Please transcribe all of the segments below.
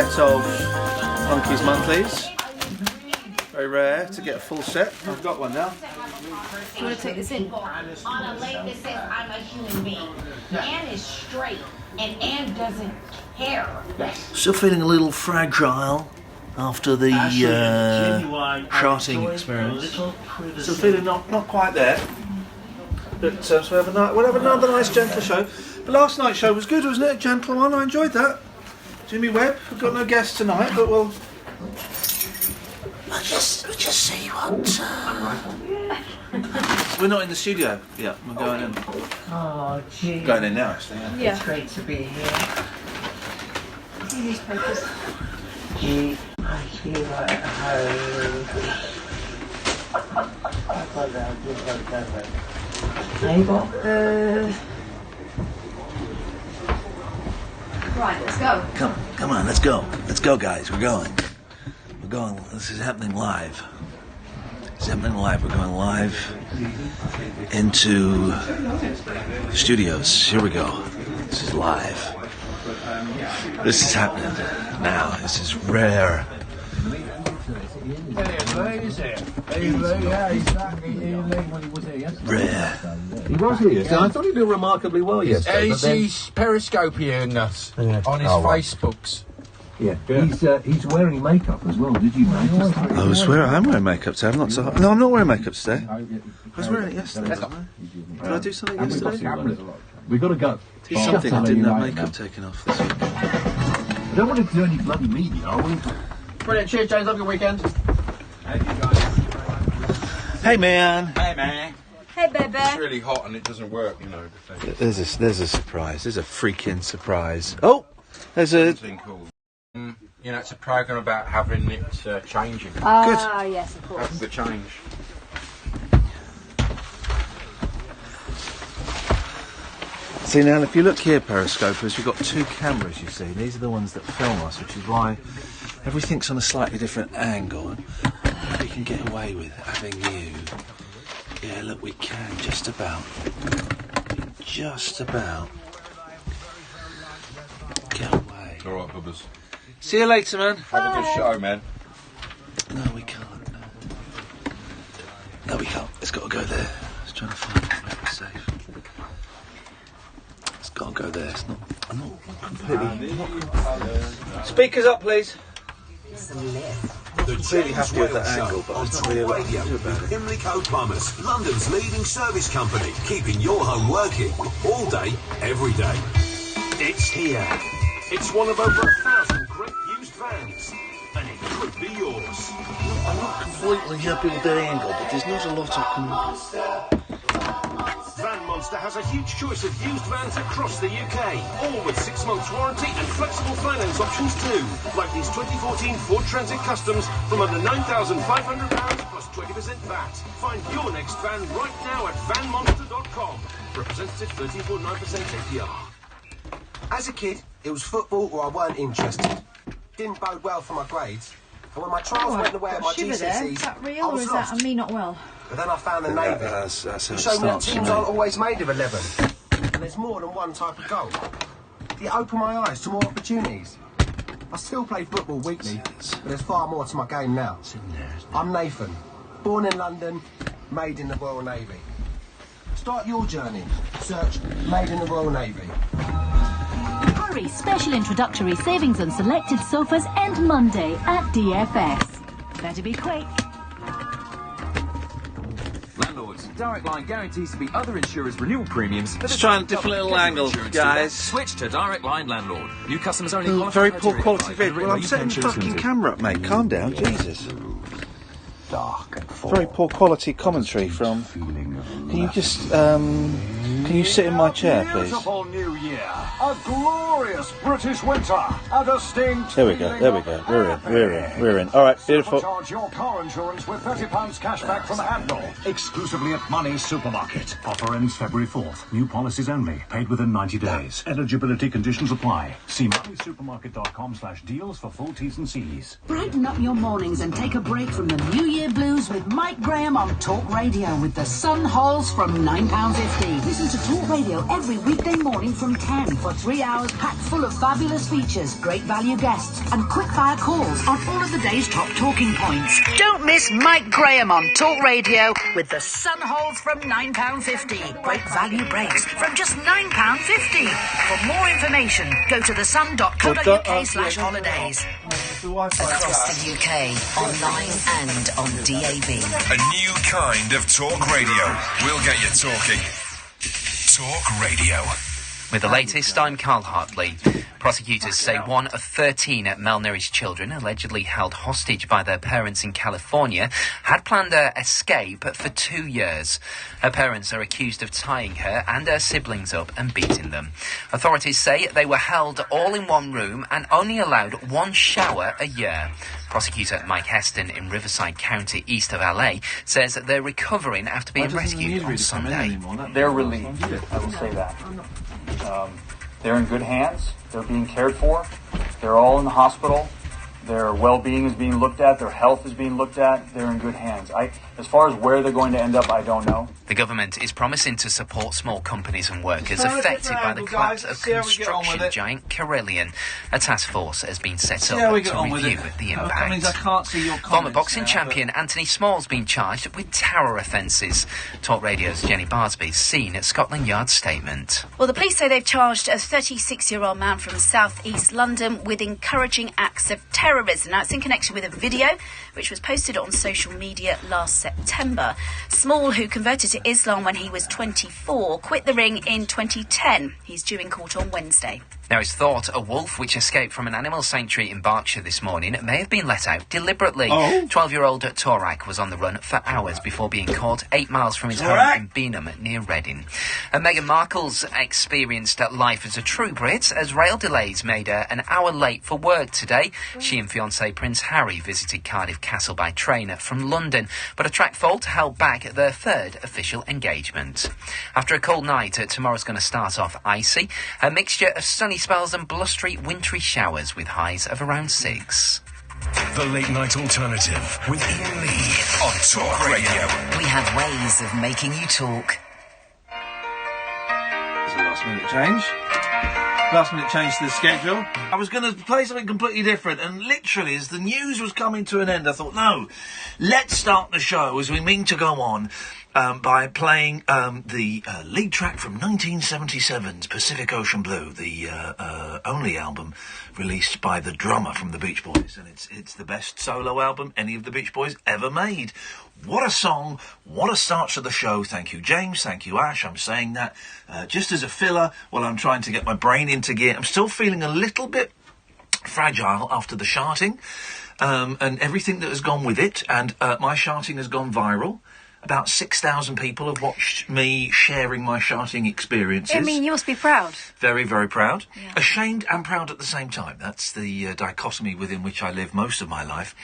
Of Monkey's Monthlies. Very rare to get a full set. I've got one now. Do you want to take this in? On a lake that says I'm a human being. Anne is straight and Anne doesn't care. Still feeling a little fragile after the charting experience. Still feeling not quite there. But so we'll have another nice gentle show. But last night's show was good, wasn't it? A gentle one. I enjoyed that. Jimmy Webb. We've got no guests tonight, but we'll just see what. We're not in the studio. Yeah, we're going in. Oh, gee. Going in now, actually. Yeah. It's great to be here. Newspapers. Gee, I feel like home. Table? Right, let's go. Come on, let's go. Let's go, guys. We're going. This is happening live. It's happening live. We're going live into studios. Here we go. This is live. This is happening now. This is rare. Rare. He was here yesterday. I thought he did remarkably well yesterday. He's periscoping us on his Facebooks. Yeah, he's wearing makeup as well. Did you notice? I'm wearing makeup today. No, I'm not wearing makeup today. I was wearing it yesterday. Did I do something yesterday? We've got to go. Did something. I didn't have makeup taken off this week. I don't want to do any bloody media, are we? Brilliant. Cheers, James. Have a good weekend. Hey, man. Hey, man. Hey, baby. It's really hot and it doesn't work, you know. There's a surprise. There's a freaking surprise. Oh, there's a. Cool. You know, it's a programme about having it changing. Ah, yes, of course. Having the change. See now, if you look here, Periscopers, we've got two cameras, you see. These are the ones that film us, which is why everything's on a slightly different angle. We can get away with having you. Yeah, look, we can just about. Get away. All right, bubbers. See you later, man. Have a good show, man. No, we can't. No, we can't. It's got to go there. Just trying to find it, make it safe. It's got to go there. It's not. I'm not completely. Speakers up, please. Completely happy with that angle, but it's not really what I can do about it. Pimlico Plumbers, London's leading service company, keeping your home working all day, every day. It's here. It's one of over 1,000 great used vans, and it could be yours. I'm not completely happy with that angle, but there's not a lot I can. Van Monster has a huge choice of used vans across the UK, all with 6 months warranty and flexible finance options too, like these 2014 Ford Transit Customs from under £9,500 plus 20% VAT. Find your next van right now at vanmonster.com. Representative 13.9% APR. As a kid, it was football or I weren't interested. Didn't bode well for my grades. And when my trials went the way of my GCSEs, Is that real I or was is lost. that me not well? But then I found the Navy. That's how It it showed me that starts for teams me. aren't always made of 11. And there's more than one type of goal. It opened my eyes to more opportunities. I still play football weekly, but there's far more to my game now. I'm Nathan, born in London, made in the Royal Navy. Start your journey. Search Made in the Royal Navy. Hurry, special introductory savings on selected sofas end Monday at DFS. Better be quick. Landlords, Direct Line guarantees to beat other insurers' renewal premiums. Let's try a different little angle, guys. Switch to Direct Line Landlord. New customers only. Very poor quality vid. Well, I'm setting the fucking camera up, mate. Calm down, Jesus. Dark and Very poor quality commentary from. Can you just can you sit in my chair, please? Beautiful new year, a glorious British winter, and a sting. There we go. We're in. All right, beautiful. Charge your car insurance with £30 cash back from Admiral, exclusively at Money's Supermarket. Offer ends February 4th. New policies only. Paid within 90 days. Eligibility conditions apply. See moneysupermarket.com/deals for full T's and C's. Brighten up your mornings and take a break from the New Year Year Blues with Mike Graham on Talk Radio with the Sun Halls from £9.50. Listen to Talk Radio every weekday morning from 10 for 3 hours packed full of fabulous features, great value guests and quick-fire calls on all of the day's top talking points. Don't miss Mike Graham on Talk Radio with the Sun Halls from £9.50. Great value breaks from just £9.50. For more information, go to thesun.co.uk/holidays. Across the UK, online and on DAB. A new kind of talk radio. We'll get you talking. Talk Radio. With the latest, I'm Carl Hartley. Prosecutors say one of 13 malnourished children allegedly held hostage by their parents in California had planned their escape for 2 years. Her parents are accused of tying her and her siblings up and beating them. Authorities say they were held all in one room and only allowed one shower a year. Prosecutor Mike Heston in Riverside County, east of LA, says that they're recovering after being rescued on Sunday. They're relieved, I will say that. They're in good hands. They're being cared for. They're all in the hospital. Their well-being is being looked at. Their health is being looked at. They're in good hands. As far as where they're going to end up, I don't know. The government is promising to support small companies and workers affected by the collapse of construction giant Carillion. A task force has been set up to review the impact. That means I can't see your Former boxing champion Anthony Small's been charged with terror offences. Talk Radio's Jenny Barsby's seen at Scotland Yard's statement. Well, the police say they've charged a 36-year-old man from south east London with encouraging acts of terrorism. Now, it's in connection with a video which was posted on social media last September. Small, who converted to Islam when he was 24, quit the ring in 2010. He's due in court on Wednesday. Now, it's thought a wolf which escaped from an animal sanctuary in Berkshire this morning may have been let out deliberately. 12-year-old Torak was on the run for hours before being caught 8 miles from his home in Beanham near Reading. And Meghan Markle's experienced life as a true Brit as rail delays made her an hour late for work today. She and fiancé Prince Harry visited Cardiff Castle by train from London, but a track fault held back their third official engagement. After a cold night, tomorrow's going to start off icy, a mixture of sunny spells and blustery wintry showers with highs of around 6. The Late Night Alternative with Iain Lee on Talk Radio. We have ways of making you talk. It's a last minute change. Last minute change to the schedule. I was going to play something completely different, and literally as the news was coming to an end, I thought, no, let's start the show as we mean to go on by playing the lead track from 1977's Pacific Ocean Blue, the only album released by the drummer from the Beach Boys, and it's the best solo album any of the Beach Boys ever made. What a song, what a start to the show. Thank you, James, thank you, Ash. I'm saying that just as a filler while I'm trying to get my brain into gear. I'm still feeling a little bit fragile after the sharting and everything that has gone with it, and my sharting has gone viral. About 6,000 people have watched me sharing my sharting experiences. I mean, you must be proud. Very, very proud. Yeah. Ashamed and proud at the same time. That's the dichotomy within which I live most of my life.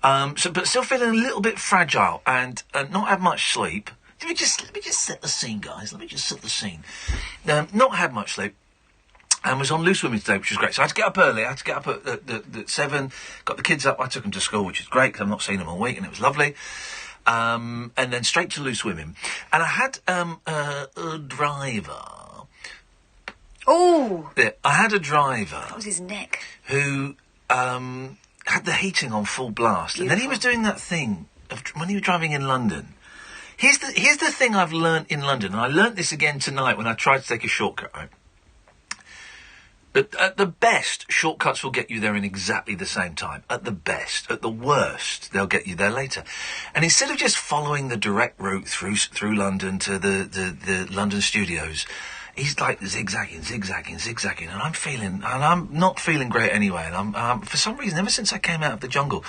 But still feeling a little bit fragile and not had much sleep. Let me just set the scene, guys. Let me just set the scene. Not had much sleep. And was on loose women today, which was great. So I had to get up early. I had to get up at 7. Got the kids up. I took them to school, which is great because I've not seen them all week, and it was lovely. And then straight to loose women. And I had a driver. Oh! Yeah, I had a driver. That was his neck. Who had the heating on full blast. Beautiful. And then he was doing that thing of when he was driving in London. Here's the thing I've learnt in London, and I learnt this again tonight when I tried to take a shortcut, right? At the best, shortcuts will get you there in exactly the same time. At the best. At the worst, they'll get you there later. And instead of just following the direct route through London to the London studios, he's like zigzagging, and I'm not feeling great anyway. And I'm for some reason, ever since I came out of the jungle,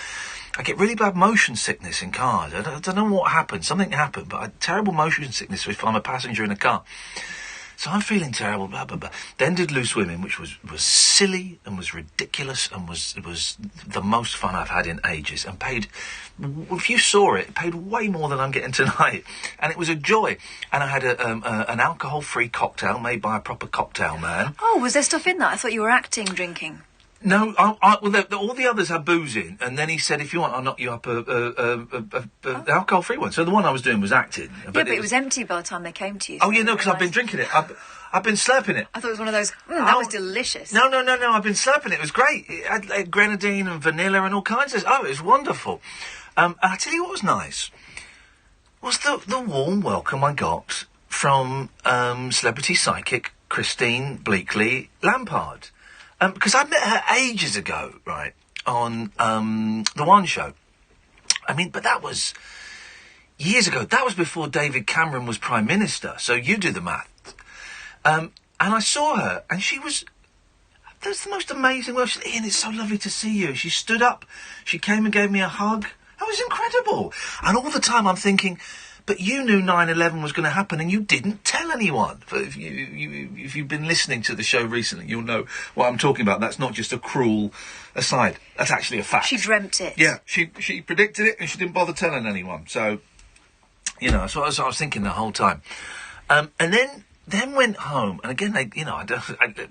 I get really bad motion sickness in cars. I don't know what happened. Something happened, but I had terrible motion sickness if I'm a passenger in a car. So I'm feeling terrible, blah, blah, blah. Then did Loose Women, which was silly and was ridiculous and it was the most fun I've had in ages, and paid, if you saw it, paid way more than I'm getting tonight. And it was a joy. And I had an alcohol-free cocktail made by a proper cocktail man. Oh, was there stuff in that? I thought you were acting drinking. No, all the others had booze in, and then he said, if you want, I'll knock you up a alcohol-free one. So the one I was doing was acting. But it was empty by the time they came to you. Oh, yeah, no, because I've been drinking it. I've been slurping it. I thought it was one of those, that was delicious. No, I've been slurping it. It was great. It had grenadine and vanilla and all kinds of... Oh, it was wonderful. And I tell you what was nice was the warm welcome I got from celebrity psychic Christine Bleakley Lampard. Because I met her ages ago, right, on The One Show. I mean, but that was years ago. That was before David Cameron was Prime Minister, so you do the math. And I saw her, and she was... That's the most amazing work. She said, Ian, it's so lovely to see you. She stood up, she came and gave me a hug. That was incredible. And all the time I'm thinking... But you knew 9/11 was going to happen, and you didn't tell anyone. But if you've been listening to the show recently, you'll know what I'm talking about. That's not just a cruel aside. That's actually a fact. She dreamt it. Yeah, she predicted it, and she didn't bother telling anyone. So, you know, that's what I was thinking the whole time. And then went home, and again,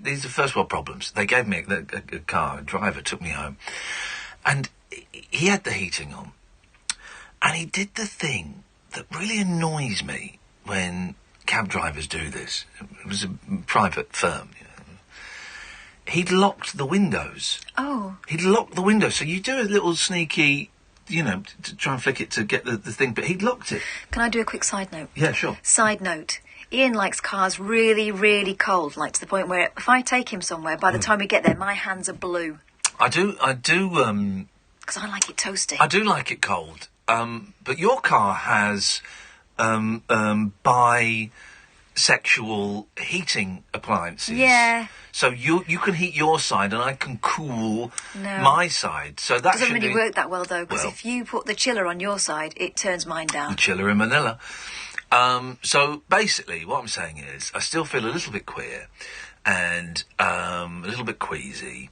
these are first world problems. They gave me a car. A driver took me home, and he had the heating on, and he did the thing that really annoys me when cab drivers do this. It was a private firm. You know. He'd locked the windows. Oh. He'd locked the windows. So you do a little sneaky, you know, to try and flick it to get the thing, but he'd locked it. Can I do a quick side note? Yeah, sure. Side note. Ian likes cars really, really cold, like to the point where if I take him somewhere, by the time we get there, my hands are blue. I do, because I like it toasty. I do like it cold. But your car has bisexual heating appliances. Yeah. So you can heat your side and I can cool my side. So that doesn't really work that well though, because if you put the chiller on your side, it turns mine down. The chiller in Manila. So basically, what I'm saying is, I still feel a little bit queer and a little bit queasy.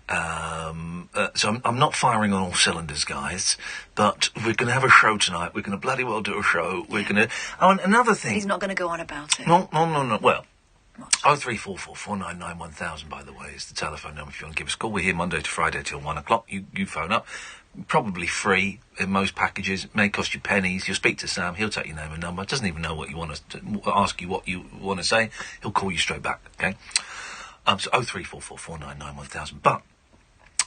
So I'm not firing on all cylinders, guys, but we're going to have a show tonight. We're going to bloody well do a show. We're going to... Oh, and another thing... He's not going to go on about it. No. Well, 0344 499 1000, by the way, is the telephone number if you want to give us a call. We're here Monday to Friday till 1 o'clock. You phone up. Probably free in most packages. It may cost you pennies. You'll speak to Sam. He'll take your name and number. Doesn't even know what you want to ask you what you want to say. He'll call you straight back, okay? So 0344 499 1000. But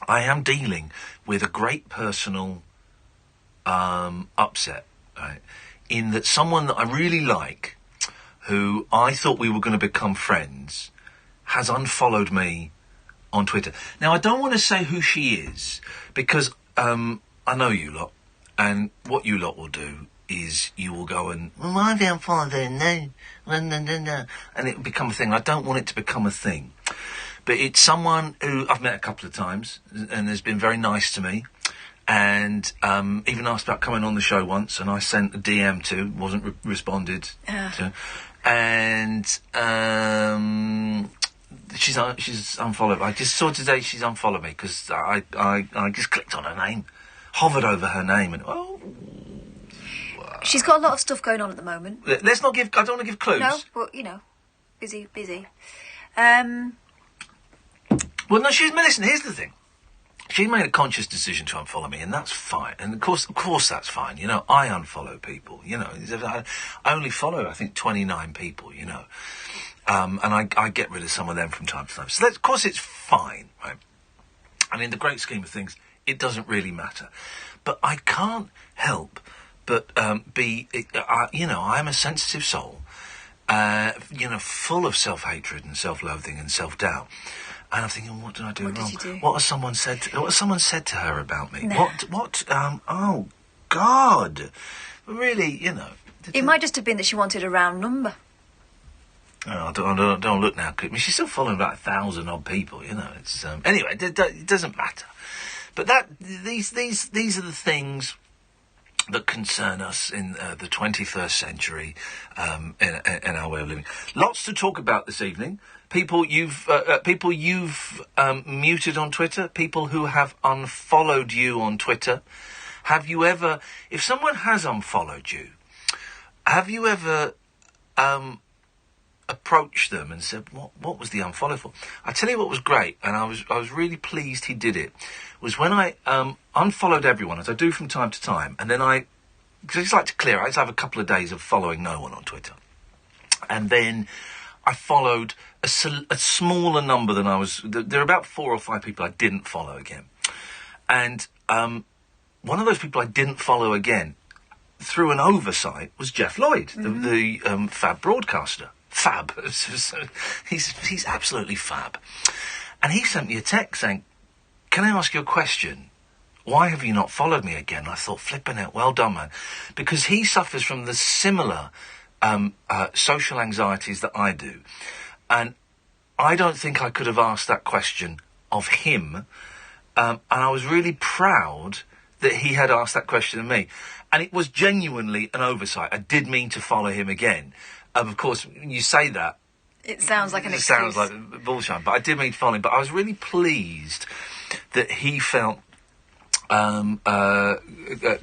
I am dealing with a great personal upset, right? In that someone that I really like, who I thought we were going to become friends, has unfollowed me on Twitter. Now, I don't want to say who she is, because I know you lot, and what you lot will do is you will go and, well, why have you unfollowed her? No, and it will become a thing. I don't want it to become a thing. But it's someone who I've met a couple of times and has been very nice to me, and even asked about coming on the show once, and I sent a DM to, wasn't responded to, and she's unfollowed. I just saw today she's unfollowed me because I just clicked on her name, hovered over her name, and she's got a lot of stuff going on at the moment. Let's not give. I don't want to give clues. No, but you know, busy. Well, no, listen, here's the thing. She made a conscious decision to unfollow me, and that's fine. And of course that's fine. You know, I unfollow people. You know, I only follow, I think, 29 people, you know. And I get rid of some of them from time to time. So of course it's fine, right? And in the great scheme of things, it doesn't really matter. But I can't help but you know, I'm a sensitive soul, you know, full of self-hatred and self-loathing and self-doubt. And I'm thinking, what did I do wrong? Did you do? What has someone said to her about me? Nah. Oh, God. Really, you know. It might just have been that she wanted a round number. Oh, don't look now. I mean, she's still following about 1,000 odd people, you know. It's anyway, it doesn't matter. But these are the things that concern us in the 21st century, in our way of living. Lots to talk about this evening. People you've muted on Twitter, people who have unfollowed you on Twitter. Have you ever, if someone has unfollowed you, have you ever approached them and said, what was the unfollow for? I tell you what was great, and I was really pleased he did it, was when I unfollowed everyone, as I do from time to time, and then because I just like to clear, I just have a couple of days of following no one on Twitter. And then I followed a smaller number than I was... There are about 4 or 5 people I didn't follow again. And one of those people I didn't follow again, through an oversight, was Jeff Lloyd, the fab broadcaster. Fab. He's absolutely fab. And he sent me a text saying, can I ask you a question? Why have you not followed me again? And I thought, flipping it, well done, man. Because he suffers from the similar social anxieties that I do. And I don't think I could have asked that question of him. And I was really proud that he had asked that question of me. And it was genuinely an oversight. I did mean to follow him again. Of course, when you say that, it sounds like an excuse. It sounds like bullshit, but I did mean to follow him. But I was really pleased that he felt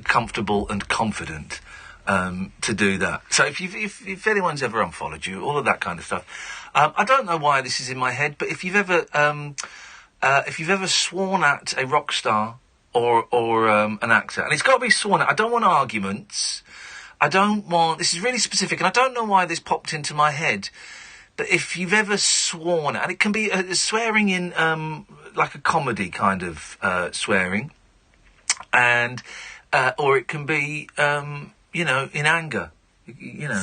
comfortable and confident to do that. So if anyone's ever unfollowed you, all of that kind of stuff, I don't know why this is in my head, but if you've ever sworn at a rock star or an actor, and it's got to be sworn at. I don't want arguments. This is really specific, and I don't know why this popped into my head, but if you've ever sworn, and it can be swearing in, like a comedy kind of swearing, and, or it can be, in anger,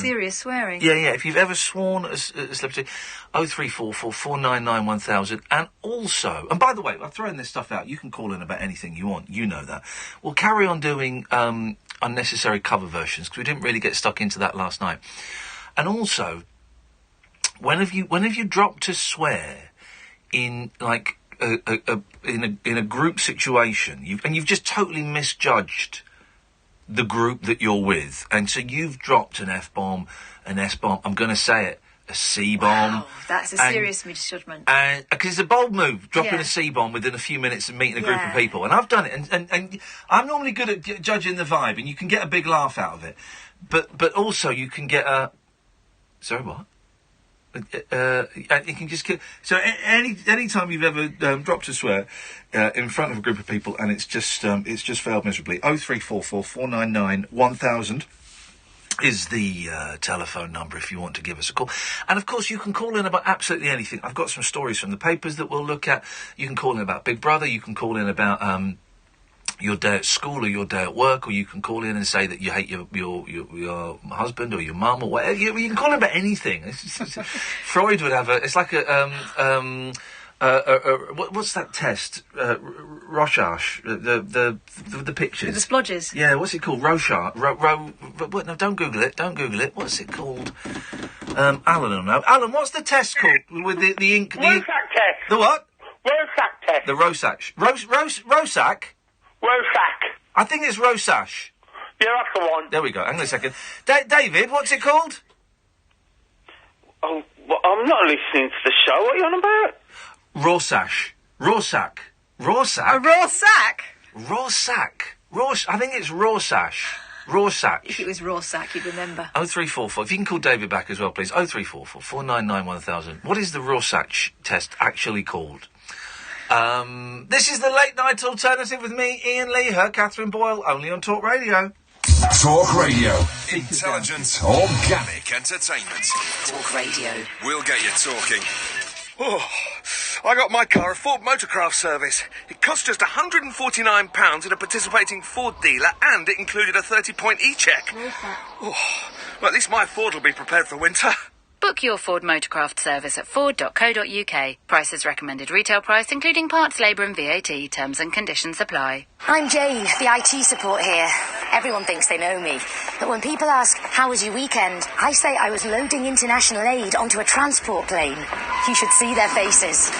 Serious swearing. Yeah, if you've ever sworn at a celebrity, 0344 499 1000, and also, and by the way, I've thrown this stuff out, you can call in about anything you want, you know that. We'll carry on doing, unnecessary cover versions, because we didn't really get stuck into that last night. And also, when have you dropped a swear in like in a group situation, you've just totally misjudged the group that you're with, and so you've dropped an F-bomb, an S-bomb, I'm going to say it, a C-bomb. Wow, that's a serious misjudgment. And because it's a bold move, dropping a C-bomb within a few minutes of meeting a group of people. And I've done it, and I'm normally good at judging the vibe, and you can get a big laugh out of it. But also you can get a... Sorry, what? You can just get... So any time you've ever dropped a swear in front of a group of people, and it's just failed miserably, 0344 499 1000 is the telephone number if you want to give us a call. And of course you can call in about absolutely anything. I've got some stories from the papers that we'll look at. You can call in about Big Brother, you can call in about your day at school or your day at work, or you can call in and say that you hate your husband or your mum or whatever. You can call in about anything. Freud would have it's like what's that test? Rorschach, the pictures. The splodges. Yeah, what's it called? Rorschach. No, don't Google it. Don't Google it. What's it called? Alan will know. Alan, what's the test called with the ink? Rorschach test. The what? Rorschach test. The Rorschach. Rorschach? Rorschach. I think it's Rorschach. Yeah, that's the one. There we go. Hang on a second. David, what's it called? Oh, well, I'm not listening to the show. What are you on about? Rorschach. Rorschach. Rorschach? A Rorschach? Rorschach. I think it's Rorschach. Rorschach. If it was Rorschach, you'd remember. 0344. If you can call David back as well, please. 0344 499 1000. What is the Rorschach test actually called? This is the Late Night Alternative with me, Iain Lee, her Catherine Boyle, only on Talk Radio. Talk Radio. Intelligent, organic entertainment. Talk Radio. We'll get you talking. Oh, I got my car a Ford Motorcraft service. It cost just £149 at a participating Ford dealer, and it included a 30-point e-check. Oh, well, at least my Ford will be prepared for winter. Book your Ford Motorcraft service at ford.co.uk. Prices recommended retail price, including parts, labour and VAT. Terms and conditions apply. I'm Jane, the IT support here. Everyone thinks they know me. But when people ask, how was your weekend? I say I was loading international aid onto a transport plane. You should see their faces.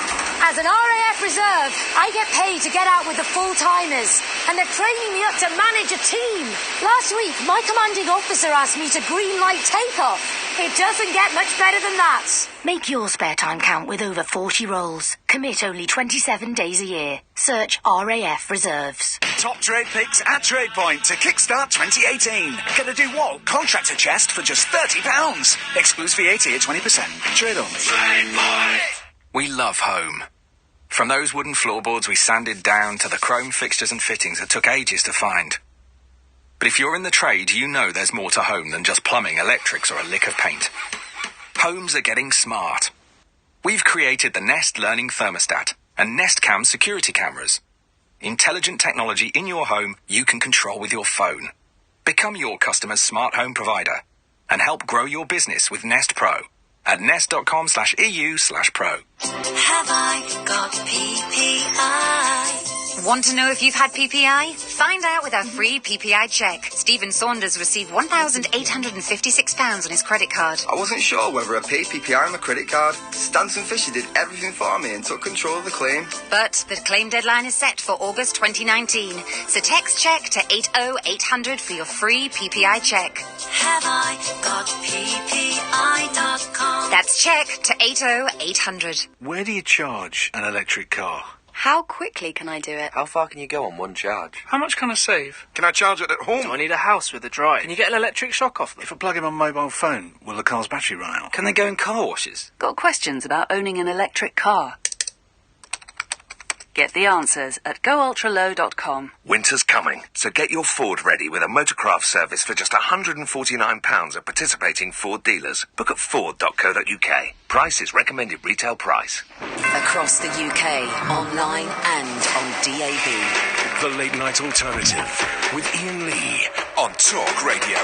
As an RAF reserve, I get paid to get out with the full-timers, and they're training me up to manage a team. Last week, my commanding officer asked me to green-light takeoff. It doesn't get much better than that. Make your spare time count with over 40 roles. Commit only 27 days a year. Search RAF Reserves. Top trade picks at TradePoint to kickstart 2018. Get a DeWalt contractor chest for just £30. Excludes VAT at 20%. Trade only. TradePoint! We love home. From those wooden floorboards we sanded down to the chrome fixtures and fittings that took ages to find. But if you're in the trade, you know there's more to home than just plumbing, electrics, or a lick of paint. Homes are getting smart. We've created the Nest Learning Thermostat and Nest Cam security cameras. Intelligent technology in your home you can control with your phone. Become your customer's smart home provider and help grow your business with Nest Pro at nest.com/EU/pro. Have I got PPI? Want to know if you've had PPI? Find out with our free PPI check. Stephen Saunders received £1,856 on his credit card. I wasn't sure whether I paid PPI on my credit card. Stanton Fisher did everything for me and took control of the claim. But the claim deadline is set for August 2019. So text check to 80800 for your free PPI check. Have I got PPI.com? That's check to 80800. Where do you charge an electric car? How quickly can I do it? How far can you go on one charge? How much can I save? Can I charge it at home? Do I need a house with a drive? Can you get an electric shock off them? If I plug in my mobile phone, will the car's battery run out? Can they go in car washes? Got questions about owning an electric car? Get the answers at goultralow.com. Winter's coming, so get your Ford ready with a Motorcraft service for just £149 at participating Ford dealers. Book at ford.co.uk. Price is recommended retail price. Across the UK, online and on DAB. The Late Night Alternative with Iain Lee on Talk Radio.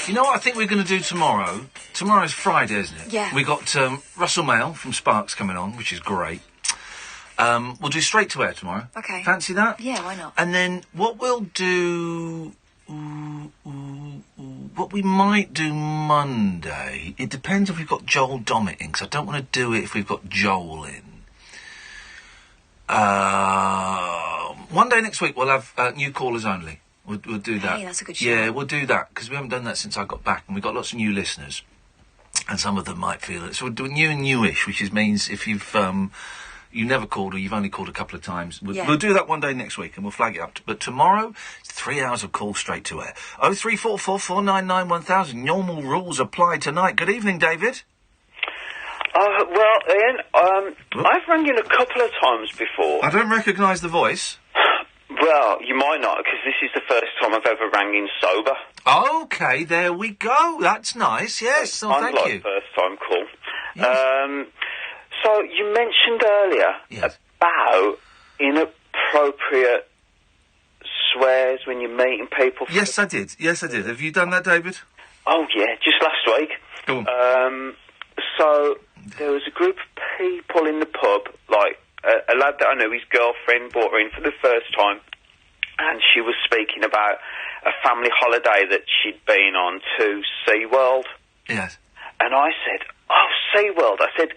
You know what I think we're going to do tomorrow? Tomorrow's Friday, isn't it? Yeah. We got Russell Mail from Sparks coming on, which is great. We'll do straight to air tomorrow. Okay. Fancy that? Yeah, why not? And then what we'll do... what we might do Monday, it depends if we've got Joel Dommett in, because I don't want to do it if we've got Joel in. One day next week we'll have new callers only. We'll do that. Hey, that's a good show. Yeah, we'll do that, because we haven't done that since I got back, and we've got lots of new listeners. And some of them might feel it. So we'll do new and newish, which means if you've... you never called, or you've only called a couple of times. We'll do that one day next week, and we'll flag it up. But tomorrow, it's 3 hours of call straight to air. 0344 499 1000. Normal rules apply tonight. Good evening, David. Well, Ian, I've rang in a couple of times before. I don't recognise the voice. Well, you might not, because this is the first time I've ever rang in sober. Okay, there we go. That's nice. Yes, thank you. Unlike first time call. Yes. So you mentioned earlier about inappropriate swears when you're meeting people. Yes, I did. Have you done that, David? Oh, yeah, just last week. Go on. So there was a group of people in the pub, like a lad that I knew, his girlfriend brought her in for the first time, and she was speaking about a family holiday that she'd been on to SeaWorld. Yes. And I said, oh, SeaWorld. I said,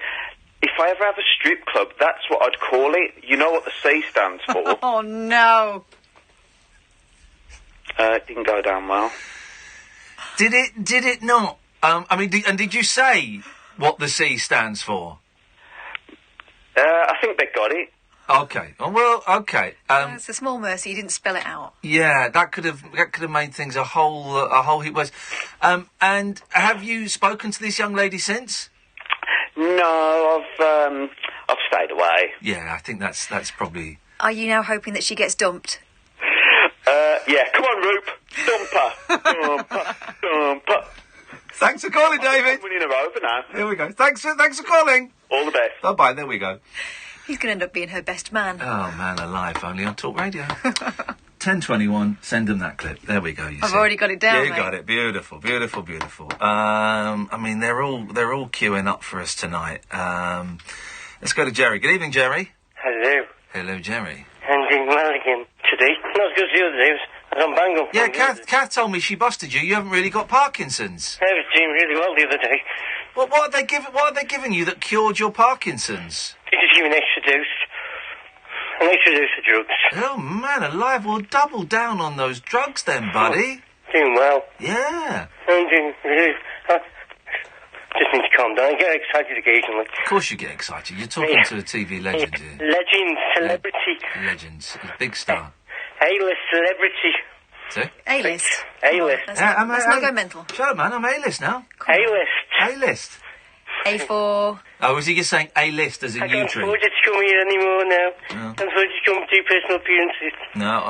if I ever have a strip club, that's what I'd call it. You know what the C stands for? Oh, no. It didn't go down well. Did it not? Did you say what the C stands for? I think they got it. Okay. Oh, well, okay. It's a small mercy. You didn't spell it out. Yeah, that could have made things a whole heap worse. And have you spoken to this young lady since? No, I've stayed away. Yeah, I think that's probably... Are you now hoping that she gets dumped? Yeah, come on, Roop. Dumper. Thanks for calling, David. I'm winning her over now. Here we go. Thanks for calling. All the best. Bye-bye, there we go. He's going to end up being her best man. Oh, man alive, only on Talk Radio. 10:21, send them that clip. There we go, I've already got it down, Yeah, you mate. got it. Beautiful. They're all queuing up for us tonight. Let's go to Jerry. Good evening, Jerry. Hello. Hello, Jerry. I'm doing well again today. Not as good as the other days. I was on Bango. Yeah, Kath told me she busted you. You haven't really got Parkinson's. I was doing really well the other day. What are they giving you that cured your Parkinson's? They just give me an extra dose. An extra dose of drugs. Oh, man alive, well, double down on those drugs then, buddy. Doing well. Yeah. I'm doing really... Just need to calm down. I get excited occasionally. Of course you get excited. You're talking to a TV legend here. Legend, celebrity. Legends. Big star. A-list celebrity. See? A-list. A-list. Let's not go mental. Shut up, man. I'm A-list now. A-list. A-list. A4. Oh, was he just saying A-list as in I can't U-tree? afford to come here anymore now. No. I'm supposed to come do personal appearances. No,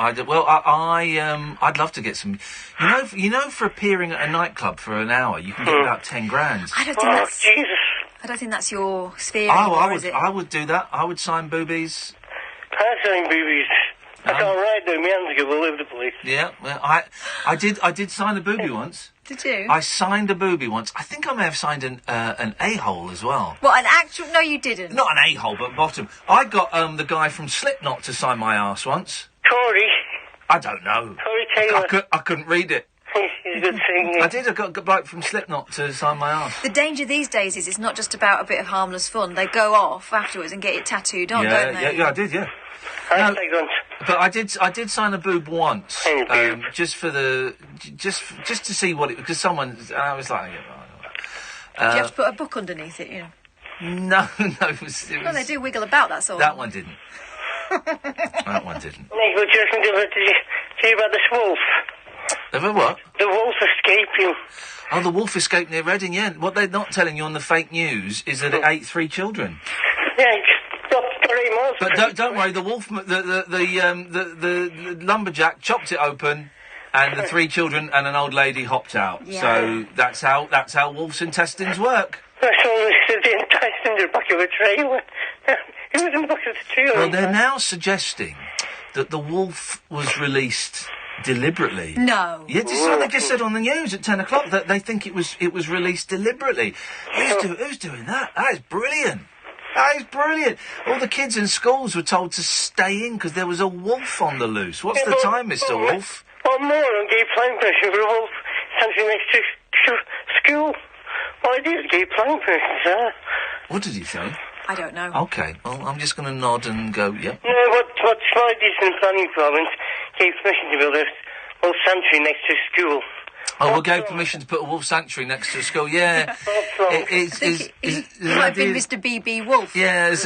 I'd love to get some... You know, for appearing at a nightclub for an hour, you can get about 10 grand. I don't think that's your sphere Oh, anymore, is it? I would do that. I would sign boobies. I'm signing boobies. I can't ride though, my hands go all over the place. Yeah, well, I did sign a boobie once. Did you? I signed a boobie once. I think I may have signed an a-hole as well. What, an actual... No, you didn't. Not an a-hole, but bottom. I got the guy from Slipknot to sign my arse once. Corey. I don't know. Corey Taylor. I couldn't read it. He's a good singer. I did. I got a bloke from Slipknot to sign my arse. The danger these days is it's not just about a bit of harmless fun. They go off afterwards and get it tattooed on, don't they? Yeah, I did, yeah. No, but I did sign a boob once, just for the, just to see what it, because someone, I was like, Do you have to put a book underneath it, you know? No, it was. Well, they do wiggle about, that's all. That one didn't. That one didn't. Nick, what do you reckon? Did you hear about this wolf? Of a what? The wolf escaping. Oh, the wolf escaped near Reading, yeah. What they're not telling you on the fake news is that it ate 3 children. Yeah, got 3 months. But don't worry, the wolf, the lumberjack chopped it open, and the 3 children and an old lady hopped out. Yeah. So that's how wolves' intestines work. That's all the intestines in the back of a trailer. It was in the back of the trailer. Well, they're now suggesting that the wolf was released deliberately. No. Yeah, this is what they just said on the news at 10 o'clock, that they think it was released deliberately. Who's doing that? That is brilliant. That is brilliant. All the kids in schools were told to stay in because there was a wolf on the loose. What's the time, Mr. Wolf? What moron gave planning permission for a wolf standing next to school? Why did gave planning permission, sir? What did he say? I don't know. Okay, well, I'm just going to nod and go, yep. No, what Slide Eastern Planning Department gave permission to build a wolf sanctuary next to school. Oh, we gave permission to put a wolf sanctuary next to a school, yeah. It might have been Mr. B.B. Wolf. Yeah, as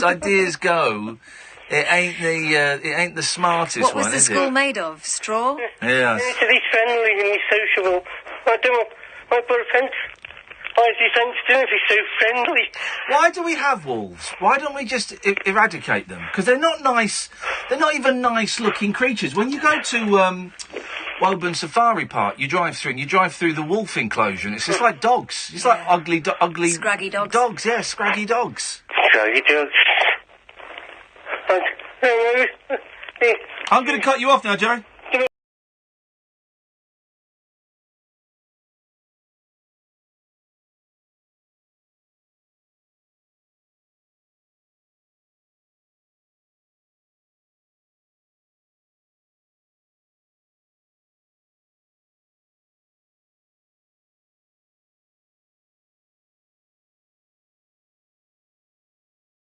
ideas go, it ain't the smartest one, What was the school made of? Straw? Yes. To be friendly and be sociable. I don't want to put a fence. Why is he sensitive if he's so friendly? Why do we have wolves? Why don't we just eradicate them? Because they're not nice. They're not even nice-looking creatures. When you go to Woburn Safari Park, you drive through the wolf enclosure, and it's just like dogs. It's like ugly, scraggy dogs. Dogs, yeah, scraggy dogs. Scraggy dogs. I'm going to cut you off now, Jerry.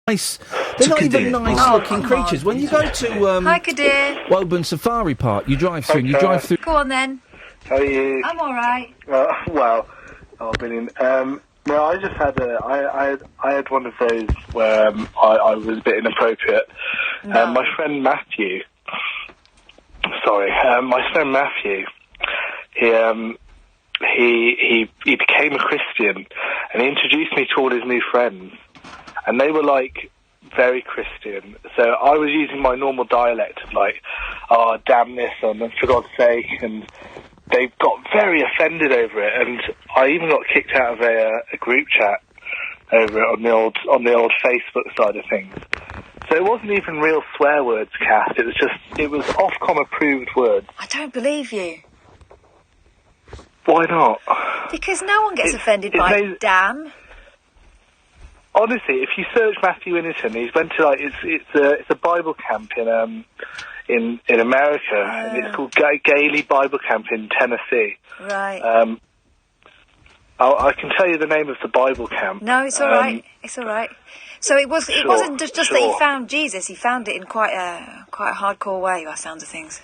Nice. They're not even nice-looking creatures. When you go to Hi, Kadir. Woburn Safari Park, you drive through. Go on then. How are you? I'm all right. Brilliant. No, I just had I had one of those where I was a bit inappropriate. No. My friend Matthew. He became a Christian, and he introduced me to all his new friends. And they were, like, very Christian. So I was using my normal dialect of, like, oh, damn this, and for God's sake. And they got very offended over it. And I even got kicked out of a group chat over it on the old Facebook side of things. So it wasn't even real swear words, Kath. It was Ofcom approved words. I don't believe you. Why not? Because no one gets offended by damn. Honestly, if you search Matthew Innerton, he's went to it's a Bible camp in America, and it's called Gailey Bible Camp in Tennessee. Right. I can tell you the name of the Bible camp. No, it's all right. It's all right. So it wasn't just that he found Jesus. He found it in quite a hardcore way, by the sounds of things.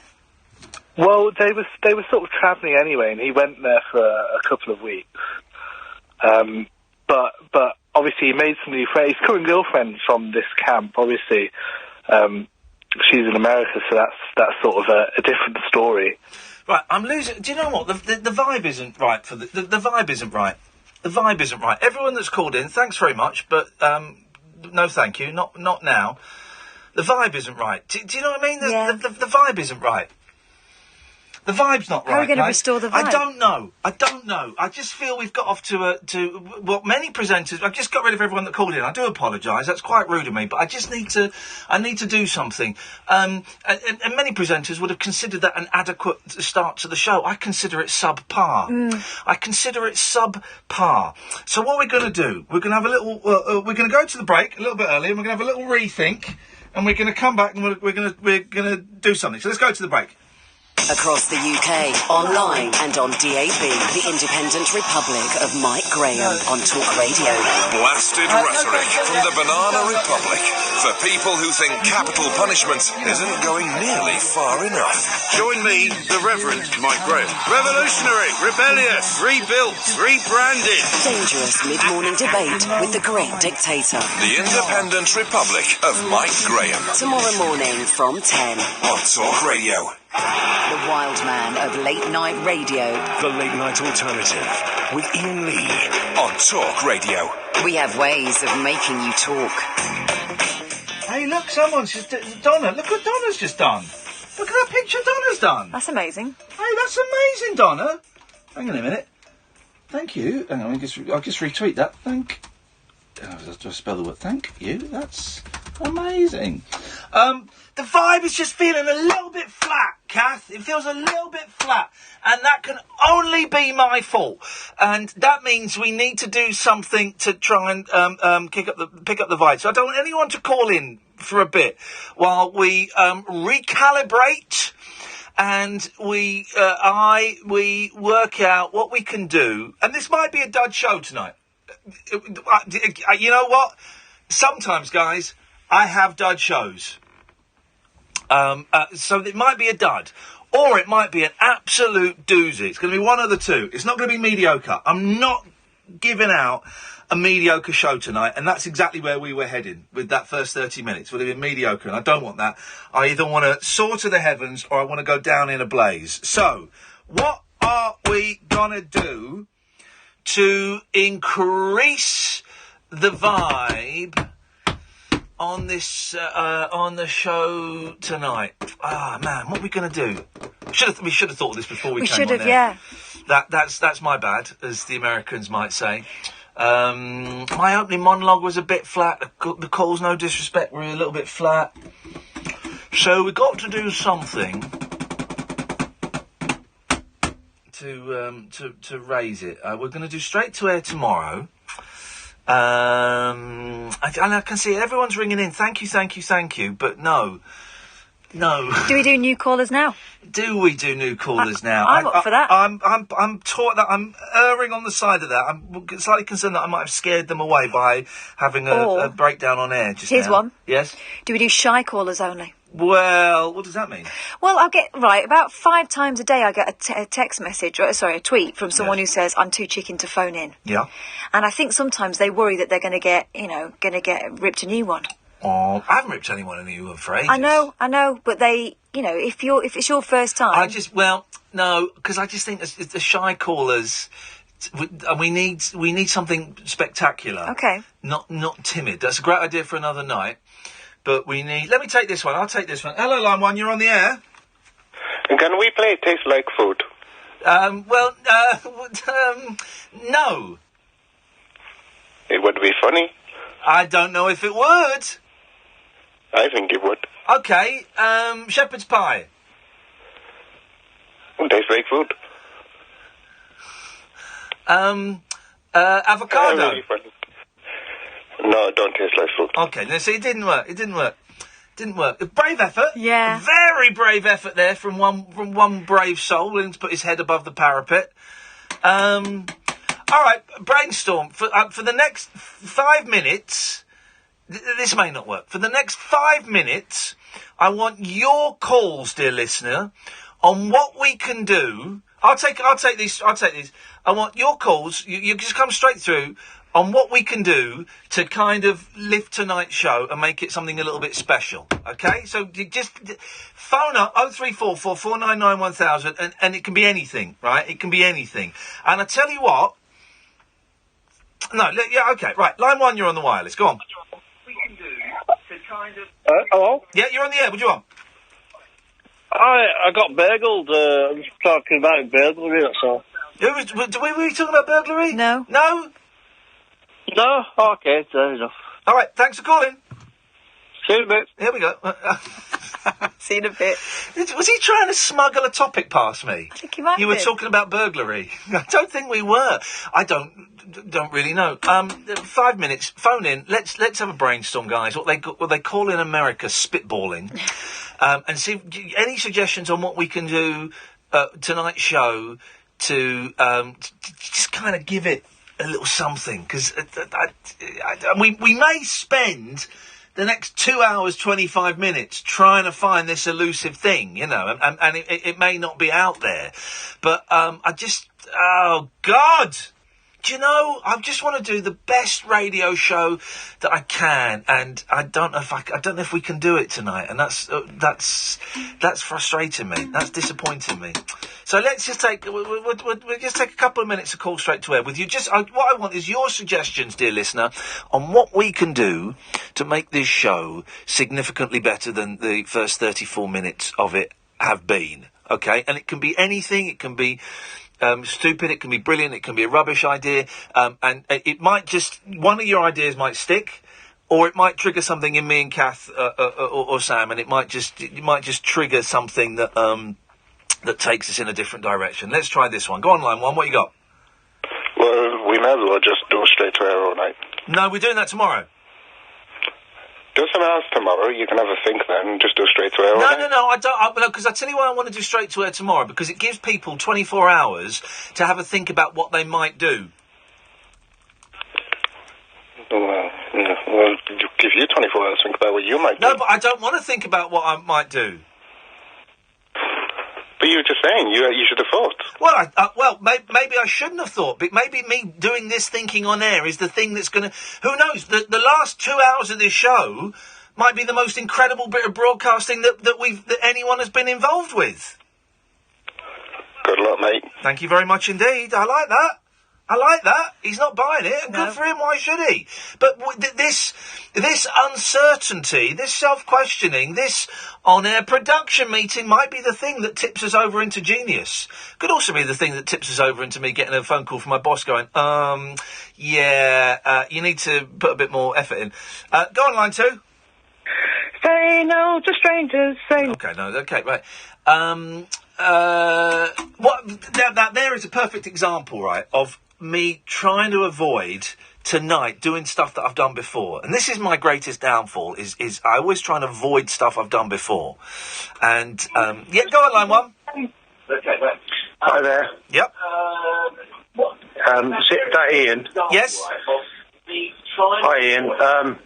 Well, they were sort of travelling anyway, and he went there for a couple of weeks. But obviously he made some new friends. His current girlfriend from this camp, obviously, she's in America, so that's sort of a different story. Right, I'm losing. Do you know what? The vibe isn't right for the vibe isn't right. The vibe isn't right. Everyone that's called in, thanks very much, but no, thank you. Not now. The vibe isn't right. Do you know what I mean? The vibe isn't right. The vibe's not right. How are we going to restore the vibe? I don't know. I just feel we've got off to what many presenters. I've just got rid of everyone that called in. I do apologise. That's quite rude of me, but I just need to do something. And many presenters would have considered that an adequate start to the show. I consider it subpar. I consider it subpar. So what we're going to do? We're going to have a little. We're going to go to the break a little bit early, and we're going to have a little rethink, and we're going to come back and we're going to do something. So let's go to the break. Across the UK, online and on DAB, the Independent Republic of Mike Graham on Talk Radio. Blasted rhetoric from the Banana Republic for people who think capital punishment isn't going nearly far enough. Join me, the Reverend Mike Graham. Revolutionary, rebellious, rebuilt, rebranded. Dangerous mid-morning debate with the great dictator. The Independent Republic of Mike Graham. Tomorrow morning from 10 on Talk Radio. The wild man of late-night radio. The Late-Night Alternative with Iain Lee on Talk Radio. We have ways of making you talk. Hey, look, Donna. Look what Donna's just done. Look at that picture Donna's done. That's amazing. Hey, that's amazing, Donna. Hang on a minute. Thank you. Hang on, I'll just retweet that. Do I spell the word? Thank you. That's amazing. The vibe is just feeling a little bit flat, Kath. It feels a little bit flat. And that can only be my fault. And that means we need to do something to try and pick up the vibe. So I don't want anyone to call in for a bit while we recalibrate and we work out what we can do. And this might be a dud show tonight. You know what? Sometimes, guys, I have dud shows. So it might be a dud, or it might be an absolute doozy. It's going to be one of the two. It's not going to be mediocre. I'm not giving out a mediocre show tonight, and that's exactly where we were heading with that first 30 minutes. Would have been mediocre, and I don't want that. I either want to soar to the heavens, or I want to go down in a blaze. So, what are we going to do to increase the vibe on this on the show tonight? Man, what are we going to do? We should have thought of this before we came on. We should have, yeah. That's my bad, as the Americans might say. My opening monologue was a bit flat. The calls, no disrespect, were a little bit flat. So we got to do something to raise it. We're going to do straight to air tomorrow. I can see everyone's ringing in. Thank you. But no. Do we do new callers now? Do we do new callers now? I'm up for that. I'm taught that I'm erring on the side of that. I'm slightly concerned that I might have scared them away by having a breakdown on air just Here's now. one. Yes? Do we do shy callers only? Well, what does that mean? Well, I'll get, about 5 times a day I get a text message, a tweet from someone who says, I'm too chicken to phone in. Yeah. And I think sometimes they worry that they're going to get ripped a new one. Oh, I haven't ripped anyone a new one for ages. I know, but they, if it's your first time. No, because I just think the shy callers, we need something spectacular. Okay. Not timid. That's a great idea for another night. But we need... Let me take this one. I'll take this one. Hello, Line 1, you're on the air. Can we play Taste Like Food? No. It would be funny. I don't know if it would. I think it would. Okay, shepherd's pie. Tastes like food. Avocado. Really funny. No, it don't taste like food. Okay, now see, it didn't work. A brave effort. Yeah. A very brave effort there from one brave soul willing to put his head above the parapet. All right, brainstorm. For the next 5 minutes, this may not work. For the next 5 minutes, I want your calls, dear listener, on what we can do. I'll take these. I want your calls. You just come straight through on what we can do to kind of lift tonight's show and make it something a little bit special. Okay? So you just phone up 0344 499 1000 and it can be anything, right? It can be anything. And I tell you what. No, yeah, okay, right. Line 1, you're on the wireless. Go on. We can do to kind of. Hello? Yeah, you're on the air. What do you want? I got burgled. I'm just talking about burglary, that's all. Were we talking about burglary? No. No? No? Okay, fair enough. All right, thanks for calling. See you in a bit. Here we go. See you in a bit. Was he trying to smuggle a topic past me? I think he might You were talking about burglary. I don't think we were. I don't really know. 5 minutes. Phone in. Let's have a brainstorm, guys. What they call in America spitballing, and see any suggestions on what we can do tonight's show to just kind of give it a little something, because we may spend the next 2 hours, 25 minutes trying to find this elusive thing, you know, and it may not be out there. But oh, God! Do you know, I just want to do the best radio show that I can, and I don't know if we can do it tonight, and that's frustrating me. That's disappointing me. So let's just we'll just take a couple of minutes to call straight to air with you. What I want is your suggestions, dear listener, on what we can do to make this show significantly better than the first 34 minutes of it have been. Okay, and it can be anything. It can be stupid, it can be brilliant, it can be a rubbish idea, and it might just, one of your ideas might stick, or it might trigger something in me and Kath or Sam, and it might just trigger something that takes us in a different direction. Let's try this one. Go on, line 1, what you got? Well, we may as well just do straight to air all night. No, we're doing that tomorrow. Do some hours tomorrow. You can have a think then. Just do straight to air. No, I don't. Because I tell you why I want to do straight to air tomorrow. Because it gives people 24 hours to have a think about what they might do. Well, yeah. Well, give you 24 hours to think about what you might do. No, but I don't want to think about what I might do. But you were just saying you should have thought. Well, maybe I shouldn't have thought. But maybe me doing this thinking on air is the thing that's going to. Who knows? The last 2 hours of this show might be the most incredible bit of broadcasting that anyone has been involved with. Good luck, mate. Thank you very much indeed. I like that. He's not buying it. No. Good for him. Why should he? But this uncertainty, this self-questioning, this on-air production meeting might be the thing that tips us over into genius. Could also be the thing that tips us over into me getting a phone call from my boss going, you need to put a bit more effort in. Go on, line 2. Say no to strangers. Okay, right. There is a perfect example, right, of me trying to avoid tonight doing stuff that I've done before. And this is my greatest downfall, is I always try and avoid stuff I've done before. And, go on, line 1. Okay, right. Hi there. Yep. Is that Iain? Yes. Hi, Iain.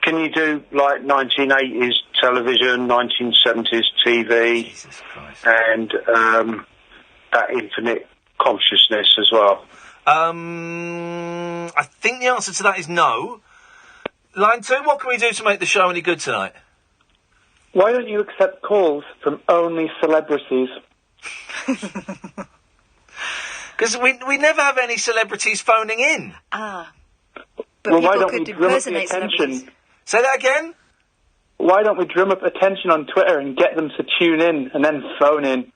Can you do, 1980s television, 1970s TV, and that infinite consciousness as well? I think the answer to that is no. Line 2, what can we do to make the show any good tonight? Why don't you accept calls from only celebrities? Because we never have any celebrities phoning in. But why don't we drum up the attention? Say that again? Why don't we drum up attention on Twitter and get them to tune in and then phone in?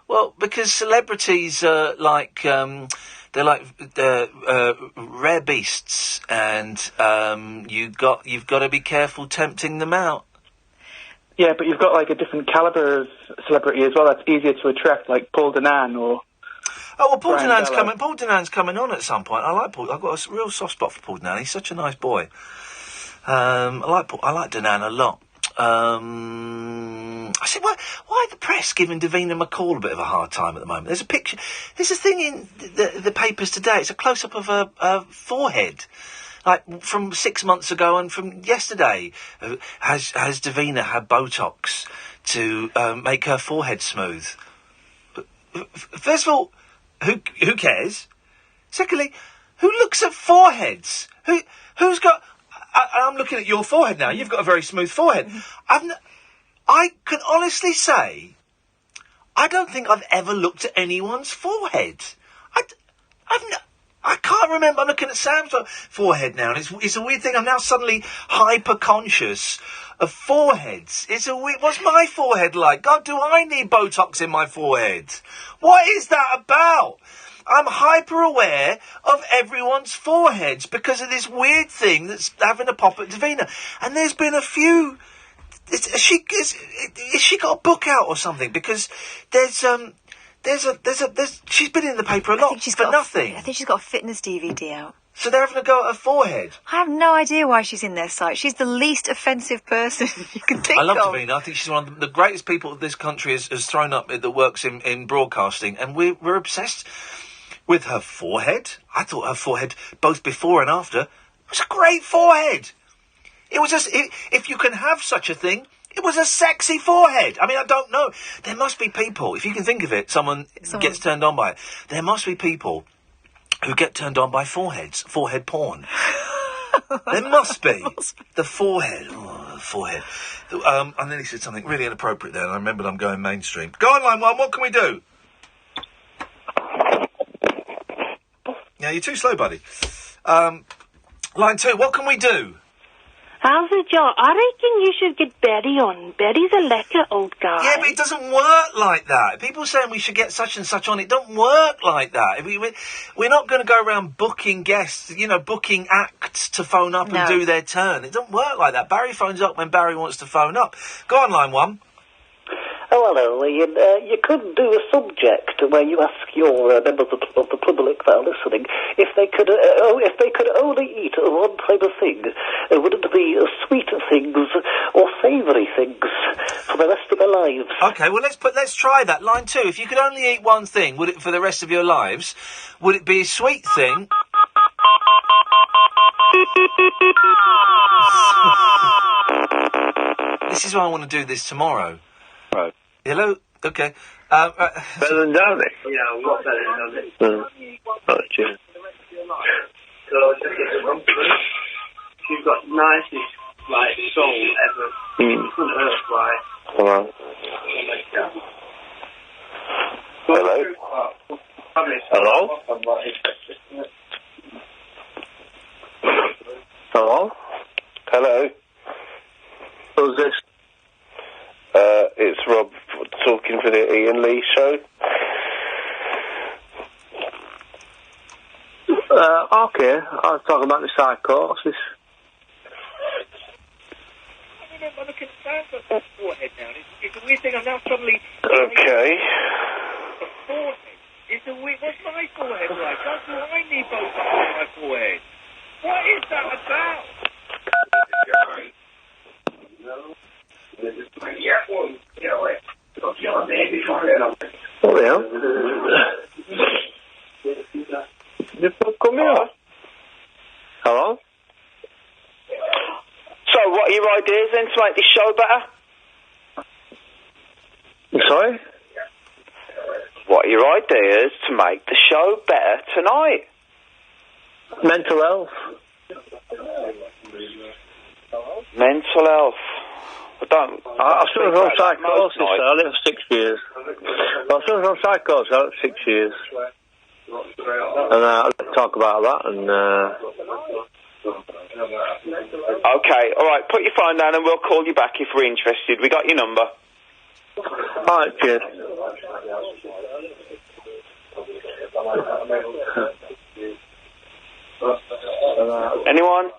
Well, because celebrities are like... they're like rare beasts, and you've got to be careful tempting them out. Yeah, but you've got a different calibre of celebrity as well. That's easier to attract, like Paul Danan or. Oh well, Paul Danan's coming on at some point. I like Paul. I've got a real soft spot for Paul Danan. He's such a nice boy. I like Danan a lot. I said, why are the press giving Davina McCall a bit of a hard time at the moment? There's a picture, there's a thing in the papers today, it's a close-up of her forehead, like from 6 months ago and from yesterday. Has Davina had Botox to make her forehead smooth? First of all, who cares? Secondly, who looks at foreheads? Who's got... I'm looking at your forehead now. You've got a very smooth forehead. I can honestly say, I don't think I've ever looked at anyone's forehead. I can't remember. I'm looking at Sam's forehead now, and it's a weird thing. I'm now suddenly hyper-conscious of foreheads. It's a weird... What's my forehead like? God, do I need Botox in my forehead? What is that about? I'm hyper-aware of everyone's foreheads because of this weird thing that's having a pop at Davina. And there's been a few... Has she got a book out or something? Because there's she's been in the paper a lot for nothing. I think she's got a fitness DVD out. So they're having a go at her forehead. I have no idea why she's in their sight. She's the least offensive person you can think of. I love Davina. I think she's one of the greatest people this country has thrown up that works in broadcasting, and we're obsessed with her forehead. I thought her forehead, both before and after, was a great forehead. It was just, if you can have such a thing, it was a sexy forehead. I mean, I don't know. There must be people, if you can think of it, someone gets turned on by it. There must be people who get turned on by foreheads, forehead porn. There must be. The forehead. Oh, the forehead. I nearly said something really inappropriate there, and I remembered I'm going mainstream. Go on, line one, what can we do? Yeah, you're too slow, buddy. Line two, what can we do? How's it, John? I reckon you should get Barry on. Barry's a lekker old guy. Yeah, but it doesn't work like that. People saying we should get such and such on, it don't work like that. We're not going to go around booking guests, booking acts to phone up and do their turn. It don't work like that. Barry phones up when Barry wants to phone up. Go on, line one. Oh, hello, Ian. You could do a subject where you ask your members of the public that are listening if they could only eat one type of thing. Would it be sweet things or savoury things for the rest of their lives? Okay, well let's try that. Line two. If you could only eat one thing, would it for the rest of your lives? Would it be a sweet thing? This is why I want to do this tomorrow. Right. Hello? Okay. Better than Dominic? Yeah, a lot better than Dominic. Oh, cheers. So, she's got nicest, soul ever. Couldn't hurt, Hello? Hello? Hello? Hello? Hello? Who's this? It's Rob talking for the Ian Lee show. Okay, I'll talk about the psychosis. I'm looking at Sam's forehead now. It's a weird thing. I'm now suddenly... Okay. The forehead. It's a weird... What's my forehead like? Do I need both on my forehead? What is that about? No. Oh, yeah. Come here. Hello? So, what are your ideas then to make this show better? Sorry? What are your ideas to make the show better tonight? Mental health. Mental health. I suffered from psychosis, I lived for 6 years. I suffered from psychosis, I lived for 6 years. And I'll talk about that and... Okay, alright, put your phone down and we'll call you back if we're interested. We got your number. Alright, cheers. Anyone?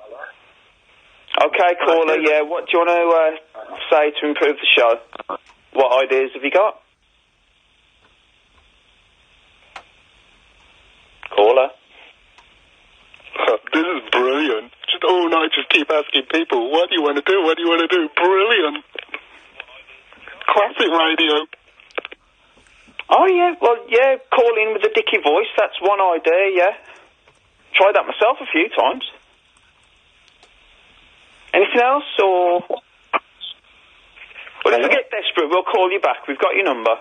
Okay, caller, yeah, what do you want to say to improve the show? What ideas have you got? Caller? This is brilliant. all night just keep asking people, what do you want to do? What do you want to do? Brilliant. Classic radio. Oh, yeah, well, yeah, call in with a dicky voice, that's one idea, yeah. Tried that myself a few times. Anything else, or... Well, if we get desperate, we'll call you back. We've got your number.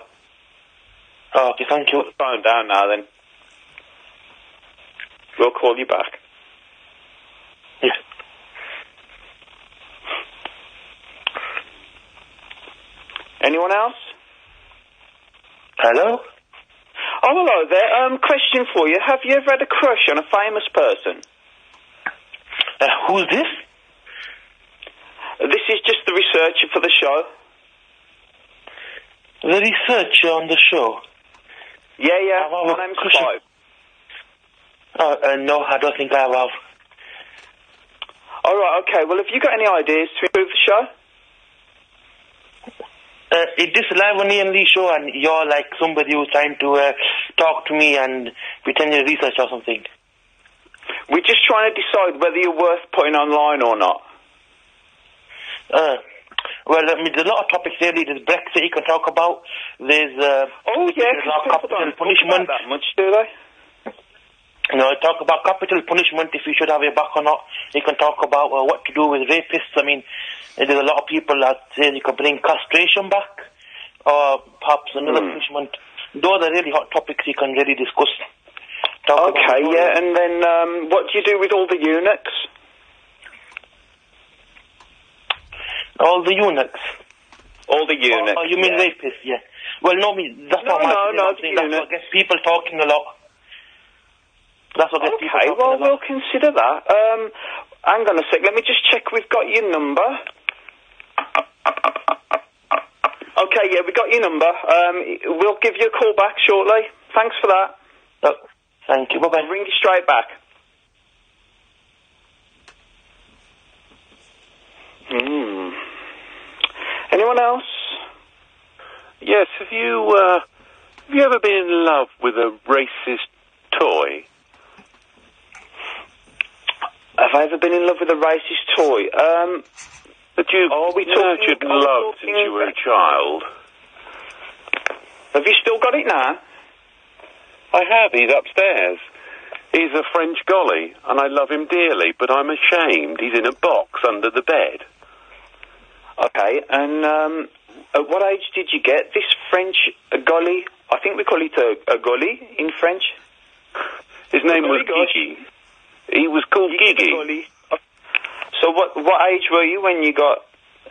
Oh, okay, thank you. Put the phone down now, then. We'll call you back. Yeah. Anyone else? Hello? Oh, hello there. Question for you. Have you ever had a crush on a famous person? Who's this? This is just the researcher for the show. The researcher on the show? Yeah. My name's Clive. No, I don't think I have. All right, okay. Well, have you got any ideas to improve the show? Is this live on Iain Lee show and you're like somebody who's trying to talk to me and pretend you're research or something? We're just trying to decide whether you're worth putting online or not. Well, I mean, there's a lot of topics really. There's Brexit you can talk about. There's a lot of capital punishment. That much, do they? You know, talk about capital punishment, if you should have it back or not. You can talk about what to do with rapists. I mean, there's a lot of people that say you can bring castration back, or perhaps another punishment. Those are really hot topics you can really discuss. Okay, yeah, and then what do you do with all the eunuchs? All the eunuchs? All the eunuchs, you mean rapists, yeah. Well, no, that's not my opinion. That's what gets people talking a lot. That's what gets people talking a lot. We'll consider that. Hang on a sec, let me just check we've got your number. Okay, yeah, we got your number. We'll give you a call back shortly. Thanks for that. Oh, thank you, bye-bye. I'll ring you straight back. Anyone else? Yes, have you ever been in love with a racist toy? Have I ever been in love with a racist toy? That you've nurtured and loved since you were a child? Have you still got it now? I have, he's upstairs. He's a French golly, and I love him dearly, but I'm ashamed. He's in a box under the bed. Okay, and at what age did you get this French golly? I think we call it a golly in French. His name was Gigi. He was called Gigi. So what age were you when you got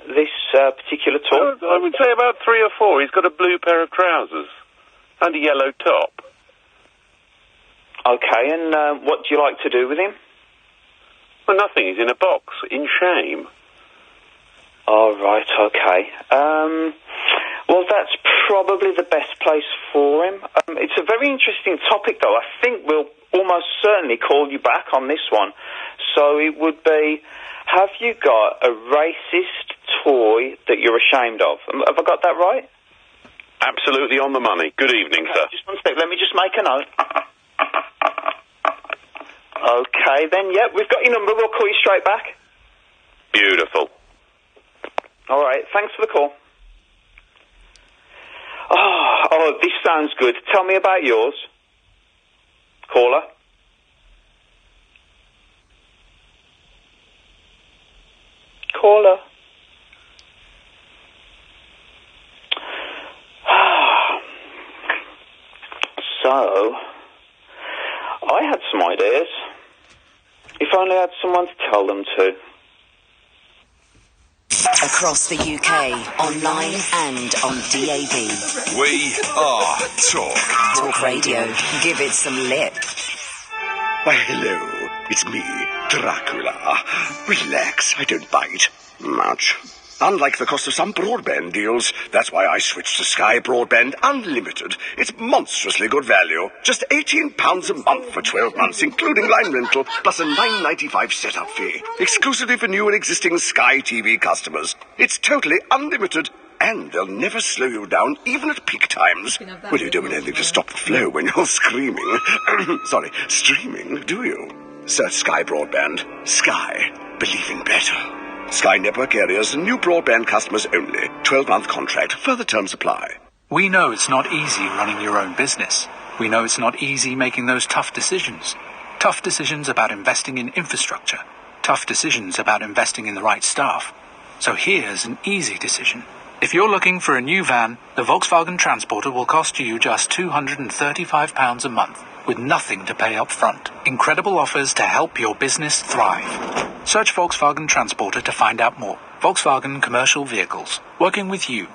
this particular toy? I would say about 3 or 4. He's got a blue pair of trousers and a yellow top. Okay, and what do you like to do with him? Well, nothing. He's in a box, in shame. Oh, right, okay. Well, that's probably the best place for him. It's a very interesting topic, though. I think we'll almost certainly call you back on this one. So it would be, have you got a racist toy that you're ashamed of? Have I got that right? Absolutely on the money. Good evening, sir. Just one sec, let me just make a note. Okay, then, yeah, we've got your number. We'll call you straight back. Beautiful. All right, thanks for the call. Oh, this sounds good. Tell me about yours. Caller. Caller. So, I had some ideas. If only I had someone to tell them to. Across the UK, online and on DAB. We are Talk. Talk Radio. Give it some lip. Why, hello. It's me, Dracula. Relax, I don't bite much. Unlike the cost of some broadband deals, that's why I switched to Sky Broadband Unlimited. It's monstrously good value. Just £18 a month for 12 months, including line rental, plus a $9.95 setup fee. Exclusively for new and existing Sky TV customers. It's totally unlimited, and they'll never slow you down, even at peak times. Well, you don't want anything to stop the flow when you're screaming. Sorry, streaming, do you? Search Sky Broadband. Sky. believing better. Sky Network areas and new broadband customers only. 12-month contract. Further terms apply. We know it's not easy running your own business. We know it's not easy making those tough decisions. Tough decisions about investing in infrastructure. Tough decisions about investing in the right staff. So here's an easy decision. If you're looking for a new van, the Volkswagen Transporter will cost you just £235 a month, with nothing to pay up front. Incredible offers to help your business thrive. Search Volkswagen Transporter to find out more. Volkswagen Commercial Vehicles. Working with you.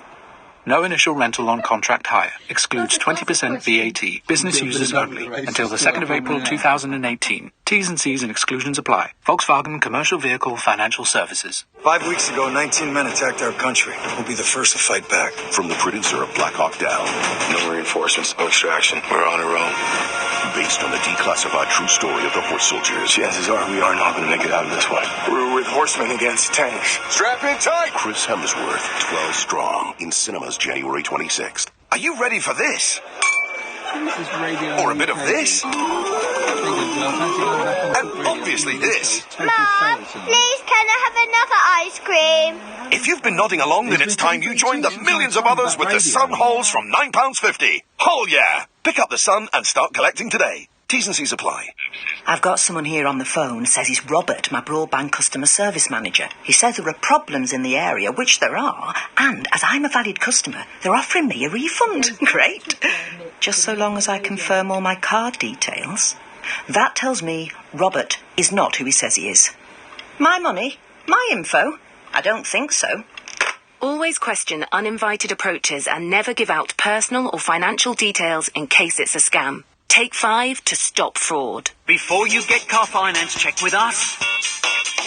No initial rental on contract hire. Excludes 20% VAT. Business users only. Until the 2nd of April 2018. T's and C's and exclusions apply. Volkswagen Commercial Vehicle Financial Services. 5 weeks ago, 19 men attacked our country. We'll be the first to fight back. From the producer of Black Hawk Down. No reinforcements, no extraction. We're on our own. Based on the declassified true story of the horse soldiers. Chances are we are not going to make it out of this one. We're with horsemen against tanks. Strap in tight! Chris Hemsworth, 12 Strong, in cinemas January 26th. Are you ready for this? Or a bit of this? And obviously this. Mom, please can I have another ice cream? If you've been nodding along, then it's time you joined the millions of others with the Sun Holes from £9.50. Hole yeah! Pick up the Sun and start collecting today. T's and C's apply. I've got someone here on the phone, says he's Robert, my broadband customer service manager. He says there are problems in the area, which there are, and as I'm a valued customer, they're offering me a refund. Great. Just so long as I confirm all my card details. That tells me Robert is not who he says he is. My money? My info? I don't think so. Always question uninvited approaches and never give out personal or financial details in case it's a scam. Take 5 to stop fraud. Before you get car finance, check with us.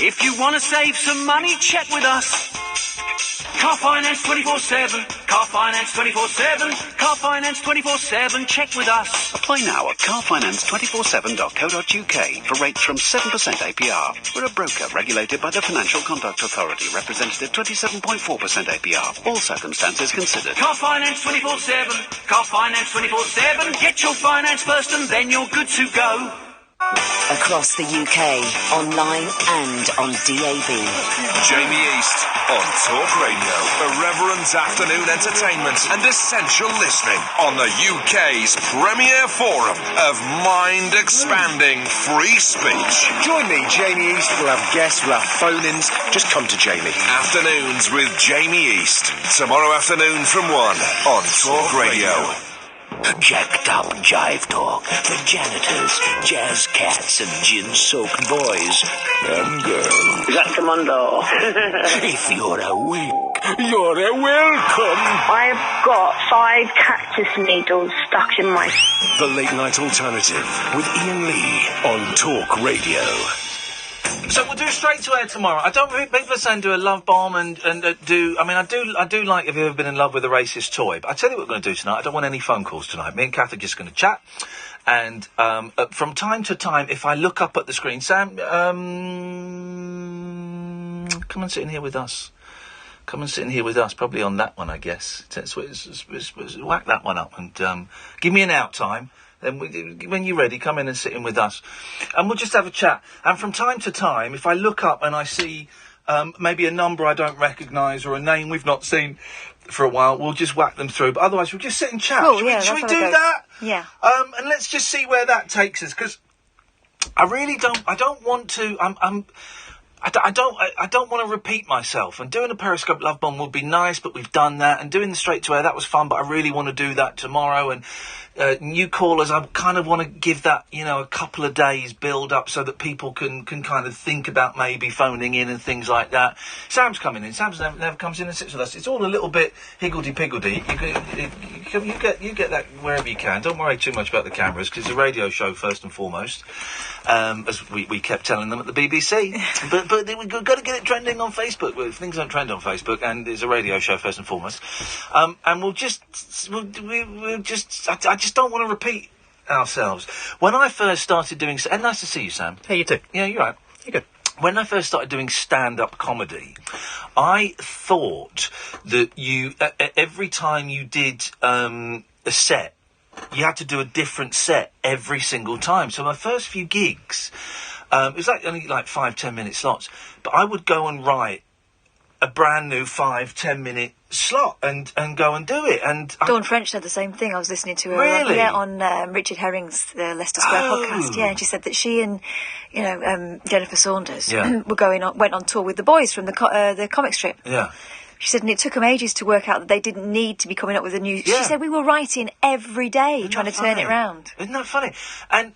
If you want to save some money, check with us. Car finance 24/7. Car finance 24/7. Car finance 24/7. Check with us. Apply now at carfinance247.co.uk for rates from 7% APR. We're a broker regulated by the Financial Conduct Authority. Representative 27.4% APR. All circumstances considered. Car finance 24/7. Car finance 24/7. Get your finance first and then you're good to go. Across the UK, online and on DAB. Jamie East on Talk Radio. Irreverent afternoon entertainment and essential listening on the UK's premier forum of mind-expanding free speech. Join me, Jamie East. We'll have guests, we'll have phone-ins. Just come to Jamie. Afternoons with Jamie East. Tomorrow afternoon from 1 on Talk Radio. Jacked up jive talk for janitors, jazz cats, and gin-soaked boys and girls. Is that Commando? If you're awake, you're welcome. I've got 5 cactus needles stuck in my... The Late Night Alternative with Iain Lee on Talk Radio. So we'll do straight to air tomorrow. I don't. People are saying do a love bomb and do. I mean, I do like. Have you ever been in love with a racist toy? But I tell you what we're going to do tonight. I don't want any phone calls tonight. Me and Kath are just going to chat, and from time to time, if I look up at the screen, Sam, come and sit in here with us. Come and sit in here with us. Probably on that one, I guess. Whack that one up and give me an out time. Then when you're ready, come in and sit in with us. And we'll just have a chat. And from time to time, if I look up and I see maybe a number I don't recognise or a name we've not seen for a while, we'll just whack them through. But otherwise, we'll just sit and chat. Oh, Shall we do that? Yeah. And let's just see where that takes us. Because I don't want to... I don't want to repeat myself. And doing a Periscope Love Bomb would be nice, but we've done that. And doing the Straight to Air, that was fun, but I really want to do that tomorrow. And new callers, I kind of want to give that, a couple of days build up so that people can kind of think about maybe phoning in and things like that. Sam's coming in. Sam's never comes in and sits with us. It's all a little bit higgledy-piggledy. You get that wherever you can. Don't worry too much about the cameras, because it's a radio show first and foremost, as we kept telling them at the BBC. But we've got to get it trending on Facebook. Well, things don't trend on Facebook, and it's a radio show first and foremost. And we'll just... I just don't want to repeat ourselves. When I first started doing... And nice to see you, Sam. Hey, you too. Yeah, you're right. You're good. When I first started doing stand-up comedy, I thought that every time you did a set, you had to do a different set every single time. So my first few gigs, It was only 5-10 minute slots, but I would go and write a brand new 5-10 minute slot and go and do it. And Dawn French said the same thing. I was listening to her Really? on Richard Herring's Leicester Square podcast. Yeah, and she said that she and Jennifer Saunders went on tour with the boys from the comic strip. Yeah. She said, and it took them ages to work out that they didn't need to be coming up with a new... She said, we were writing every day trying to turn it round. Isn't that funny? And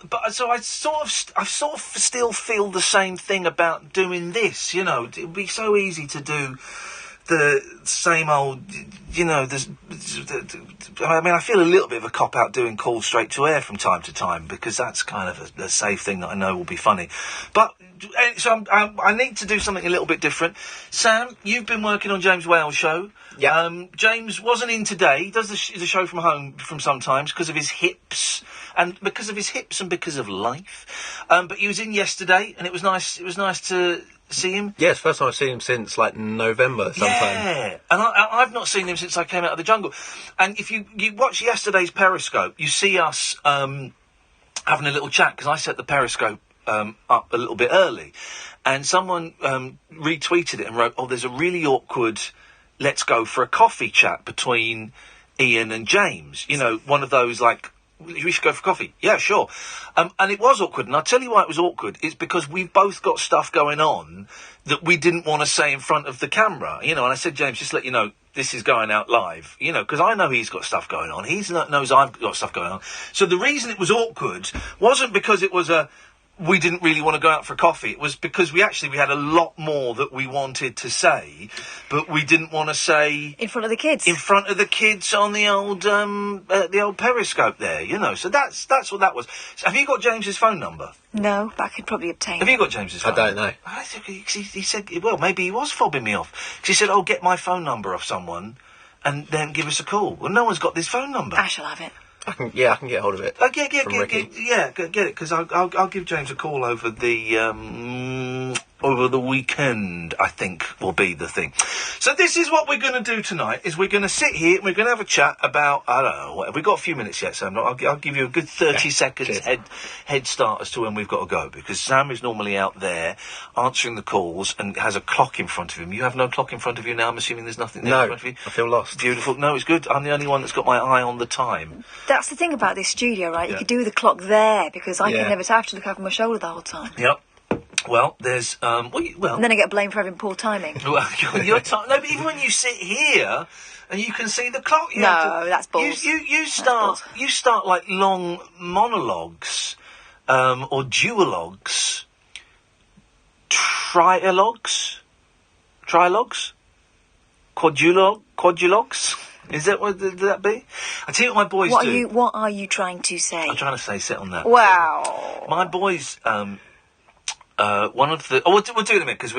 but so I sort of still feel the same thing about doing this. You know, it'd be so easy to do the same old. You know, I feel a little bit of a cop out doing calls straight to air from time to time because that's kind of a safe thing that I know will be funny, but. So I need to do something a little bit different. Sam, you've been working on James Whale's show. Yeah. James wasn't in today. He does the show from home from sometimes because of his hips and because of life. But he was in yesterday, and it was nice. It was nice to see him. Yes, first time I've seen him since November sometime. Yeah, and I've not seen him since I came out of the jungle. And if you watch yesterday's Periscope, you see us having a little chat because I set the Periscope up a little bit early, and someone retweeted it and wrote, there's a really awkward let's go for a coffee chat between Iain and James, one of those we should go for coffee. Yeah, sure. And it was awkward, and I'll tell you why it was awkward. It's because we've both got stuff going on that we didn't want to say in front of the camera, and I said, James, just let you know, this is going out live, because I know he's got stuff going on. He knows I've got stuff going on. So the reason it was awkward wasn't because it was we didn't really want to go out for coffee. It was because we had a lot more that we wanted to say, but we didn't want to say in front of the kids. In front of the kids on the old Periscope there, So that's what that was. So have you got James's phone number? No, but I could probably obtain. Have you got James's phone? I don't know. He said, well, maybe he was fobbing me off. Because he said, get my phone number off someone, and then give us a call. Well, no one's got this phone number. I shall have it. I can get hold of it. Get it, because I'll give James a call over the weekend, I think, will be the thing. So this is what we're going to do tonight, is we're going to sit here and we're going to have a chat about, I don't know, have we got a few minutes yet, Sam? I'll give you a good 30 seconds head start as to when we've got to go, because Sam is normally out there answering the calls and has a clock in front of him. You have no clock in front of you now? I'm assuming there's nothing there in front of you? I feel lost. Beautiful. No, it's good. I'm the only one that's got my eye on the time. That's the thing about this studio, right? Yeah. You could do the clock there, because I can never have to look over my shoulder the whole time. Yep. Well, there's and then I get blamed for having poor timing. Well, no, but even when you sit here and you can see the clock, that's balls. You start like long monologues, or duologues, trilogues, quadrilogues. Is that what did that be? I tell you what my boys do. What are you trying to say? I'm trying to say sit on that. Wow. My boys. One of the... we'll do it in a minute, because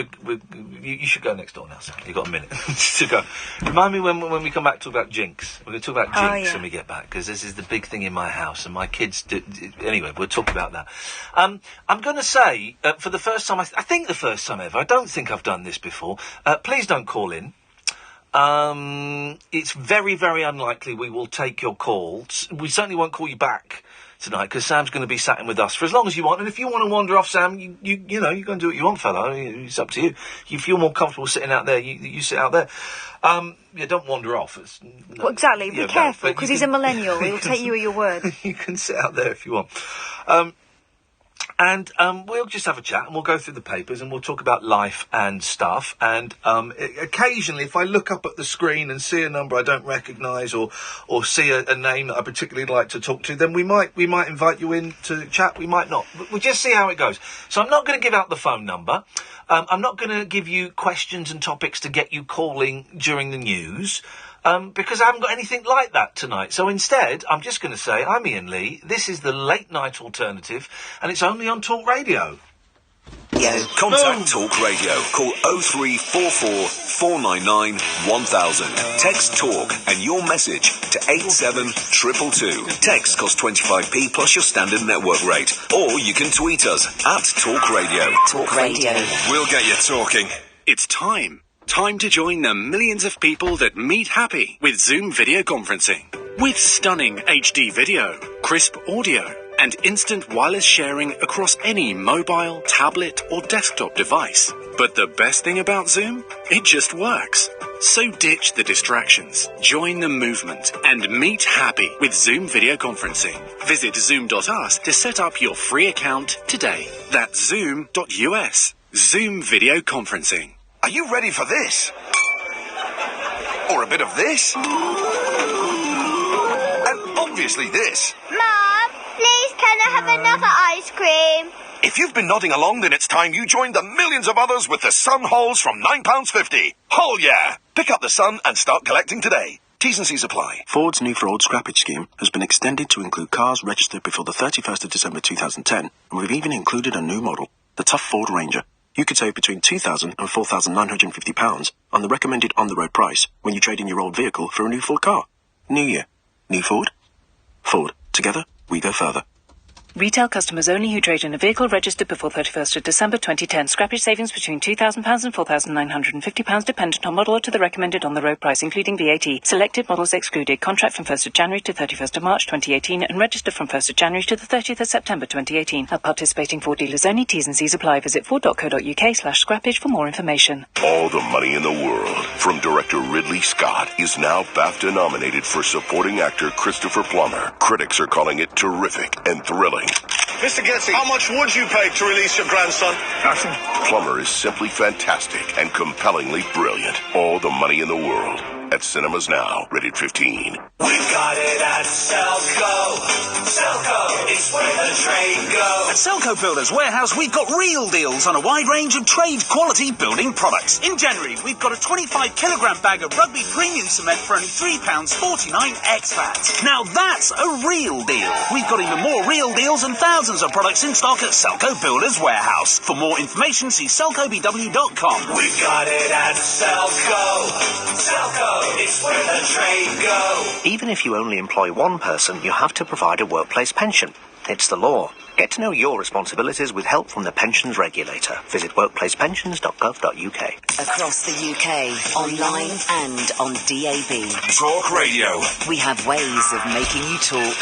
you should go next door now, Sam. You've got a minute to go. Remind me when we come back to talk about Jinx. We're going to talk about Jinx when we get back, because this is the big thing in my house, and my kids... Anyway, we'll talk about that. I'm going to say, for the first time... I think the first time ever, I don't think I've done this before, please don't call in. It's very, very unlikely we will take your calls. We certainly won't call you back tonight, because Sam's going to be sat in with us for as long as you want. And if you want to wander off, Sam, you know, you go and do what you want, fella. It's up to you. If you're more comfortable sitting out there, you sit out there. Don't wander off. Well, exactly. Be careful, because he's a millennial. He'll take you at your word. You can sit out there if you want. And we'll just have a chat, and we'll go through the papers, and we'll talk about life and stuff. And occasionally, if I look up at the screen and see a number I don't recognise, or see a name that I particularly like to talk to, then we might invite you in to chat. We might not. We'll just see how it goes. So I'm not going to give out the phone number. I'm not going to give you questions and topics to get you calling during the news. Because I haven't got anything like that tonight. So instead, I'm just going to say, I'm Iain Lee, this is the late night alternative, and it's only on Talk Radio. Contact Talk Radio. Call 0344 499 1000. Text Talk and your message to 87222. Text costs 25p plus your standard network rate. Or you can tweet us at Talk Radio. Talk Radio. We'll get you talking. It's time. Time to join the millions of people that meet happy with Zoom video conferencing. With stunning HD video, crisp audio, and instant wireless sharing across any mobile, tablet or desktop device. But the best thing about Zoom? It just works. So ditch the distractions, join the movement, and meet happy with Zoom video conferencing. Visit zoom.us to set up your free account today. That's zoom.us. Zoom video conferencing. Are you ready for this? Or a bit of this? And obviously this. Mom, please can I have another ice cream? If you've been nodding along, then it's time you joined the millions of others with the Sun Holes from £9.50. Hole yeah! Pick up the Sun and start collecting today. T's and C's apply. Ford's new fraud scrappage scheme has been extended to include cars registered before the 31st of December 2010, and we've even included a new model, the Tough Ford Ranger. You could save between £2,000 and £4,950 on the recommended on-the-road price when you trade in your old vehicle for a new Ford car. New year. New Ford? Ford. Together, we go further. Retail customers only who trade in a vehicle registered before 31st of December 2010. Scrappage savings between £2,000 and £4,950 dependent on model or to the recommended on-the-road price, including VAT. Selected models excluded. Contract from 1st of January to 31st of March 2018 and registered from 1st of January to the 30th of September 2018. At participating Ford dealers only. T's and C's apply. Visit ford.co.uk/scrappage for more information. All the money in the world from director Ridley Scott is now BAFTA nominated for supporting actor Christopher Plummer. Critics are calling it terrific and thrilling. Mr. Getty, how much would you pay to release your grandson? Nothing. Plummer is simply fantastic and compellingly brilliant. All the money in the world. At cinemas now, rated 15. We've got it at Selco. Selco, it's where the trade goes. At Selco Builders Warehouse, we've got real deals on a wide range of trade-quality building products. In January, we've got a 25-kilogram bag of Rugby Premium Cement for only £3.49 ex-VAT. Now that's a real deal. We've got even more real deals and thousands of products in stock at Selco Builders Warehouse. For more information, see selcobw.com. We've got it at Selco. Selco. It's where the trade goes. Even if you only employ one person, you have to provide a workplace pension. It's the law. Get to know your responsibilities with help from the Pensions Regulator. Visit workplacepensions.gov.uk. Across the UK, online and on DAB. Talk Radio. We have ways of making you talk.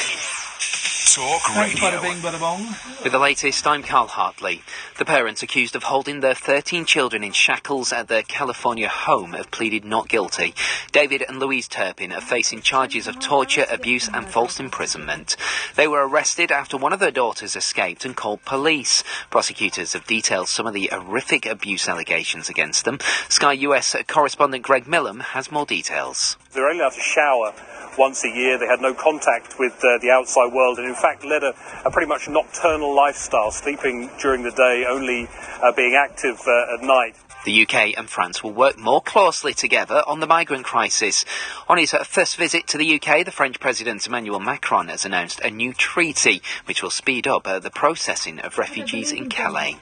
Talk Thanks, Radio. bada bing, bada bong. With the latest, I'm Carl Hartley. The parents accused of holding their 13 children in shackles at their California home have pleaded not guilty. David and Louise Turpin are facing charges of torture, abuse and false imprisonment. They were arrested after one of their daughters escaped and called police. Prosecutors have detailed some of the horrific abuse allegations against them. Sky US correspondent Greg Millam has more details. They're only allowed to shower once a year. They had no contact with the outside world and in fact led a pretty much nocturnal lifestyle, sleeping during the day, only being active at night. The UK and France will work more closely together on the migrant crisis. On his first visit to the UK, the French President Emmanuel Macron has announced a new treaty which will speed up the processing of refugees in Calais.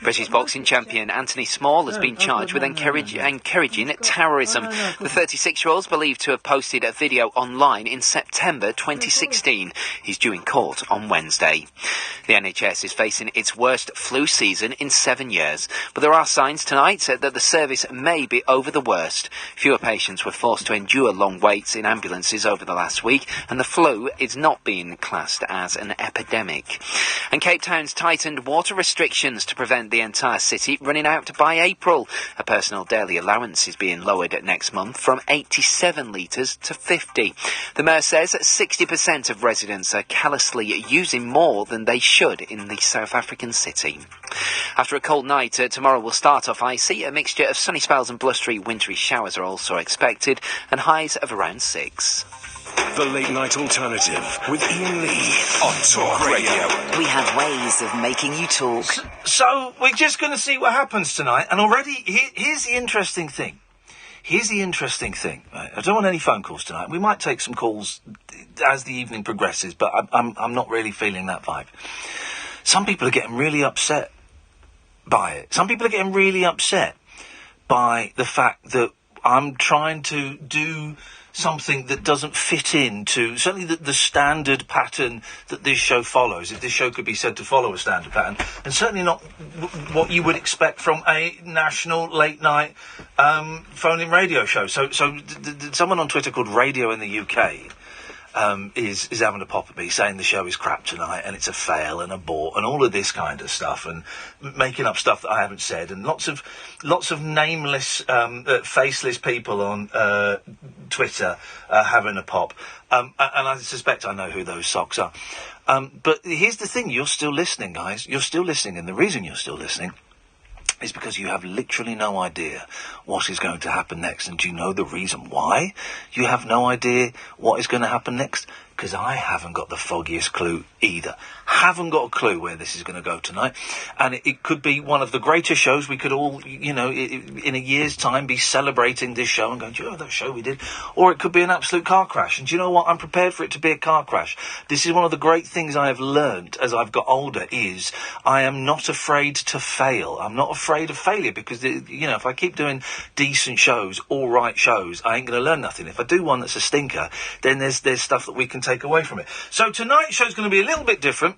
British boxing champion Anthony Small has been charged with encouraging terrorism. The 36-year-old is believed to have posted a video online in September 2016. He's due in court on Wednesday. The NHS is facing its worst flu season in 7 years, but there are signs tonight that the service may be over the worst. Fewer patients were forced to endure long waits in ambulances over the last week, and the flu is not being classed as an epidemic. And Cape Town's tightened water restrictions to prevent the entire city running out by April. A personal daily allowance is being lowered next month from 87 litres to 50. The Mayor says 60% of residents are callously using more than they should in the South African city. After a cold night, tomorrow will start off icy. A mixture of sunny spells and blustery wintry showers are also expected, and highs of around 6. The Late Night Alternative with Iain Lee on Talk Radio. We have ways of making you talk. So we're just going to see what happens tonight, and already here's the interesting thing. Right? I don't want any phone calls tonight. We might take some calls as the evening progresses, but I'm not really feeling that vibe. Some people are getting really upset by it. Some people are getting really upset by the fact that I'm trying to do something that doesn't fit into certainly the standard pattern that this show follows, if this show could be said to follow a standard pattern, and certainly not what you would expect from a national late night phone-in radio show. So someone on Twitter called Radio in the UK is having a pop at me, saying the show is crap tonight and it's a fail and a bore and all of this kind of stuff, and making up stuff that I haven't said, and lots of nameless, faceless people on Twitter having a pop. And I suspect I know who those socks are. But here's the thing: you're still listening, guys. You're still listening, and the reason you're still listening is because you have literally no idea what is going to happen next. And do you know the reason why you have no idea what is going to happen next? Because I haven't got the foggiest clue either. Haven't got a clue where this is going to go tonight. And it could be one of the greatest shows. We could all, in a year's time be celebrating this show and going, do you know that show we did? Or it could be an absolute car crash. And do you know what? I'm prepared for it to be a car crash. This is one of the great things I have learned as I've got older, is I am not afraid to fail. I'm not afraid of failure, because, if I keep doing decent shows, all right shows, I ain't going to learn nothing. If I do one that's a stinker, then there's stuff that we can take away from it. So tonight's show's going to be a little bit different.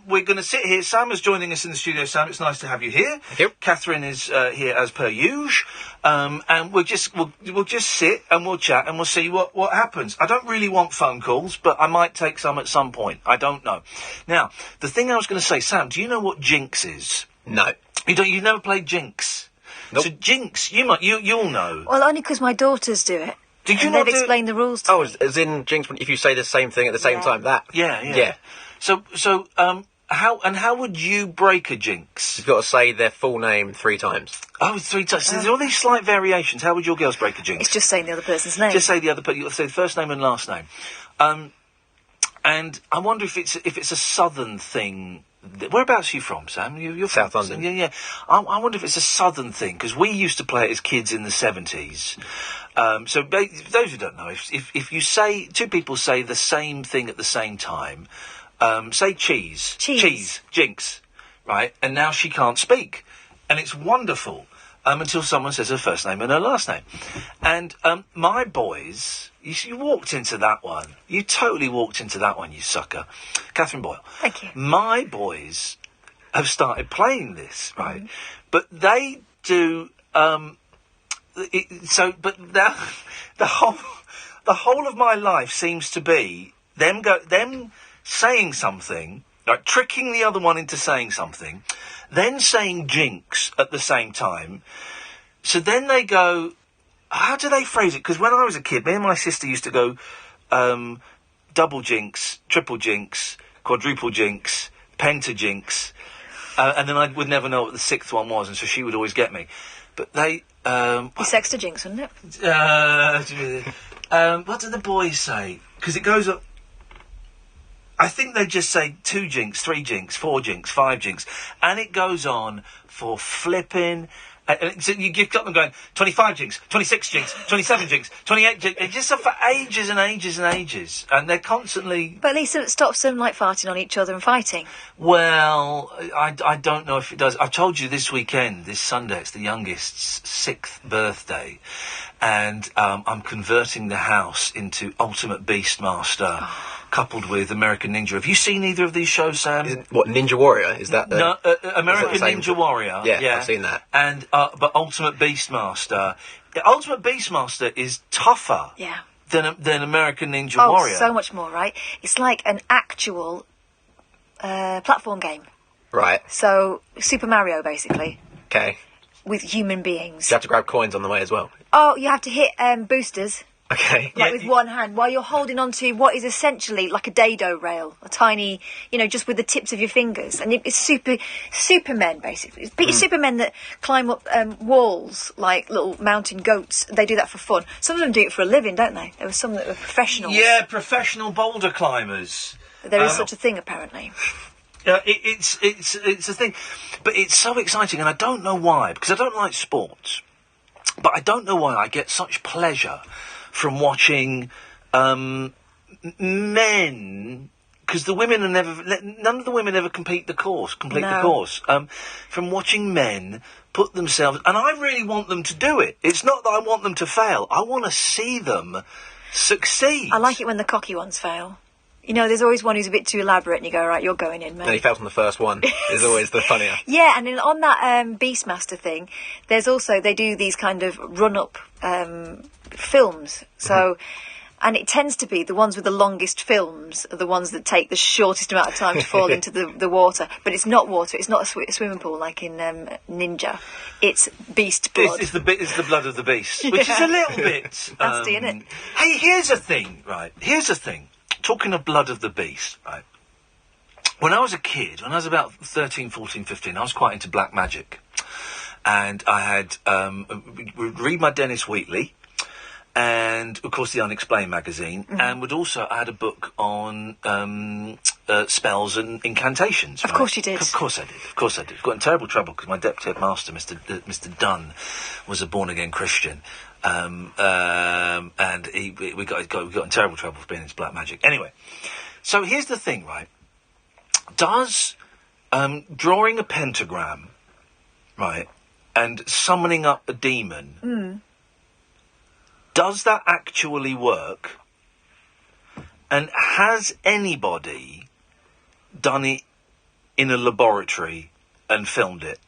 We're going to sit here. Sam is joining us in the studio. Sam, it's nice to have you here. Thank you. Catherine is here as per usual. And we'll just sit and we'll chat and we'll see what happens. I don't really want phone calls, but I might take some at some point. I don't know. Now, the thing I was going to say, Sam, do you know what Jinx is? No. You've never played Jinx? Nope. So Jinx, you'll know. Well, only because my daughters do it. Did you and not they've explained the rules to me. as in Jinx, if you say the same thing at the same time, that? Yeah. So, how would you break a jinx? You've got to say their full name 3 times. Oh, 3 times. So there's all these slight variations. How would your girls break a jinx? It's just saying the other person's name. Just say the other person. You'll say the first name and last name. And I wonder if it's a southern thing. Whereabouts are you from, Sam? You're from South London. Yeah. I wonder if it's a southern thing, because we used to play it as kids in the 70s. So those who don't know, if you say, 2 people say the same thing at the same time, say cheese, Jinx, right? And now she can't speak, and it's wonderful until someone says her first name and her last name. And my boys, you walked into that one. You totally walked into that one, you sucker. Catherine Boyle. Thank you. My boys have started playing this, right? But they do. But now the whole of my life seems to be them saying something, like tricking the other one into saying something, then saying Jinx at the same time. So then they go, how do they phrase it? Because when I was a kid, me and my sister used to go double Jinx, triple Jinx, quadruple Jinx, penta Jinx, and then I would never know what the 6th one was, and so she would always get me. But they... it's extra Jinx, isn't it? What do the boys say? Because it goes up... I think they just say 2 Jinx, 3 Jinx, 4 Jinx, 5 Jinx, and it goes on for flipping... so you get up and going, 25 Jinx, 26 Jinx, 27 Jinx, 28 Jinx. It's just for ages and ages and ages. And they're constantly... But at least it stops them, farting on each other and fighting. Well, I don't know if it does. I told you this weekend, this Sunday, it's the youngest's 6th birthday. And I'm converting the house into Ultimate Beastmaster, coupled with American Ninja. Have you seen either of these shows, Sam? What, Ninja Warrior? Is that the... No, American Ninja Warrior. Yeah, I've seen that. And, but Ultimate Beastmaster. The Ultimate Beastmaster is tougher than American Ninja Warrior. Oh, so much more, right? It's like an actual platform game. Right. So, Super Mario, basically. Okay. With human beings. You have to grab coins on the way as well. Oh, you have to hit boosters. Okay. With one hand, while you're holding onto what is essentially like a dado rail, a tiny, just with the tips of your fingers. And it's supermen, basically. It's supermen that climb up walls like little mountain goats. They do that for fun. Some of them do it for a living, don't they? There were some that were professionals. Yeah, professional boulder climbers. There is such a thing, apparently. It's a thing. But it's so exciting, and I don't know why, because I don't like sports. But I don't know why I get such pleasure from watching men, because the women are none of the women ever complete the course. From watching men put themselves, and I really want them to do it. It's not that I want them to fail. I want to see them succeed. I like it when the cocky ones fail. There's always one who's a bit too elaborate, and you go, right, you're going in, mate. And he fails on the first one. Is always the funnier. Yeah, and then on that Beastmaster thing, there's also, they do these kind of run-up films. So And it tends to be the ones with the longest films are the ones that take the shortest amount of time to fall into the water. But it's not water. It's not a swimming pool like in Ninja. It's beast blood. It's the blood of the beast, which is a little bit nasty, isn't it? Hey, here's a thing, right? Here's a thing. Talking of blood of the beast, right? When I was a kid, when I was about 13, 14, 15, I was quite into black magic. And I had read my Dennis Wheatley, and of course the Unexplained magazine, and I had a book on spells and incantations. Of right? course you did. Of course I did. Got in terrible trouble because my deputy headmaster, Mr. Dunn, was a born again Christian, and we got in terrible trouble for being into black magic. Anyway, so here's the thing, right? Does drawing a pentagram, right, and summoning up a demon, does that actually work? And has anybody done it in a laboratory and filmed it?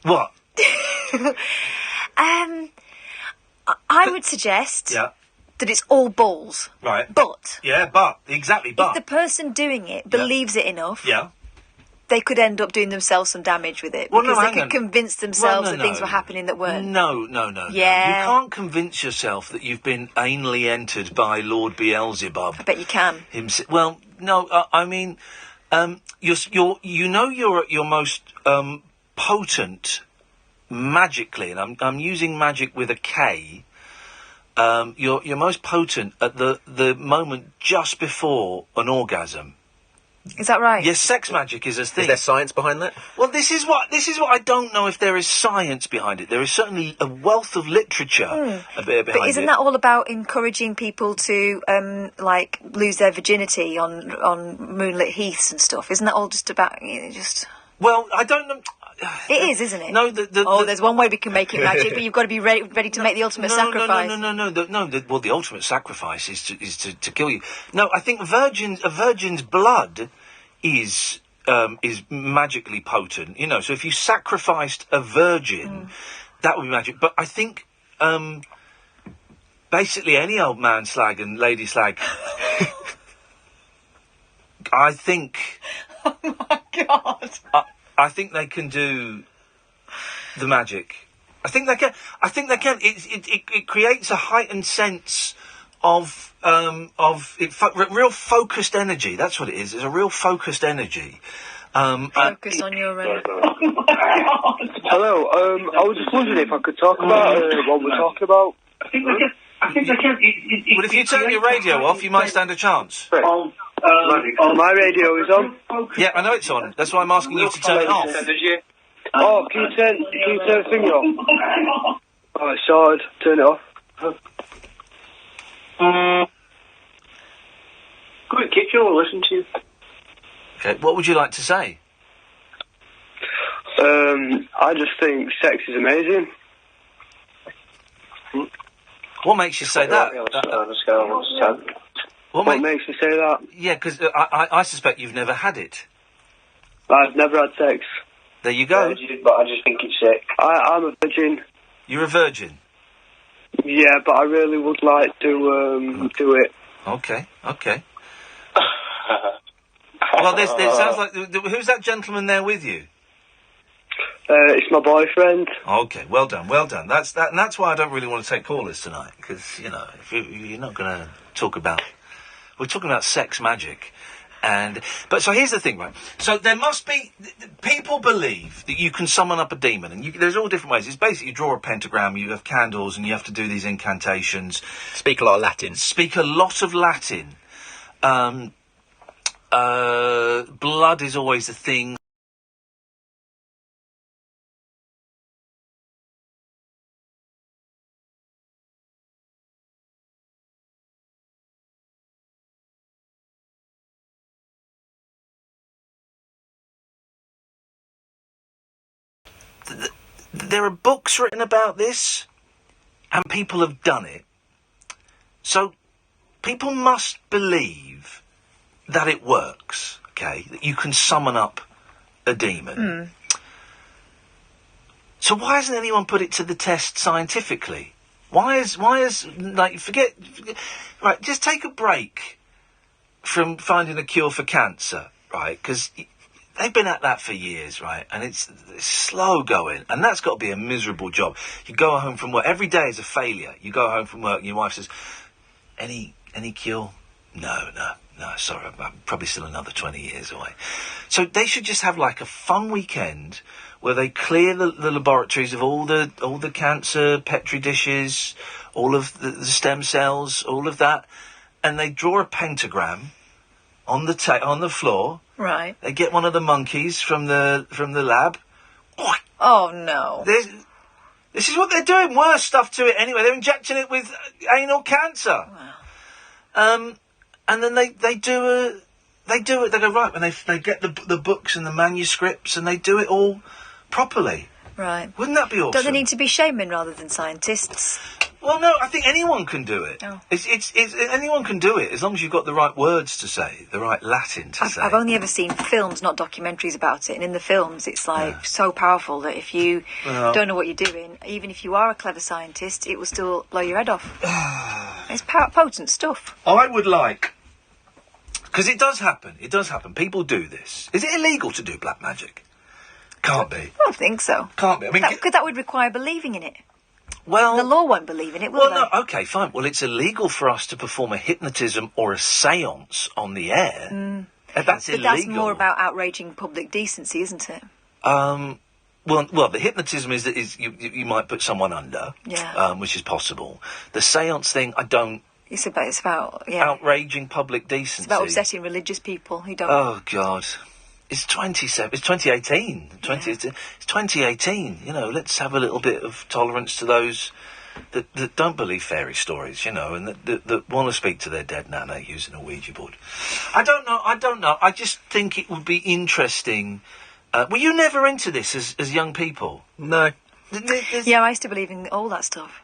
What? I would suggest that it's all balls. Right. But Exactly. if the person doing it believes it enough, they could end up doing themselves some damage with it, because they could convince themselves that things were happening that weren't. No. Yeah. You can't convince yourself that you've been anally entered by Lord Beelzebub. I bet you can. Well, no, I mean, you're at your most potent magically, and I'm using magic with a K. You're most potent at the moment just before an orgasm. Is that right? Yes, sex magic is a thing. Is there science behind that? Well, this is what I don't know if there is science behind it. There is certainly a wealth of literature behind it. But isn't that all about encouraging people to lose their virginity on moonlit heaths and stuff? Isn't that all just about Well, I don't know. It is, isn't it? No, there's one way we can make it magic, but you've got to be ready to make the ultimate sacrifice. No. Well, the ultimate sacrifice is to kill you. No, I think a virgin's blood is magically potent. You know, so if you sacrificed a virgin, that would be magic. But I think basically any old man slag and lady slag. I think. Oh my God. I think they can do the magic. I think they can. It creates a heightened sense of real focused energy. That's what it is. It's a real focused energy. Focus on your own. Hello. I was just wondering if I could talk about what we're talking about. I think I can. Well, if you turn your radio off, you might stand a chance. My radio is on. Yeah, I know it's on. That's why I'm asking you to turn it off. Oh, can you turn the thing off? Oh, it's sorted. Turn it off. Good kitchen, I'll listen to you. Okay, what would you like to say? I just think sex is amazing. What makes you say that? What makes you say that? Yeah, because I suspect you've never had it. I've never had sex. There you go. But I just think it's sick. I'm a virgin. You're a virgin? Yeah, but I really would like to do it. Okay. Well, there sounds like... Who's that gentleman there with you? It's my boyfriend. Okay, well done. That's why I don't really want to take callers tonight, because, you know, if you're not going to talk about... We're talking about sex magic. But so here's the thing, right? So there must be... People believe that you can summon up a demon, and there's all different ways. It's basically you draw a pentagram, you have candles, and you have to do these incantations. Speak a lot of Latin. Blood is always a thing. There are books written about this, and people have done it. So people must believe that it works, okay? That you can summon up a demon. So why hasn't anyone put it to the test scientifically? Why is like forget right? Just take a break from finding a cure for cancer, right? Because they've been at that for years, right? And it's slow going, and that's got to be a miserable job. You go home from work every day is a failure. You go home from work, and your wife says, "Any cure?" No. Sorry, I'm probably still another 20 years away. So they should just have like a fun weekend where they clear the laboratories of all the cancer petri dishes, all of the stem cells, all of that, and they draw a pentagram on the floor. Right. They get one of the monkeys from the lab. Oh no. This is what they're doing. Worse stuff to it anyway. They're injecting it with anal cancer. Wow. And then they do it. They go right when they get the books and the manuscripts and they do it all properly. Right. Wouldn't that be awesome? Don't they need to be shaman rather than scientists? Well, no. I think anyone can do it. Oh. It's anyone can do it as long as you've got the right words to say, the right Latin to say. I've only ever seen films, not documentaries about it, and in the films it's like so powerful that if you don't know what you're doing, even if you are a clever scientist, it will still blow your head off. It's potent stuff. I would like, because it does happen. It does happen. People do this. Is it illegal to do black magic? Can't be. I don't think so. Can't be. I mean, that would require believing in it. Well, the law won't believe in it, will they? No, okay, fine. Well, it's illegal for us to perform a hypnotism or a séance on the air. That's illegal. But that's more about outraging public decency, isn't it? Well, the hypnotism is you might put someone under, which is possible. The séance thing, I don't. It's about outraging public decency. It's about upsetting religious people who don't. Oh God. It's 2018. It's 2018. You know, let's have a little bit of tolerance to those that don't believe fairy stories, you know, and that want to speak to their dead nana using a Ouija board. I don't know. I just think it would be interesting. Were you never into this as young people? No. Yeah, I used to believe in all that stuff.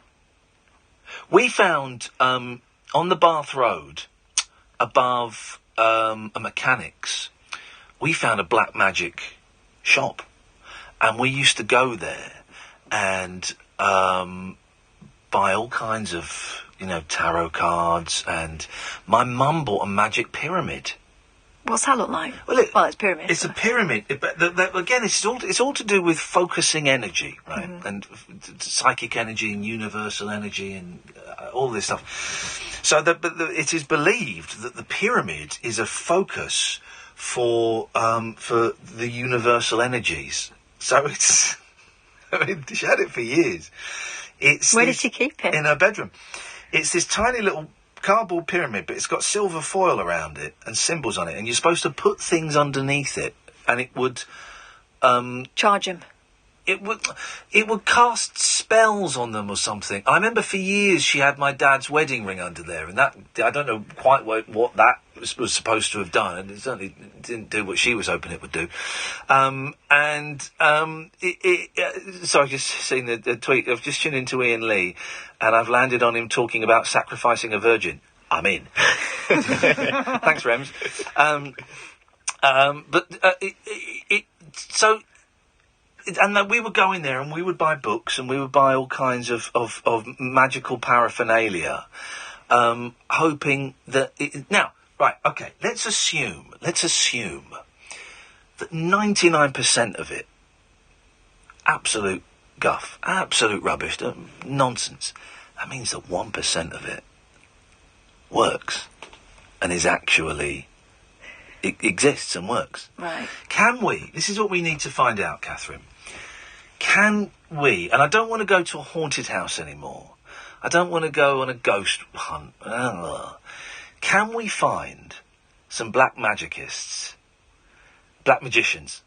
We found on the Bath Road, above a mechanics, we found a black magic shop, and we used to go there and buy all kinds of, you know, tarot cards, and my mum bought a magic pyramid. What's that look like? Well, it's pyramid. It's a pyramid, but again, it's all to do with focusing energy, right? Mm-hmm. And psychic energy and universal energy and all this stuff. So it is believed that the pyramid is a focus for the universal energies. So it's, I mean, she had it for years. Where did she keep it? In her bedroom. It's this tiny little cardboard pyramid, but it's got silver foil around it and symbols on it, and you're supposed to put things underneath it, and it would charge them. It would cast spells on them or something. I remember for years she had my dad's wedding ring under there, and that, I don't know quite what that was supposed to have done, and it certainly didn't do what she was hoping it would do. So I've just seen the tweet. I've just tuned into Iain Lee, and I've landed on him talking about sacrificing a virgin. I'm in. Thanks, Rems. And we would go in there and we would buy books and we would buy all kinds of magical paraphernalia, hoping that now, right, okay, let's assume that 99% of it, absolute guff, absolute rubbish, nonsense. That means that 1% of it works and is actually... it exists and works. Right. Can we? This is what we need to find out, Catherine. Can we? And I don't want to go to a haunted house anymore. I don't want to go on a ghost hunt. Can we find some black magicists? Black magicians.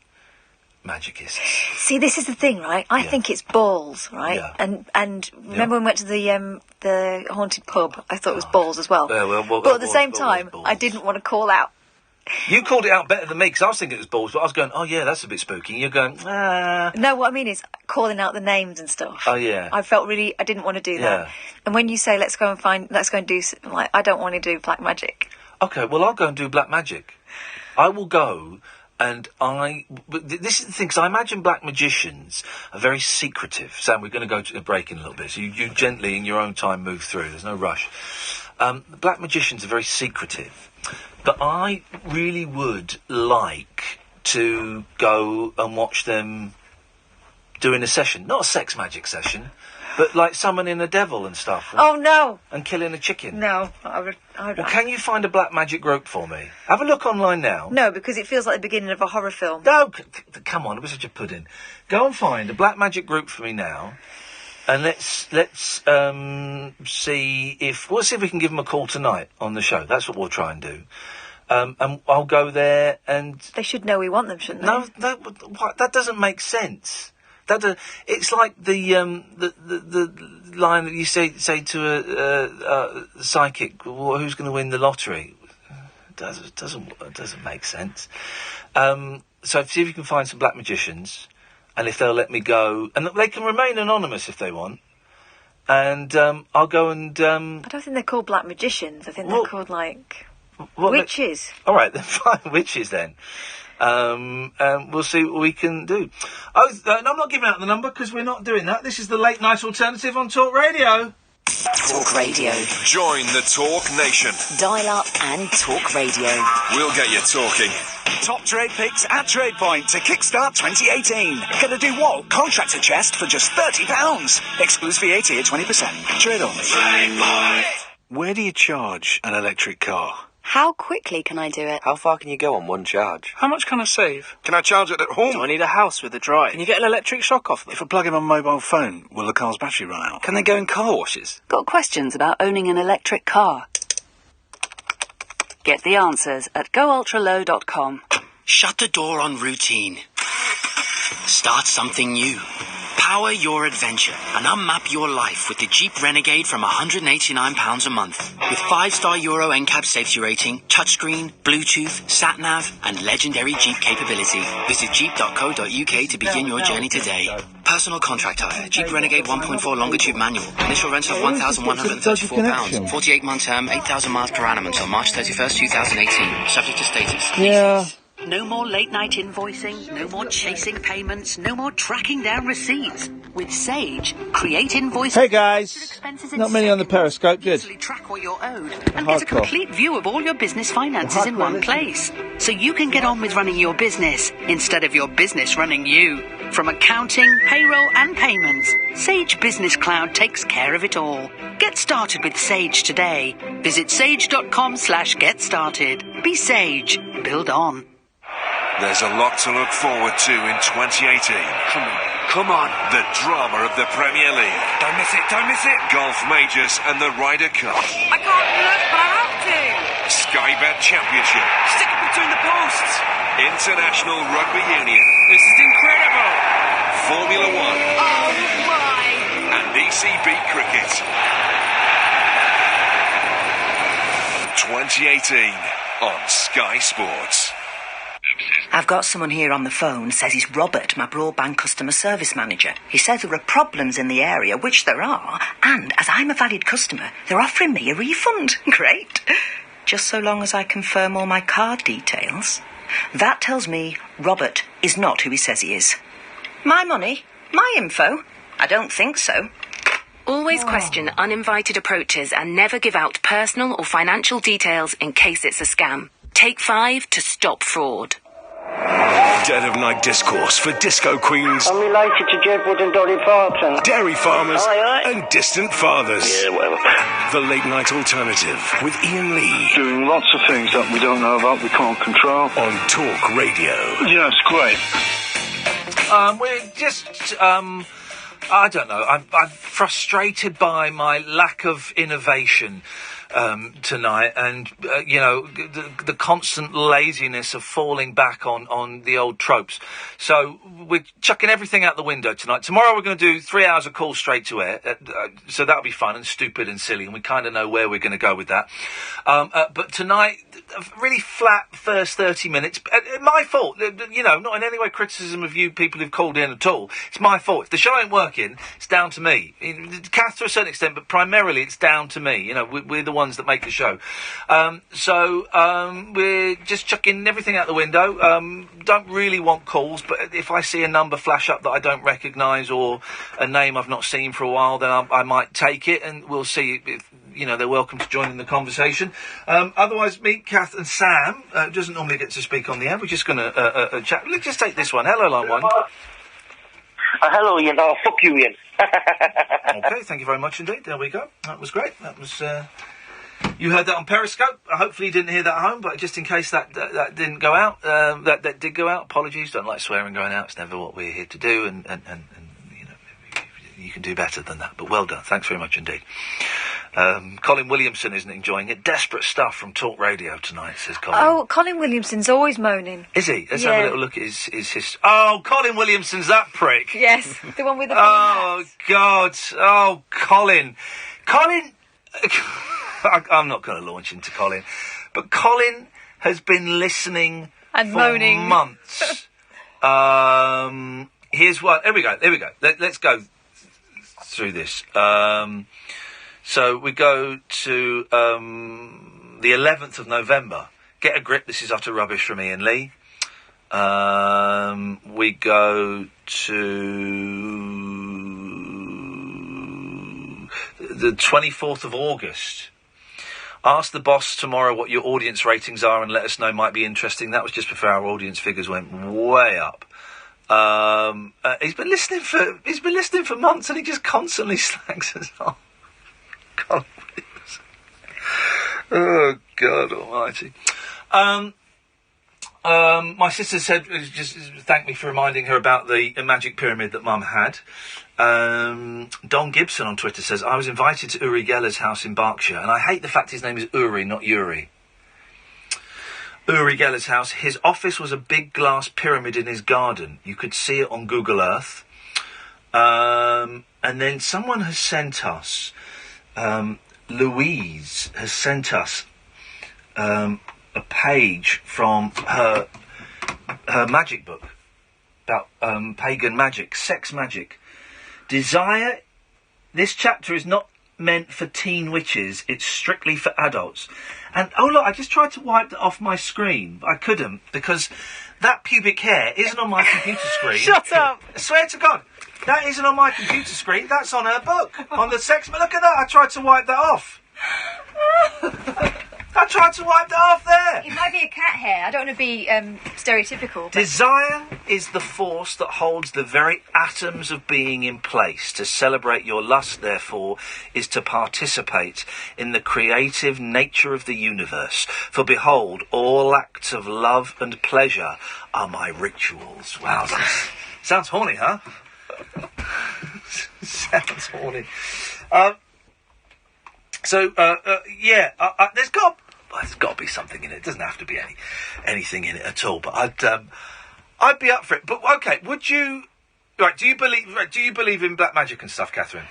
Magicists. See, this is the thing, right? I think it's balls, right? Yeah. And remember when we went to the haunted pub? I thought it was balls as well. But at the same time, I didn't want to call out. You called it out better than me, because I was thinking it was balls, but I was going, oh yeah, that's a bit spooky. And you're going, ah. No, what I mean is calling out the names and stuff. Oh yeah. I didn't want to do that. Yeah. And when you say, let's go and do, I'm like, I don't want to do black magic. Okay, well, I'll go and do black magic. I will go And this is the thing, because I imagine black magicians are very secretive. Sam, we're going to go to a break in a little bit, so you gently, in your own time, move through. There's no rush. Black magicians are very secretive. But I really would like to go and watch them doing a session. Not a sex magic session, but like summoning a devil and stuff. Oh, no. And killing a chicken. No. Well, can you find a black magic group for me? Have a look online now. No, because it feels like the beginning of a horror film. No, come on, it was such a pudding. Go and find a black magic group for me now, and let's see if we can give them a call tonight on the show. That's what we'll try and do. And I'll go there and... They should know we want them, shouldn't they? No, that doesn't make sense. It's like the line that you say to a psychic, well, who's going to win the lottery? It doesn't make sense. So see if you can find some black magicians, and if they'll let me go, and they can remain anonymous if they want. And I'll go and. I don't think they're called black magicians. I think they're called witches. All right, then fine, witches then. We'll see what we can do. No, I'm not giving out the number because we're not doing that. This is the late night alternative on Talk Radio. Talk Radio. Join the Talk Nation. Dial up and Talk Radio. We'll get you talking. Top trade picks at TradePoint to kickstart 2018. Get a DeWalt contractor chest for just £30. Excludes VAT at 20%. Trade only. TradePoint. Where do you charge an electric car? How quickly can I do it? How far can you go on one charge? How much can I save? Can I charge it at home? Do I need a house with a drive? Can you get an electric shock off them? If I plug in my mobile phone, will the car's battery run out? Can they go in car washes? Got questions about owning an electric car? Get the answers at goultralow.com. Shut the door on routine. Start something new. Power your adventure and unmap your life with the Jeep Renegade from £189 a month. With 5-star Euro NCAP safety rating, touchscreen, Bluetooth, sat-nav and legendary Jeep capability. Visit jeep.co.uk to begin your journey today. Personal contract hire. Jeep Renegade 1.4 longitude manual. Initial rental of £1,134. 48-month term, 8,000 miles per annum until March 31st, 2018. Subject to status. Yeah. No more late-night invoicing, no more chasing payments, no more tracking down receipts. With Sage, create invoices. Hey guys, not many on the Periscope, good. Easily track what you're owed and get a complete view of all your business finances in one place. So you can get on with running your business instead of your business running you. From accounting, payroll and payments, Sage Business Cloud takes care of it all. Get started with Sage today. Visit sage.com/get started. Be Sage. Build on. There's a lot to look forward to in 2018. Come on. The drama of the Premier League. Don't miss it. Golf Majors and the Ryder Cup. I can't look, but I have to. Sky Bet Championship. Stick it between the posts. International Rugby Union. This is incredible. Formula One. Oh, my. And ECB Cricket. 2018 on Sky Sports. I've got someone here on the phone, says he's Robert, my broadband customer service manager. He says there are problems in the area, which there are, and as I'm a valid customer, they're offering me a refund. Great. Just so long as I confirm all my card details. That tells me Robert is not who he says he is. My money? My info? I don't think so. Always question uninvited approaches and never give out personal or financial details in case it's a scam. Take 5 to stop fraud. Dead of night discourse for disco queens. I'm related to Jed Wood and Dolly Parton. Dairy farmers Aye. and distant fathers. Yeah, whatever. The late night alternative with Iain Lee. Doing lots of things that we don't know about, we can't control. On Talk Radio. Yeah, it's great. We're just, I don't know. I'm frustrated by my lack of innovation tonight, and the constant laziness of falling back on the old tropes. So we're chucking everything out the window tonight. Tomorrow we're going to do 3 hours of call straight to air, so that'll be fun and stupid and silly, and we kind of know where we're going to go with that. But tonight, a really flat first 30 minutes. My fault, not in any way criticism of you people who've called in at all. It's my fault. If the show ain't working, it's down to me. Kath to a certain extent, but primarily it's down to me. We're the ones that make the show. We're just chucking everything out the window. Don't really want calls, but if I see a number flash up that I don't recognise or a name I've not seen for a while, then I might take it, and we'll see if, they're welcome to join in the conversation. Otherwise, meet Kath and Sam, doesn't normally get to speak on the air. We're just going to chat. Let's just take this one. Hello, line one. Hello, Ian. Oh, fuck you, Ian. Okay, thank you very much indeed. There we go. That was great. That was... You heard that on Periscope. Hopefully you didn't hear that at home, but just in case that didn't go out, that did go out, apologies. Don't like swearing going out. It's never what we're here to do, and you can do better than that. But well done. Thanks very much indeed. Colin Williamson isn't enjoying it. Desperate stuff from Talk Radio tonight, says Colin. Oh, Colin Williamson's always moaning. Is he? Let's have a little look at his history. Oh, Colin Williamson's that prick. Yes, the one with the Oh, God. Oh, Colin. Colin... I'm not going to launch into Colin. But Colin has been listening and for moaning months. Here's one. Here we go. Let's go through this. So we go to the 11th of November. Get a grip. This is utter rubbish from Ian Lee. We go to the 24th of August. Ask the boss tomorrow what your audience ratings are and let us know. Might be interesting. That was just before our audience figures went way up. He's been listening for months, and he just constantly slags us off. God, oh God Almighty. My sister said, just thank me for reminding her about the magic pyramid that Mum had. Don Gibson on Twitter says, I was invited to Uri Geller's house in Berkshire, and I hate the fact his name is Uri, not Yuri. Uri Geller's house. His office was a big glass pyramid in his garden. You could see it on Google Earth. And then someone has sent us, Louise has sent us a page from her magic book about pagan magic, sex magic. Desire, this chapter is not meant for teen witches, it's strictly for adults. And, oh look, I just tried to wipe that off my screen, but I couldn't, because that pubic hair isn't on my computer screen. Shut up! I swear to God, that isn't on my computer screen, that's on her book, on the sex... Look at that, I tried to wipe that off. I tried to wipe that off there. It might be a cat hair. I don't want to be stereotypical. But... Desire is the force that holds the very atoms of being in place. To celebrate your lust, therefore, is to participate in the creative nature of the universe. For behold, all acts of love and pleasure are my rituals. Wow, sounds horny, huh? Sounds horny. There's got to be something in it. It doesn't have to be anything in it at all. But I'd be up for it. But okay, would you? Right? Do you believe in black magic and stuff, Catherine?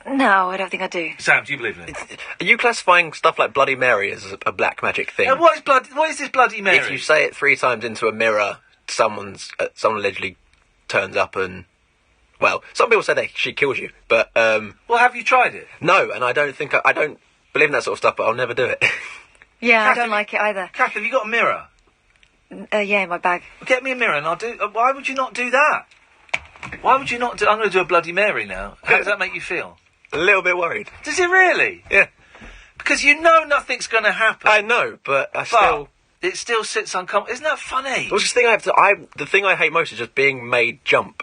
No, I don't think I do. Sam, do you believe in it? Are you classifying stuff like Bloody Mary as a black magic thing? What is this Bloody Mary? If you say it 3 times into a mirror, someone allegedly turns up and. Well, some people say she kills you, but... Well, have you tried it? No, and I don't believe in that sort of stuff, but I'll never do it. Yeah, Kath, I don't like it either. Kath, have you got a mirror? Yeah, in my bag. Get me a mirror and I'll do... why would you not do that? Why would you not do... I'm going to do a Bloody Mary now. How does that make you feel? A little bit worried. Does it really? Yeah. Because you know nothing's going to happen. I know, but it still sits uncomfortable. Isn't that funny? Well, the thing I hate most is just being made jump.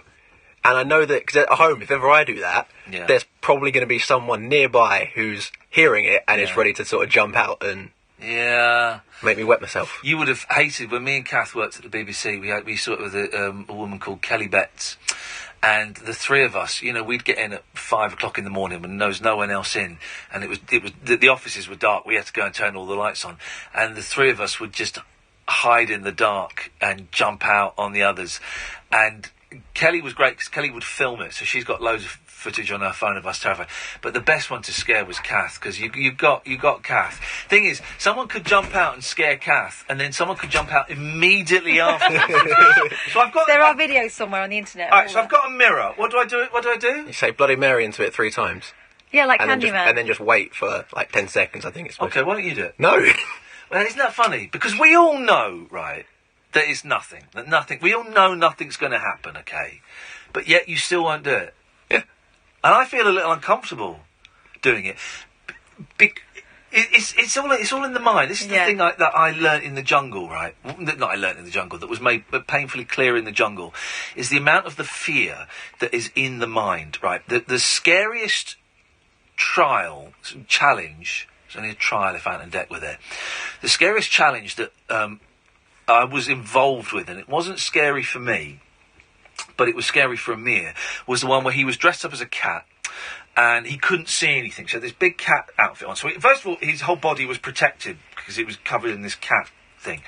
And I know that, because at home, if ever I do that, there's probably going to be someone nearby who's hearing it and is ready to sort of jump out and make me wet myself. You would have hated, when me and Kath worked at the BBC, we saw it with a woman called Kelly Betts, and the three of us, we'd get in at 5 o'clock in the morning when there was no one else in, and the offices were dark, we had to go and turn all the lights on, and the three of us would just hide in the dark and jump out on the others, and Kelly was great because Kelly would film it, so she's got loads of footage on her phone of us terrified. But the best one to scare was Kath, because you got Kath. Thing is, someone could jump out and scare Kath, and then someone could jump out immediately after. So there are videos somewhere on the internet. All right, so I've got a mirror. What do I do? You say Bloody Mary into it 3 times. Yeah, like and Candyman. and then just wait for like 10 seconds. I think it's supposed Okay, why don't you do it? No. Well, isn't that funny? Because we all know, right, that it's nothing. That nothing. We all know nothing's going to happen. Okay, but yet you still won't do it. Yeah. And I feel a little uncomfortable doing it. It's all in the mind. This is the thing that I learnt in the jungle, right? Not I learnt in the jungle, that was made painfully clear in the jungle, is the amount of the fear that is in the mind, right? The scariest challenge, it's only a trial if Ant and Dec were there, the scariest challenge that I was involved with, and it wasn't scary for me, but it was scary for Amir, was the one where he was dressed up as a cat, and he couldn't see anything. So this big cat outfit on. So first of all, his whole body was protected because it was covered in this cat thing,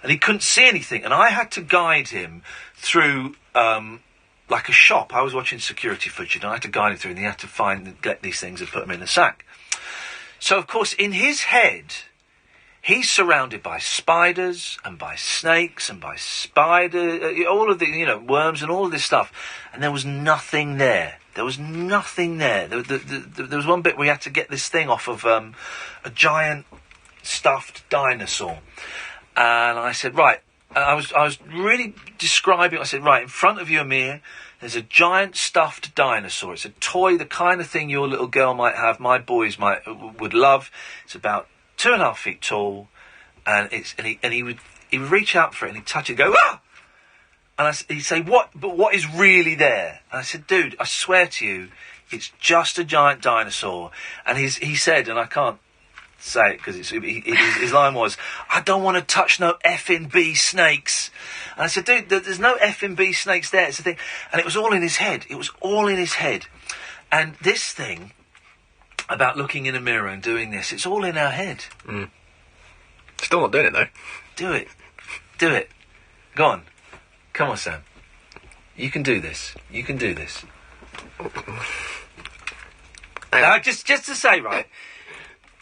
and he couldn't see anything. And I had to guide him through like a shop. I was watching security footage, and I had to guide him through, and he had to get these things and put them in a sack. So of course, in his head, he's surrounded by spiders and by snakes and by all of the worms and all of this stuff, and there was nothing there. There was nothing there. There was one bit where he had to get this thing off of a giant stuffed dinosaur. And I said, right, I was really describing, I said, right, in front of you, Amir, there's a giant stuffed dinosaur. It's a toy, the kind of thing your little girl might have, my boys would love. It's about 2.5 feet tall, and he would reach out for it and he'd touch it and go, ah! And he'd say, what? But what is really there? And I said, dude, I swear to you, it's just a giant dinosaur. And he said, and I can't say it because his line was, I don't want to touch no effing bee snakes. And I said, dude, there's no effing bee snakes there. It's the thing. And it was all in his head. It was all in his head. And this thing about looking in a mirror and doing this, it's all in our head. Mm. Still not doing it, though. Do it. Do it. Go on. Come on, Sam. You can do this. You can do this. Now, just to say, right,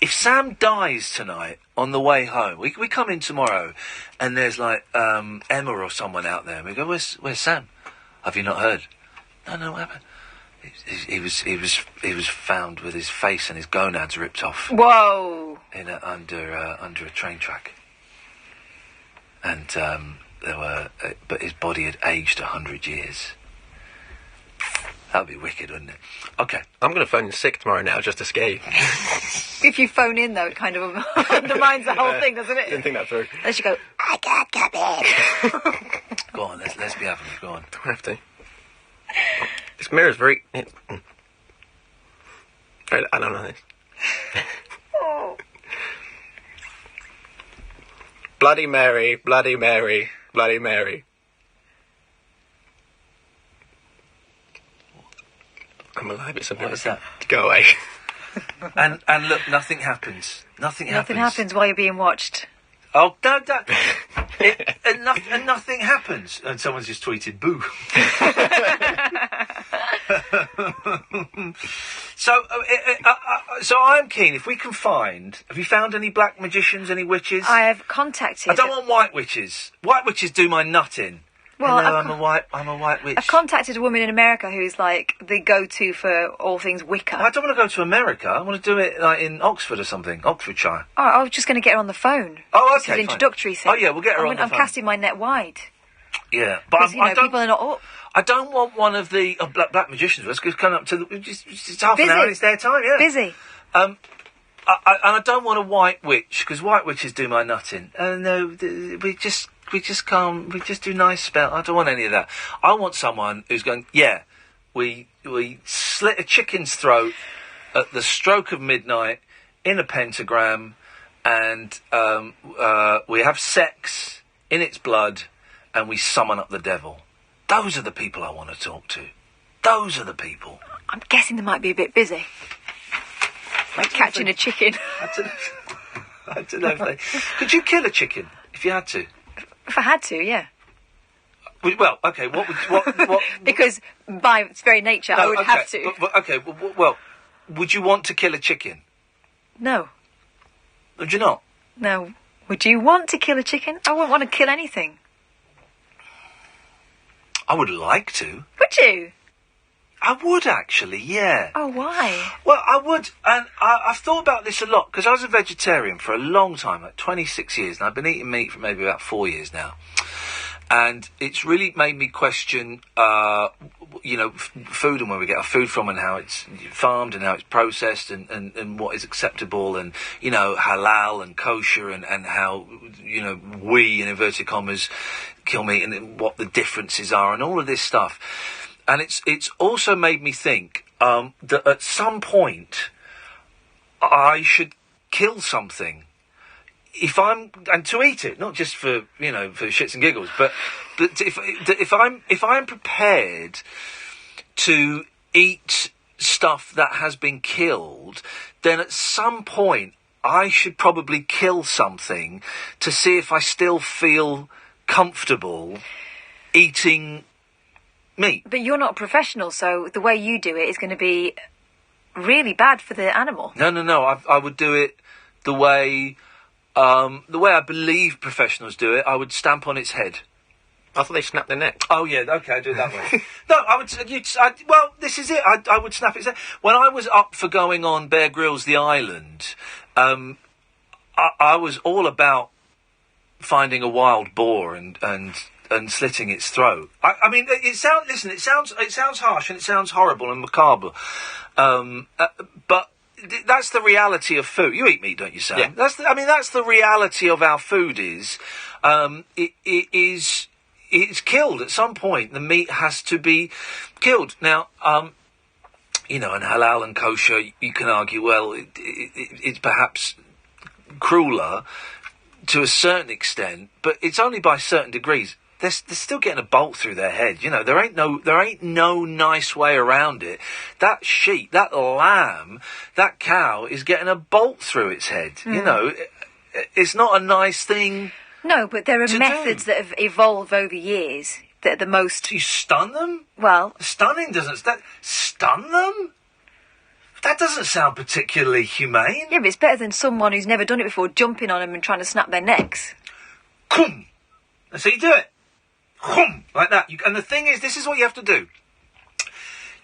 if Sam dies tonight on the way home, we come in tomorrow and there's like Emma or someone out there, and we go, where's Sam? Have you not heard? No, what happened? He was found with his face and his gonads ripped off. Whoa! Under a train track. And but his body had aged 100 years. That'd be wicked, wouldn't it? Okay. I'm going to phone in sick tomorrow now just to scare you. If you phone in, though, it kind of undermines the whole thing, doesn't it? Didn't think that through. Unless you go, I can't come in. Go on, let's be having it. Go on. Don't have to. This mirror's very... I don't know this. Oh. Bloody Mary, Bloody Mary, Bloody Mary. I'm alive, it's a miracle. What is that? Go away. and look, nothing happens. Nothing happens while you're being watched. Oh, don't. And nothing happens. And someone's just tweeted, boo. So I'm keen, if we can find... Have you found any black magicians, any witches? I have contacted... I don't want white witches. White witches do my nut in. Well, Hello, I'm a white witch. I've contacted a woman in America who's like the go-to for all things Wicca. I don't want to go to America. I want to do it like in Oxford or something, Oxfordshire. Oh, I was just going to get her on the phone. Oh, This is okay. an introductory thing. Oh, yeah, we'll get her on the I'm phone. casting my net wide. Yeah, but Because, I don't. people are not up. I don't want one of the black magicians. Let's come up to the. Just half Busy. an hour. It's their time. Yeah. Busy. And I don't want a white witch because white witches do my nutting. No, we just can't. We just do nice spell. I don't want any of that. I want someone who's going. Yeah, we slit a chicken's throat at the stroke of midnight in a pentagram, and we have sex in its blood, and we summon up the devil. Those are the people I want to talk to. Those are the people. I'm guessing they might be a bit busy. Like catching a chicken. I don't know if they... Could you kill a chicken if you had to? If I had to, yeah. Well, okay, what would... What because by its very nature, I would have to. Well, would you want to kill a chicken? No. Would you not? No. Would you want to kill a chicken? I wouldn't want to kill anything. I would like to. Would you? I would actually, yeah. Oh, why? Well, I would, and I've thought about this a lot, because I was a vegetarian for a long time, like 26 years, and I've been eating meat for maybe about 4 years now. And it's really made me question, food and where we get our food from and how it's farmed and how it's processed and what is acceptable and, halal and kosher and how, we, in inverted commas, kill meat and what the differences are and all of this stuff. And it's also made me think that at some point I should kill something and to eat it, not just for for shits and giggles, but if I'm prepared to eat stuff that has been killed, then at some point I should probably kill something to see if I still feel comfortable eating meat. But you're not a professional, so the way you do it is going to be really bad for the animal. No. I would do it the way I believe professionals do it. I would stamp on its head. I thought they snapped their neck. Oh yeah, okay, I do it that way. No, I would. Well, this is it. I would snap its head. When I was up for going on Bear Grylls The Island, I was all about finding a wild boar and slitting its throat. I mean, it sounds harsh and it sounds horrible and macabre, but that's the reality of food. You eat meat, don't you, Sam? Yeah. That's the reality of our food. It's killed at some point. The meat has to be killed. Now, and halal and kosher, you can argue, well, it's perhaps crueler to a certain extent, but it's only by certain degrees. They're still getting a bolt through their head. There ain't no nice way around it. That sheep, that lamb, that cow is getting a bolt through its head. It's not a nice thing. No, but there are methods that have evolved over years that are the most... You stun them? Well... Stunning doesn't... Stun them? That doesn't sound particularly humane. Yeah, but it's better than someone who's never done it before jumping on them and trying to snap their necks. Kum! That's how you do it. Kum! Like that. And the thing is, this is what you have to do.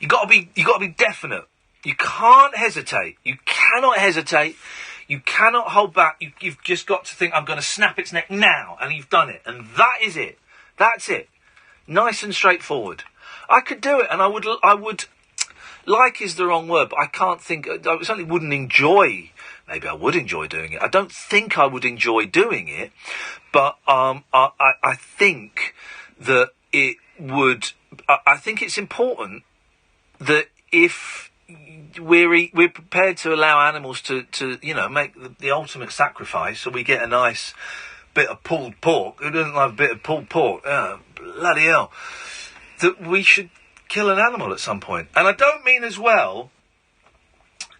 You got to be definite. You can't hesitate. You cannot hesitate. You cannot hold back. You've just got to think, I'm going to snap its neck now. And you've done it. And that is it. That's it. Nice and straightforward. I could do it, and I would... Like is the wrong word, but I can't think... I certainly wouldn't enjoy... Maybe I would enjoy doing it. I don't think I would enjoy doing it, but I think that it would... I think it's important that if... We're prepared to allow animals to make the ultimate sacrifice, so we get a nice bit of pulled pork. Who doesn't love a bit of pulled pork? Bloody hell. That we should kill an animal at some point. And I don't mean as well,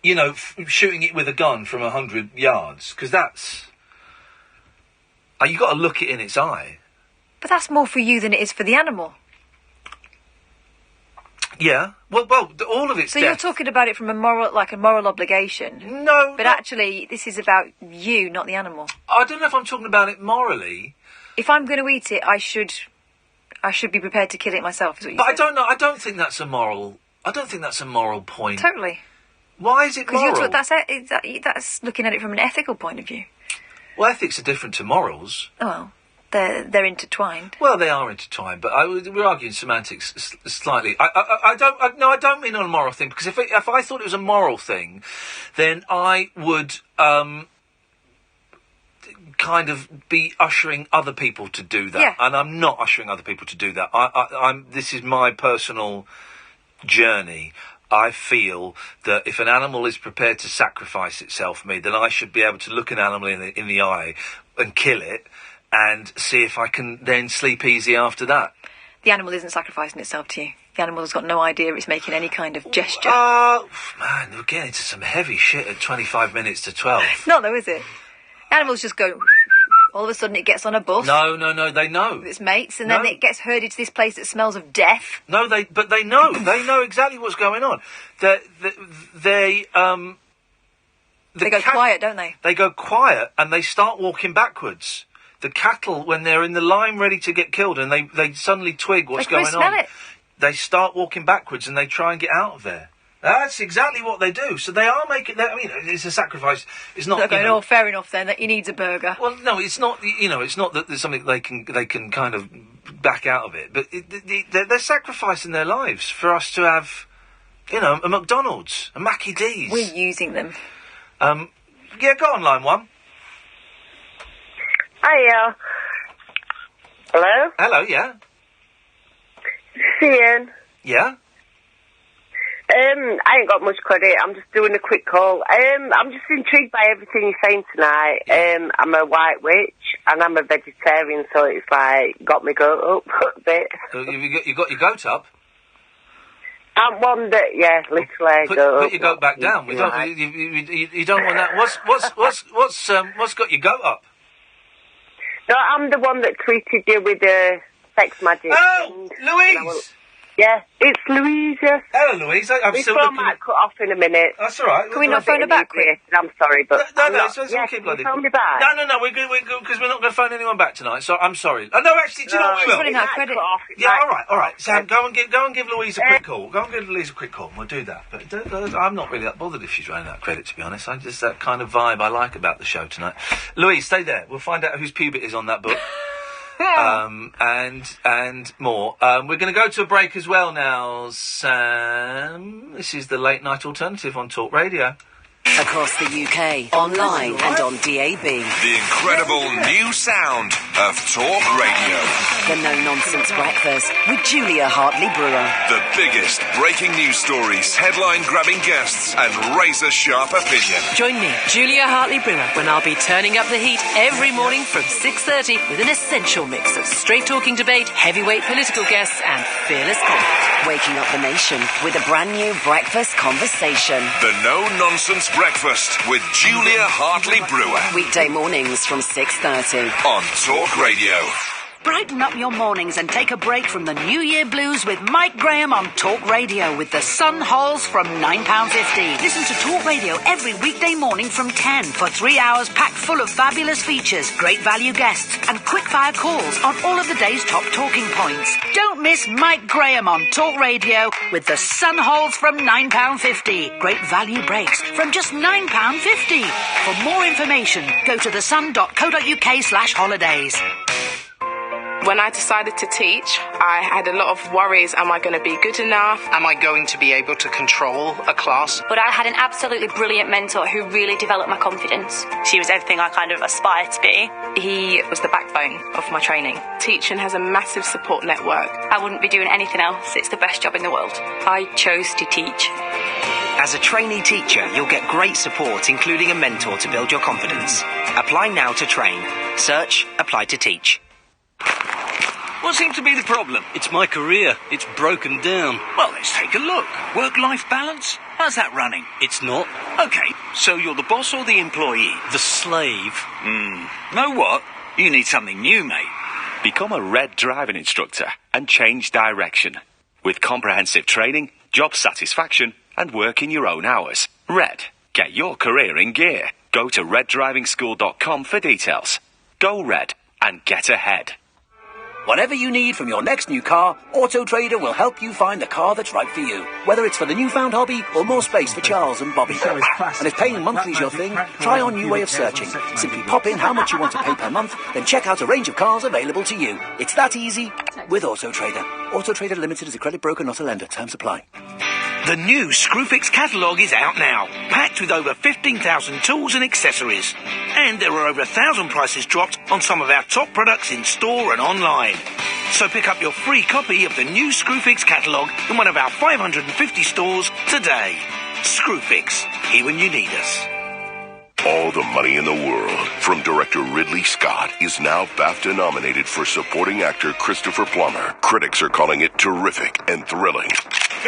shooting it with a gun from 100 yards, because that's... you've got to look it in its eye. But that's more for you than it is for the animal. Yeah, well, all of it's So death. you're talking about it from a moral obligation. No, but actually, this is about you, not the animal. I don't know if I'm talking about it morally. If I'm going to eat it, I should be prepared to kill it myself. Is what you But said. I don't know. I don't think that's a moral. I don't think that's a moral point. Totally. Why is it moral? That's looking at it from an ethical point of view. Well, ethics are different to morals. Oh, well, they're intertwined. Well, they are intertwined, but we're arguing semantics slightly. I don't mean on a moral thing, because if I thought it was a moral thing, then I would kind of be ushering other people to do that, and I'm not ushering other people to do that. This is my personal journey. I feel that if an animal is prepared to sacrifice itself for me, then I should be able to look an animal in the eye and kill it, and see if I can then sleep easy after that. The animal isn't sacrificing itself to you. The animal has got no idea it's making any kind of gesture. Man, we're getting into some heavy shit at 25 minutes to 12. Not though, is it? The animals just go... All of a sudden it gets on a bus. No, they know. With its mates, and then it gets herded to this place that smells of death. No, they know. They know exactly what's going on. They go quiet, don't they? They go quiet, and they start walking backwards. The cattle, when they're in the line ready to get killed, and they suddenly twig what's going on. They smell it. they start walking backwards and they try and get out of there. That's exactly what they do. So they are making. I mean, it's a sacrifice. It's not. They're going, oh, fair enough then. That he needs a burger. Well, no, it's not. It's not that there's something they can kind of back out of it. But they're sacrificing their lives for us to have, a McDonald's, a Mackie D's. We're using them. Yeah, go on, line 1. Hiya. Hello? Hello, yeah. Ian. Yeah? I ain't got much credit. I'm just doing a quick call. I'm just intrigued by everything you're saying tonight. I'm a white witch and I'm a vegetarian, so it's like got me goat up a bit. You got your goat up? I'm one that, yeah, literally. Put your goat back down. You don't want that. What's got your goat up? No, I'm the one that tweeted you with the sex magic. Oh, Louise! Yeah, it's Louise, yes. Hello, Louise. I'm still looking... might cut off in a minute. That's all right. Can we not phone her back quick? I'm sorry, but... No, keep bloody... phone me back? No, we're good, because we're not going to phone anyone back tonight, so I'm sorry. No, actually, do you know what we will? Running out of credit. Yeah, all right. Sam, go and give Louise a quick call. Go and give Louise a quick call, and we'll do that. But I'm not really that bothered if she's running out of credit, to be honest. I just that kind of vibe I like about the show tonight. Louise, stay there. We'll find out whose pubit is on that book. And more. We're going to go to a break as well now, Sam. This is the Late Night Alternative on Talk Radio. Across the UK, online and on DAB. The incredible new sound of Talk Radio. The No Nonsense Breakfast with Julia Hartley-Brewer. The biggest breaking news stories, headline-grabbing guests and razor-sharp opinion. Join me, Julia Hartley-Brewer, when I'll be turning up the heat every morning from 6:30 with an essential mix of straight-talking debate, heavyweight political guests and fearless comment. Waking up the nation with a brand new breakfast conversation. The No Nonsense Breakfast with Julia Hartley-Brewer. Weekday mornings from 6:30 on Talk Radio. Brighten up your mornings and take a break from the New Year blues with Mike Graham on Talk Radio with the Sun Halls from £9.50. Listen to Talk Radio every weekday morning from 10 for 3 hours packed full of fabulous features, great value guests and quick-fire calls on all of the day's top talking points. Don't miss Mike Graham on Talk Radio with the Sun Halls from £9.50. Great value breaks from just £9.50. For more information, go to thesun.co.uk/holidays. When I decided to teach, I had a lot of worries. Am I going to be good enough? Am I going to be able to control a class? But I had an absolutely brilliant mentor who really developed my confidence. She was everything I kind of aspired to be. He was the backbone of my training. Teaching has a massive support network. I wouldn't be doing anything else. It's the best job in the world. I chose to teach. As a trainee teacher, you'll get great support, including a mentor to build your confidence. Apply now to train. Search Apply to Teach. What seems to be the problem? It's my career. It's broken down. Well, let's take a look. Work-life balance? How's that running? It's not. Okay, so you're the boss or the employee? The slave. Know what? You need something new, mate. Become a RED driving instructor and change direction. With comprehensive training, job satisfaction and work in your own hours. RED. Get your career in gear. Go to reddrivingschool.com for details. Go RED and get ahead. Whatever you need from your next new car, Auto Trader will help you find the car that's right for you. Whether it's for the newfound hobby or more space for Charles and Bobby. And if paying monthly is your thing, try our new way of searching. Simply pop in how much you want to pay per month, then check out a range of cars available to you. It's that easy with Auto Trader. Auto Trader Limited is a credit broker, not a lender. Terms apply. The new Screwfix catalogue is out now, packed with over 15,000 tools and accessories. And there are over 1,000 prices dropped on some of our top products in store and online. So pick up your free copy of the new Screwfix catalogue in one of our 550 stores today. Screwfix, here when you need us. All the money in the world from director Ridley Scott is now BAFTA nominated for supporting actor Christopher Plummer. Critics are calling it terrific and thrilling.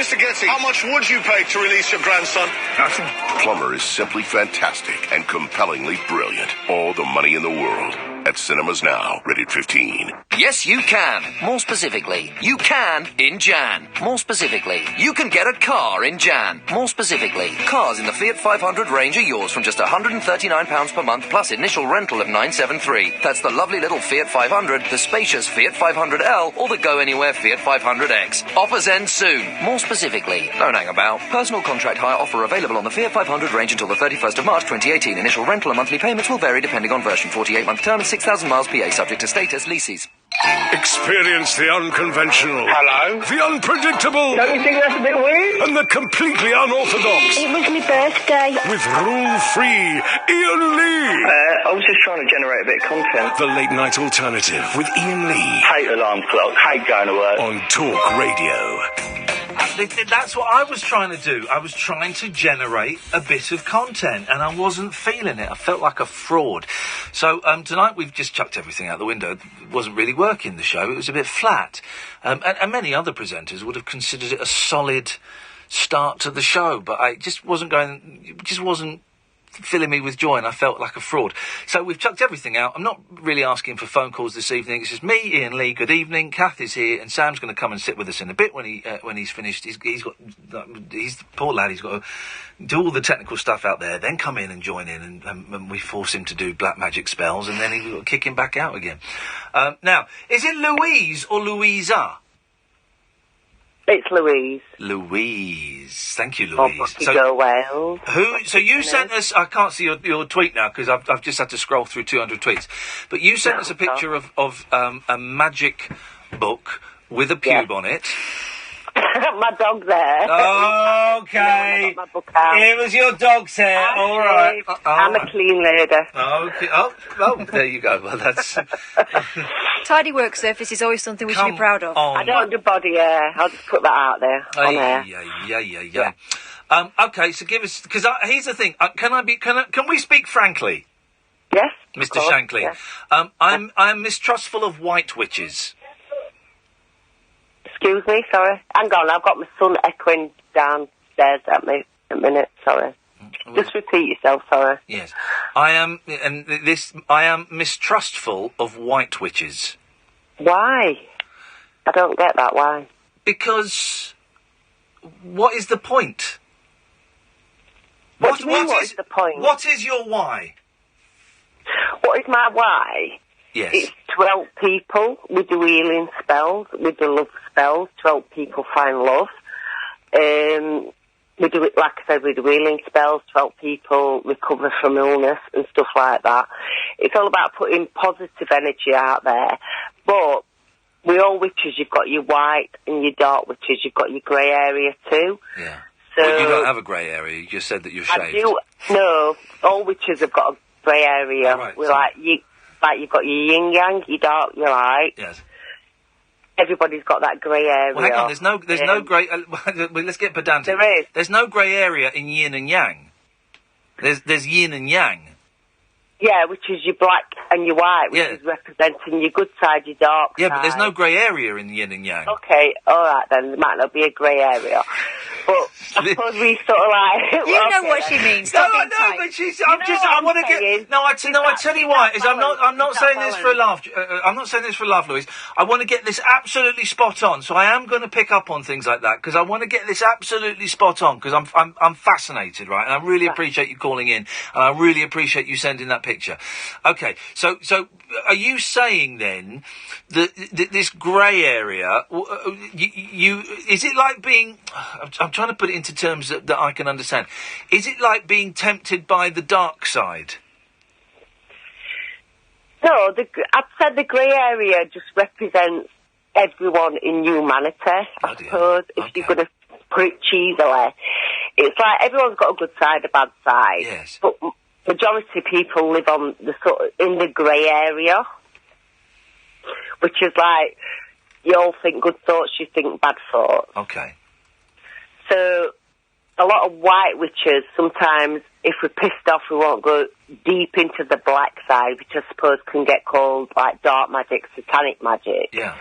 Mr. Getty, how much would you pay to release your grandson? Nothing. Plumber is simply fantastic and compellingly brilliant. All the money in the world. At cinemas now, rated 15. Yes, you can. More specifically, you can in Jan. More specifically, you can get a car in Jan. More specifically, cars in the Fiat 500 range are yours from just £139 per month plus initial rental of $973. That's the lovely little Fiat 500, the spacious Fiat 500L, or the go-anywhere Fiat 500X. Offers end soon. More specifically, don't hang about. Personal contract hire offer available on the Fiat 500 range until the 31st of March 2018. Initial rental and monthly payments will vary depending on version. 48-month term and 6,000 miles PA, subject to status, leases. Experience the unconventional. Hello? The unpredictable. Don't you think that's a bit weird? And the completely unorthodox. It was my birthday. With rule-free Iain Lee. I was just trying to generate a bit of content. The late night alternative with Iain Lee. Hate alarm clock. Hate going to work. On Talk Radio. That's what I was trying to do. I was trying to generate a bit of content, and I wasn't feeling it. I felt like a fraud. So tonight we've just chucked everything out the window. It wasn't really working, the show. It was a bit flat. And many other presenters would have considered it a solid start to the show, but it just wasn't filling me with joy, and I felt like a fraud. So we've chucked everything out. I'm not really asking for phone calls this evening. It's just me, Iain Lee. Good evening. Kath is here, and Sam's going to come and sit with us in a bit when he's finished. He's poor lad. He's got to do all the technical stuff out there, then come in and join in, and we force him to do black magic spells, and then we'll kick him back out again. Now, is it Louise or Louisa? It's Louise. Louise. Thank you, Louise. Go Wales. So you sent us, I can't see your tweet now because I've just had to scroll through 200 tweets, but you sent us a picture of a magic book with a pube on it. My dog's there. Okay. It was your dog's hair. All right. I'm a clean lady. Okay. Oh, there you go. Well, that's... Tidy work surface is always something we should be proud of. I don't do body hair. I'll just put that out there. On air. Yeah. Okay, so give us... Because here's the thing. Can we speak frankly? Yes, Mr. Shankly. Yes. I'm mistrustful of white witches. Excuse me, sorry. Hang on, I've got my son echoing downstairs at me a minute, sorry. Just repeat yourself, sorry. Yes. I am mistrustful of white witches. Why? I don't get that, why? Because what is the point? What do you mean, what is the point? What is your why? What is my why? Yes. It's to help people with the healing spells, with the love spells, to help people find love. We do it, like I said, with the healing spells, to help people recover from illness and stuff like that. It's all about putting positive energy out there. But with all witches, you've got your white and your dark witches, you've got your grey area too. Yeah. So well, you don't have a grey area, you just said that you're shaved. I do. No, all witches have got a grey area. Right, we're you've got your yin yang, your dark, your light. Yes. Everybody's got that grey area. Well, hang on, there's no grey... let's get pedantic. There is. There's no grey area in yin and yang. There's yin and yang. Yeah, which is your black and your white, which is representing your good side, your dark side. Yeah, but there's no grey area in yin and yang. Okay, all right then. There might not be a grey area. But I suppose we sort of like... You know what she means. Stop being tight. But I want to get... No, I tell you why. I'm not saying this for a laugh. I'm not saying this for a laugh, Louise. I want to get this absolutely spot on. So I am going to pick up on things like that because I want to get this absolutely spot on because I'm fascinated, right? And I really appreciate you calling in, and I really appreciate you sending that picture. Okay, so are you saying then that this grey area, is it like being... I'm trying to put it into terms that I can understand. Is it like being tempted by the dark side? No, I'd say the grey area just represents everyone in humanity, I suppose, if you're going to put it cheesily. It's like everyone's got a good side, a bad side. Yes. But majority of people live on in the grey area, which is like, you all think good thoughts, you think bad thoughts. Okay. So, a lot of white witches, sometimes, if we're pissed off, we won't go deep into the black side, which I suppose can get called, like, dark magic, satanic magic. Yeah.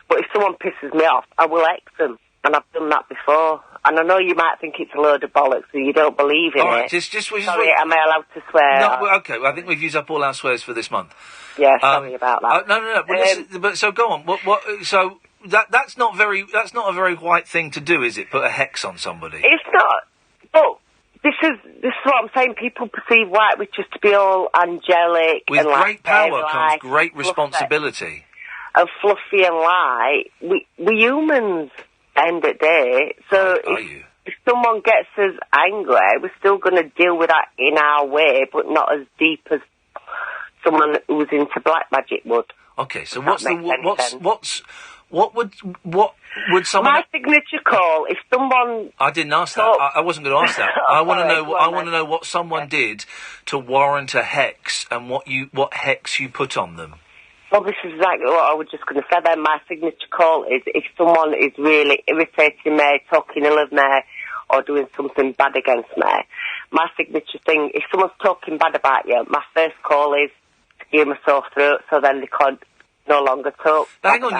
But if someone pisses me off, I will X them. And I've done that before. And I know you might think it's a load of bollocks and you don't believe in All right, it. just Sorry, am I allowed to swear? No, well, okay. Well, I think we've used up all our swears for this month. Yeah, sorry about that. No. Well, listen, but so go on. What? So that's not a very white thing to do, is it? Put a hex on somebody. It's not. But this is what I'm saying. People perceive white witches to be all angelic. With and great power like, comes great responsibility. And fluffy and light. We humans end of the day. So if someone gets us angry, we're still going to deal with that in our way, but not as deep as someone who's into black magic would. Okay, so what would someone? My signature call. If someone, I didn't ask that. I wasn't going to ask that. I want to know. I want to know what someone did to warrant a hex, and what hex you put on them. Well, this is exactly what I was just going to say then. My signature call is if someone is really irritating me, talking ill of me, or doing something bad against me. My signature thing, if someone's talking bad about you, my first call is to give them a sore throat so then they can't no longer talk. Hang on,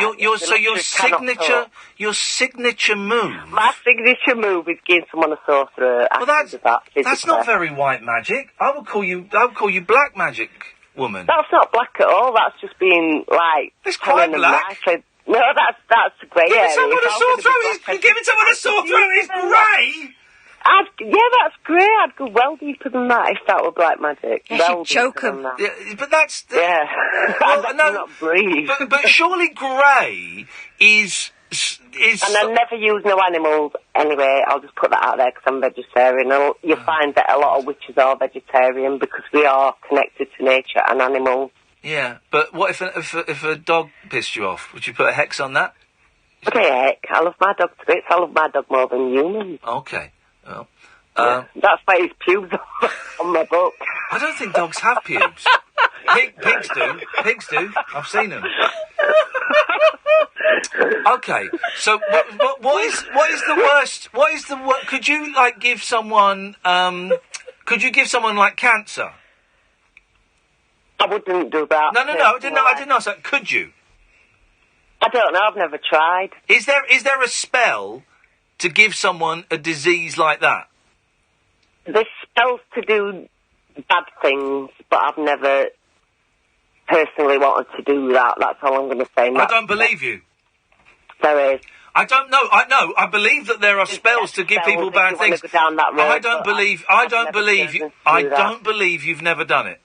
your signature move. My signature move is giving someone a sore throat. Well, that's not very white magic. I would call you black magic, woman. That's not black at all. That's just being like. It's quite black. No, that's grey. Giving someone a sore throat. Giving someone a sore throat is grey. That's grey. I'd go well deeper than that if that were black magic. Yes, you'd choke them. Yeah, but that's... Yeah. Well, I not breathe. But surely grey is... And I never use no animals anyway. I'll just put that out there because I'm vegetarian. You find that a lot of witches are vegetarian because we are connected to nature and animals. Yeah, but what if a dog pissed you off? Would you put a hex on that? What the heck? I love my dog to bits. I love my dog more than humans. Okay. Well, that's why his pubes on my book. I don't think dogs have pubes. Pigs do. Pigs do. I've seen them. Okay, so what is the worst? What is the worst? Could you give someone? Could you give someone like cancer? I wouldn't do that. No. I didn't ask that. Could you? I don't know. I've never tried. Is there a spell to give someone a disease like that? There's spells to do bad things, but I've never personally wanted to do that. That's all I'm going to say. I don't believe you. There is. I don't know. I believe that there are spells to give people bad things. Go down that road, I don't believe you've never done it.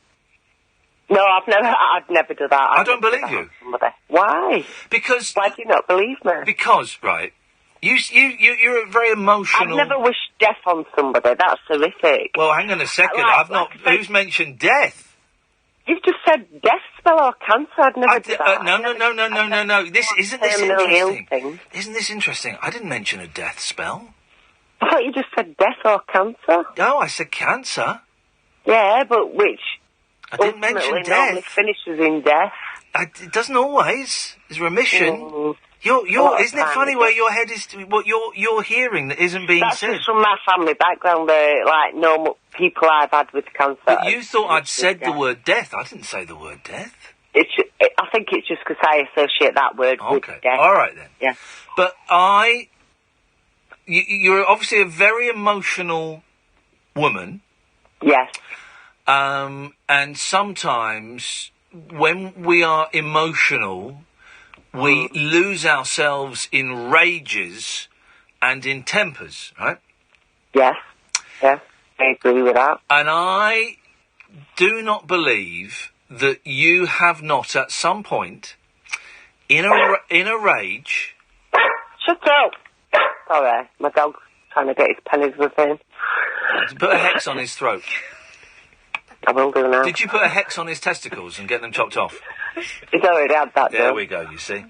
No, I'd never do that. I don't believe you. Why? Because... Why do you not believe me? Because, right, you're a very emotional... I've never wished death on somebody. That's horrific. Well, hang on a second. Who's mentioned death? You've just said death spell or cancer. I'd never do that. No. Isn't this interesting? Isn't this interesting? I didn't mention a death spell. I thought you just said death or cancer. No, I said cancer. Yeah, but which... I didn't mention death. Finishes in death. It doesn't always. There's remission. Isn't it funny where your head is? What you're hearing that isn't being said? That's just from my family background. Normal people I've had with cancer. But you thought I'd said the word death. I didn't say the word death. I think it's just because I associate that word with death. All right then. Yeah. But you're obviously a very emotional woman. Yes. And sometimes when we are emotional, we lose ourselves in rages and in tempers, right? Yes, I agree with that. And I do not believe that you have not at some point, in a rage... Shut up! Sorry, my dog's trying to get his pennies with him. Put a hex on his throat. I will do now. Did you put a hex on his testicles and get them chopped off? He's already had that. There we go, you see.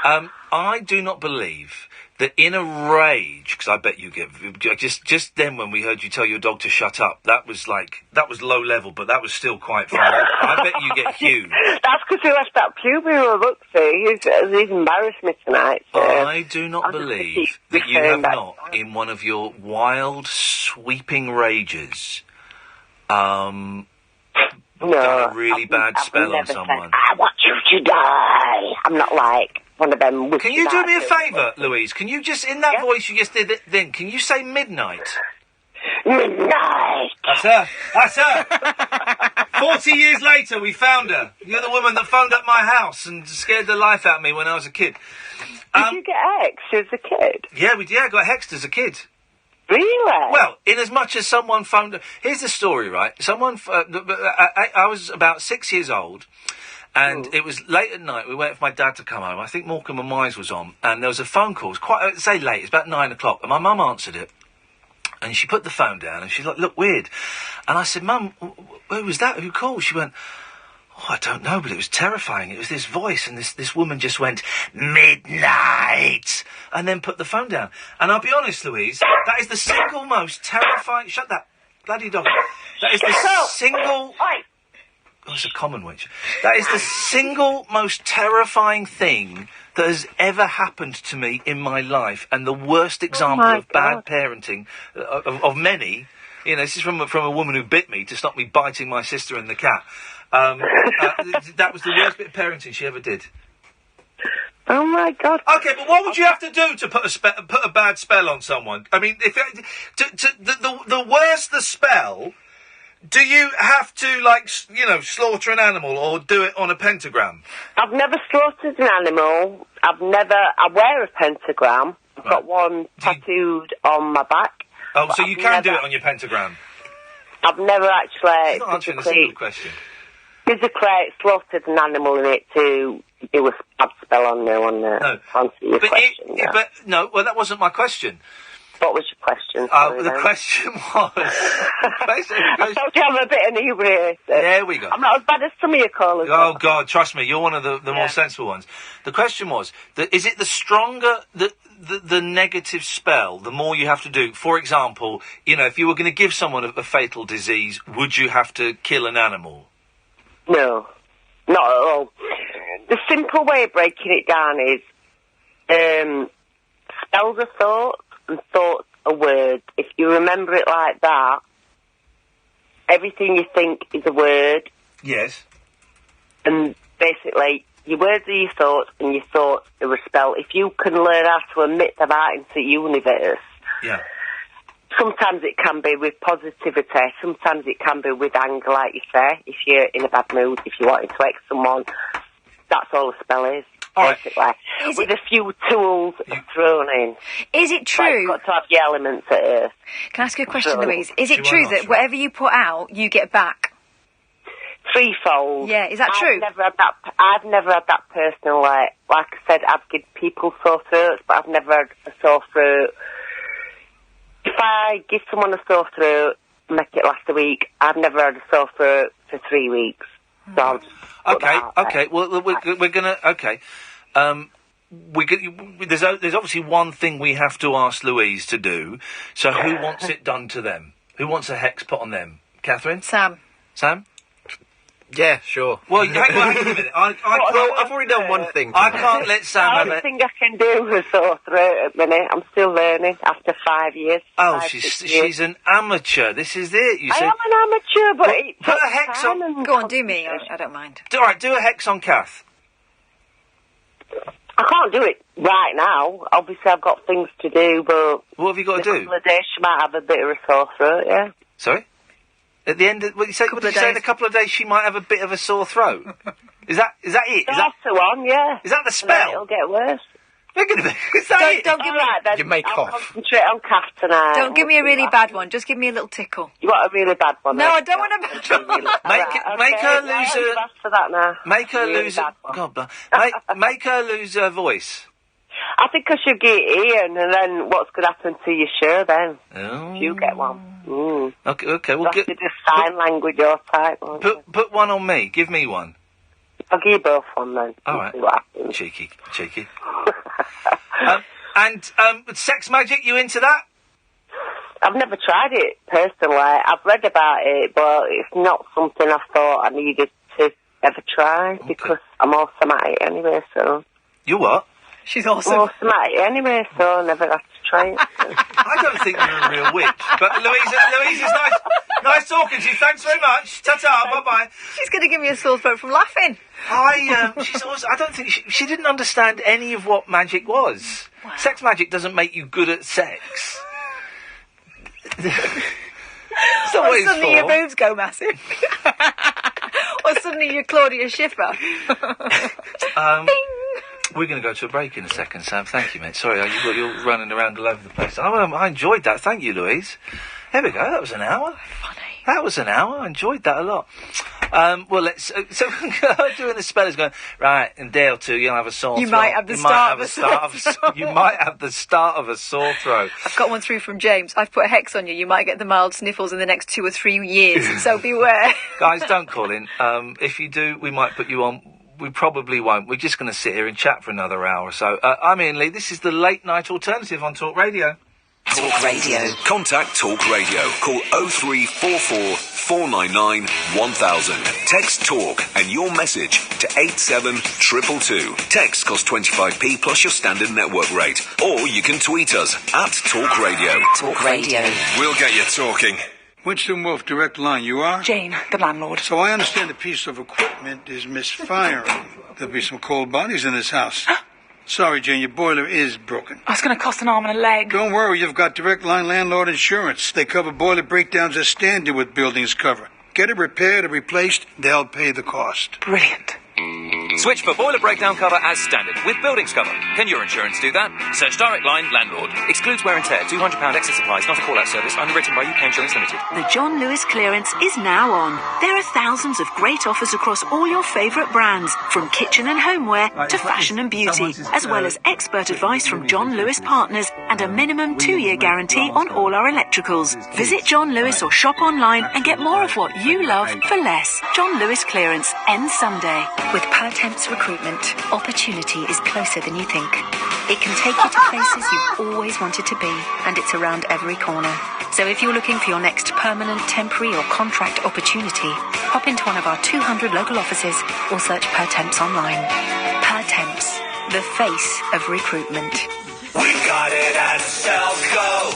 I do not believe that in a rage, because I bet you get... Just then when we heard you tell your dog to shut up, that was low level, but that was still quite funny. I bet you get huge. That's because he left that pubic look, see. He's embarrassed me tonight. So I do not believe that you have not, in one of your wild, sweeping rages... done a really bad spell on someone. I want you to die. I'm not like one of them. Can you do me a favour, Louise? Can you just, in that voice you just did it then, can you say midnight? Midnight! That's her! That's her! 40 years later, we found her. You're the woman that phoned up my house and scared the life out of me when I was a kid. Did you get hexed as a kid? Yeah, I got hexed as a kid. Really? Well, in as much as someone phoned... Here's the story, right? I was about 6 years old, and it was late at night. We waited for my dad to come home. I think Morecambe and Wise was on, and there was a phone call. It was quite, say late, it was about 9 o'clock, and my mum answered it. And she put the phone down, and she's like, look, weird. And I said, Mum, who was that? Who called? She went, oh, I don't know, but it was terrifying. It was this voice, and this woman just went, midnight, and then put the phone down. And I'll be honest, Louise, that is the single most terrifying... Shut that bloody dog. That is the single... Oh, it's a common witch. That is the single most terrifying thing that has ever happened to me in my life, and the worst example of bad parenting, of many. You know, this is from a woman who bit me to stop me biting my sister and the cat. That was the worst bit of parenting she ever did. Oh my God! Okay, but what would you have to do to put a bad spell on someone? I mean, if the worse the spell, do you have to, like, slaughter an animal or do it on a pentagram? I've never slaughtered an animal. I wear a pentagram. I've got one tattooed on my back. Oh, so you can do it on your pentagram? I've never actually... She's not answering a single question. Physically slaughtered an animal in it to do a bad spell on there on the... No. Answer your question. Well, that wasn't my question. What was your question? The question was... I told you I'm a bit inebriated. There we go. I'm not as bad as some of your callers. Oh, God, trust me, you're one of the more sensible ones. The question was, is it the stronger the negative spell, the more you have to do? For example, if you were going to give someone a fatal disease, would you have to kill an animal? No, not at all. The simple way of breaking it down is spells are thoughts and thoughts are words. If you remember it like that, everything you think is a word. Yes. And basically, your words are your thoughts, and your thoughts are a spell. If you can learn how to emit them out into the universe, sometimes it can be with positivity, sometimes it can be with anger, like you say. If you're in a bad mood, if you're wanting to hex someone, that's all a spell is. Basically, with a few tools thrown in. Is it true? Like, you've got to have your elements at earth. Can I ask you a question, Louise? Is it true that whatever you put out, you get back? Threefold. Yeah, is that true? I've never had that personally. Like I said, I've given people sore throats, but I've never had a sore throat. If I give someone a sore throat, make it last a week, I've never had a sore throat for 3 weeks. So I'll just Okay. Well, we're gonna. Okay. There's obviously one thing we have to ask Louise to do. So who wants it done to them? Who wants a hex put on them? Catherine? Sam? Yeah, sure. Well, hang on a minute. I've already done one thing. I can't let Sam have it. The only thing I can do is sore throat at the minute. I'm still learning after 5 years. Oh, she's an amateur. This is it. I am an amateur, but it put a hex on. Go on, do me. I don't mind. All right, do a hex on Kath. I can't do it right now. Obviously, I've got things to do, but... What have you got to do? In a couple of days, she might have a bit of a sore throat, yeah. Sorry? At the end of... What did you say in a couple of days she might have a bit of a sore throat? Is that it? That's the one, yeah. Is that the spell? It'll get worse. Is that it? Don't give me... Then you may I'll cough. Concentrate on Kath tonight. Don't give me a really bad one. Just give me a little tickle. You want a really bad one? No, I don't want a bad one. Make her lose her... for that now. Make her lose her... God bless. Make her lose her voice. I think I should get Iain, and then what's going to happen to your show then? Oh. If you get one. Okay. Well, get the sign language or type. Put one on me. Give me one. I'll give you both one then. All right. See what happens. Cheeky. And sex magic, you into that? I've never tried it personally. I've read about it, but it's not something I thought I needed to ever try because I'm all somatic anyway. So you what? She's awesome. I'm all somatic anyway, so I never have to try it. I don't think you're a real witch, but Louise is nice. Nice talking to you. Thanks very much. Ta-ta. Bye-bye. She's going to give me a sore throat from laughing. I don't think she didn't understand any of what magic was. Wow. Sex magic doesn't make you good at sex. Or suddenly your boobs go massive. Or suddenly you're Claudia Schiffer. We're going to go to a break in a second, Sam. Thank you, mate. Sorry, you're running around all over the place. I enjoyed that. Thank you, Louise. There we go. That was an hour. Funny. That was an hour. I enjoyed that a lot. Well, let's... so doing the spellers going, right, in a day or two, you'll have a sore throat. You might have the start of a sore throat. You might have the start of a sore throat. I've got one through from James. I've put a hex on you. You might get the mild sniffles in the next 2 or 3 years, so beware. Guys, don't call in. If you do, we might put you on... We probably won't. We're just going to sit here and chat for another hour or so. I'm Iain Lee. This is the Late Night Alternative on Talk Radio. Talk Radio. Contact Talk Radio. Call 0344 499 1000. Text Talk and your message to 87222. Text costs 25p plus your standard network rate. Or you can tweet us at Talk Radio. Talk Radio. We'll get you talking. Winston Wolfe, direct line. You are? Jane, the landlord. So I understand a piece of equipment is misfiring. There'll be some cold bodies in this house. Sorry, Jane, your boiler is broken. Oh, it's going to cost an arm and a leg. Don't worry, you've got direct line landlord insurance. They cover boiler breakdowns as standard with buildings cover. Get it repaired or replaced, they'll pay the cost. Brilliant. Switch for boiler breakdown cover as standard with buildings cover. Can your insurance do that? Search Direct Line Landlord. Excludes wear and tear. £200 excess supplies. Not a call-out service. Underwritten by UK Insurance Limited. The John Lewis clearance is now on. There are thousands of great offers across all your favourite brands, from kitchen and homeware to fashion and beauty, as well as expert advice from John Lewis partners and a minimum 2-year guarantee on all our electricals. Visit John Lewis or shop online and get more of what you love for less. John Lewis clearance ends Sunday. With Pertemps Recruitment, opportunity is closer than you think. It can take you to places you've always wanted to be, and it's around every corner. So if you're looking for your next permanent, temporary or contract opportunity, hop into one of our 200 local offices or search Pertemps online. Pertemps, the face of recruitment. We got it at Selco.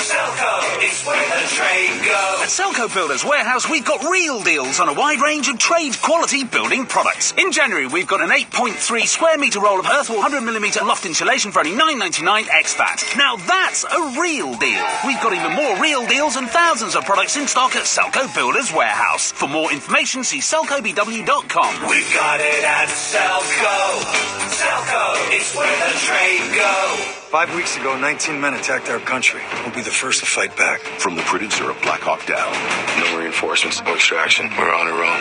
Selco, it's where the trade goes. At Selco Builders Warehouse, we've got real deals on a wide range of trade-quality building products. In January, we've got an 8.3 square metre roll of earth or 100mm loft insulation for only $9.99 ex-VAT. Now that's a real deal. We've got even more real deals and thousands of products in stock at Selco Builders Warehouse. For more information, see selcobw.com. We got it at Selco. Selco, it's where the trade goes. 5 weeks ago, 19 men attacked our country. We'll be the first to fight back. From the producer of Black Hawk Down. No reinforcements, no extraction. We're on our own.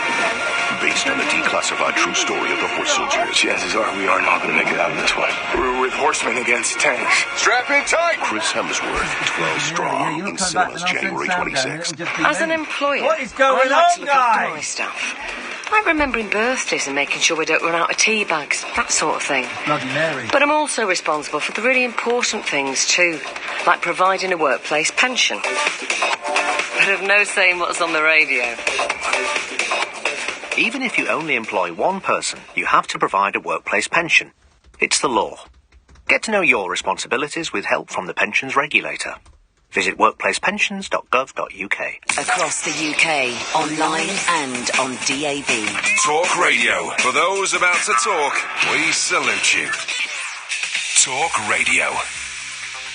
Based on the declassified true story of the horse soldiers. Chances are we are not going to make it out of this one. We're with horsemen against tanks. Strap in tight! Chris Hemsworth, 12 Strong, in cinemas January 26th. As an employer, what is going I like on, to look after my guys? staff. Like remembering birthdays and making sure we don't run out of tea bags, that sort of thing. Bloody Mary. But I'm also responsible for the really important things too, like providing a workplace pension. But I've no saying what's on the radio. Even if you only employ one person, you have to provide a workplace pension. It's the law. Get to know your responsibilities with help from the pensions regulator. Visit workplacepensions.gov.uk. Across the UK, online and on DAB. Talk Radio. For those about to talk, we salute you. Talk Radio.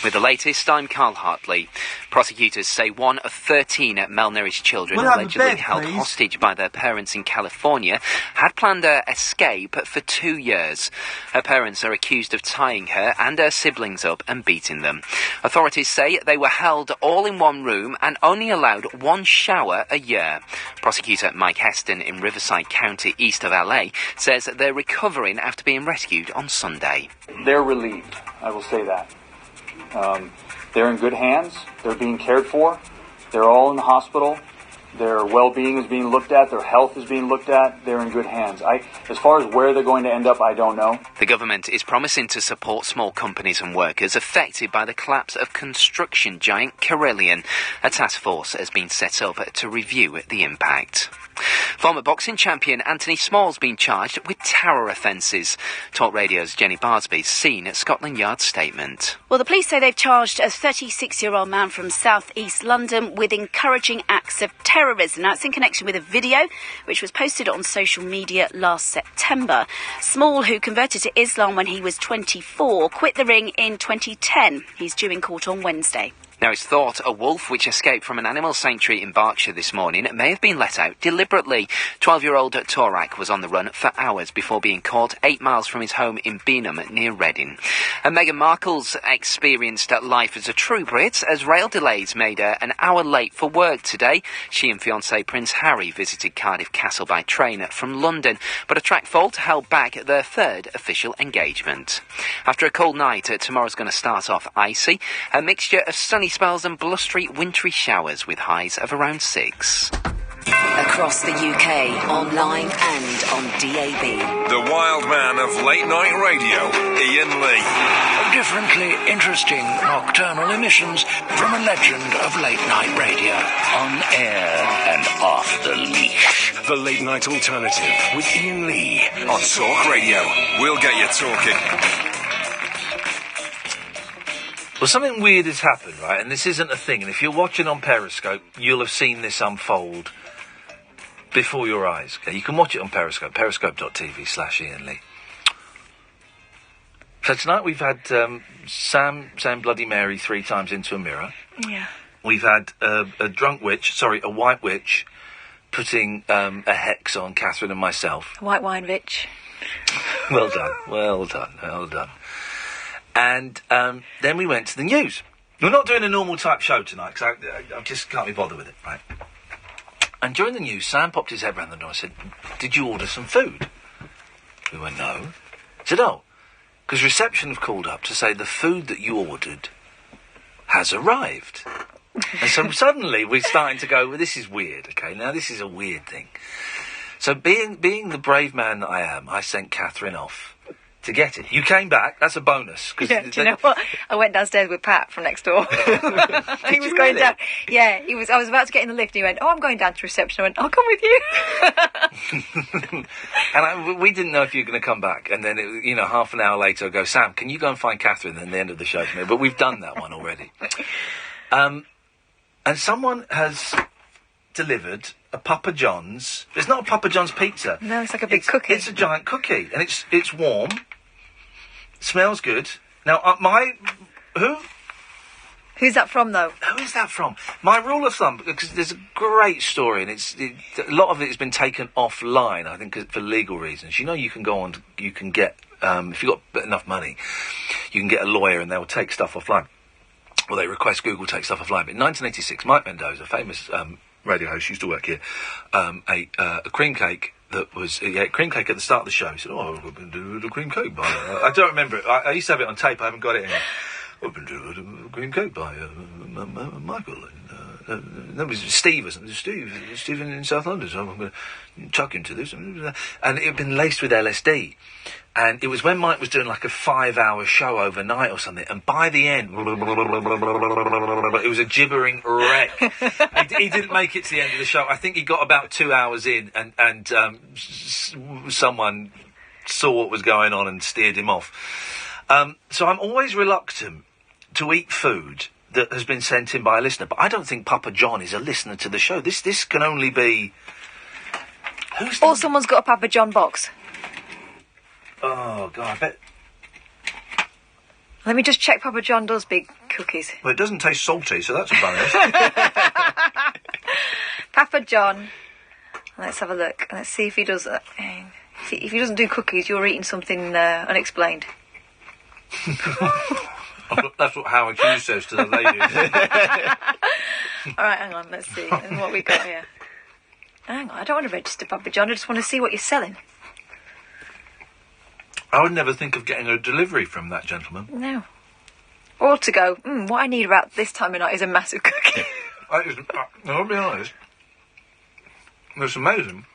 With the latest, I'm Carl Hartley. Prosecutors say one of 13 malnourished children allegedly held hostage by their parents in California had planned her escape for 2 years. Her parents are accused of tying her and her siblings up and beating them. Authorities say they were held all in one room and only allowed one shower a year. Prosecutor Mike Heston in Riverside County, east of LA, says they're recovering after being rescued on Sunday. They're relieved, I will say that. They're in good hands. They're being cared for. They're all in the hospital. Their well-being is being looked at. Their health is being looked at. They're in good hands. As far as where they're going to end up, I don't know. The government is promising to support small companies and workers affected by the collapse of construction giant Carillion. A task force has been set up to review the impact. Former boxing champion Anthony Small's been charged with terror offences. Talk Radio's Jenny Barsby's seen Scotland Yard's statement. Well, the police say they've charged a 36-year-old man from South East London with encouraging acts of terrorism. Now, it's in connection with a video which was posted on social media last September. Small, who converted to Islam when he was 24, quit the ring in 2010. He's due in court on Wednesday. Now, it's thought a wolf which escaped from an animal sanctuary in Berkshire this morning may have been let out deliberately. 12-year-old Torak was on the run for hours before being caught 8 miles from his home in Beenham near Reading. And Meghan Markle's experienced life as a true Brit as rail delays made her an hour late for work today. She and fiancé Prince Harry visited Cardiff Castle by train from London, but a track fault held back their third official engagement. After a cold night, tomorrow's going to start off icy, a mixture of sunny spells and blustery wintry showers with highs of around 6. Across the UK, online and on DAB. The wild man of late night radio, Iain Lee. Differently interesting nocturnal emissions from a legend of late night radio. On air and off the leash. The late night alternative with Iain Lee on Talk Radio. We'll get you talking. Well, something weird has happened, right? And this isn't a thing. And if you're watching on Periscope, you'll have seen this unfold before your eyes. Okay? You can watch it on Periscope, periscope.tv/Iain Lee. So tonight we've had Sam saying Bloody Mary 3 times into a mirror. Yeah. We've had a white witch, putting a hex on Catherine and myself. White wine bitch. Well done, well done, well done. And then we went to the news. We're not doing a normal type show tonight because I just can't be bothered with it, right? And during the news, Sam popped his head round the door and said, "Did you order some food?" We went, "No." He said, "Oh, because reception have called up to say the food that you ordered has arrived." And so suddenly we're starting to go, well, this is weird, okay? Now this is a weird thing. So being the brave man that I am, I sent Catherine off to get it. You came back. That's a bonus. Yeah, do you know what? I went downstairs with Pat from next door. He was going down. Yeah, he was. I was about to get in the lift and he went, "Oh, I'm going down to reception." I went, "I'll come with you." And we didn't know if you were going to come back. And then, half an hour later, I go, "Sam, can you go and find Catherine?" And the end of the show for me. But we've done that one already. And someone has delivered a Papa John's. It's not a Papa John's pizza. No, it's like a big cookie. It's a giant cookie, and it's warm. Smells good. Now, Who's that from, though? Who is that from? My rule of thumb, because there's a great story, and a lot of it has been taken offline, I think, for legal reasons. You can go on, you can get, if you've got enough money, you can get a lawyer and they'll take stuff offline. Well, they request Google take stuff offline. But in 1986, Mike Mendoza, famous radio host, used to work here, ate a cream cake. He ate cream cake at the start of the show. He said, "Oh, I've been doing a cream cake by..." I don't remember it. I used to have it on tape. I haven't got it anymore. "I've been doing a cream cake by Michael." And that was Steve, wasn't it? Stephen in South London. So I'm going to chuck into this. And it had been laced with LSD. And it was when Mike was doing like a 5-hour show overnight or something. And by the end, it was a gibbering wreck. He didn't make it to the end of the show. I think he got about 2 hours in and someone saw what was going on and steered him off. So I'm always reluctant to eat food that has been sent in by a listener. But I don't think Papa John is a listener to the show. This can only be... Or someone's got a Papa John box. Oh, God, I bet... Let me just check Papa John does big cookies. Well, it doesn't taste salty, so that's a bonus. Papa John. Let's have a look. Let's see if he does that. If he doesn't do cookies, you're eating something unexplained. That's what Howard Hughes says to the ladies. All right, hang on. Let's see what we got here. Hang on. I don't want to register Papa John. I just want to see what you're selling. I would never think of getting a delivery from that gentleman. No. Or to go, what I need about this time of night is a massive cookie. I'll be honest. That's amazing.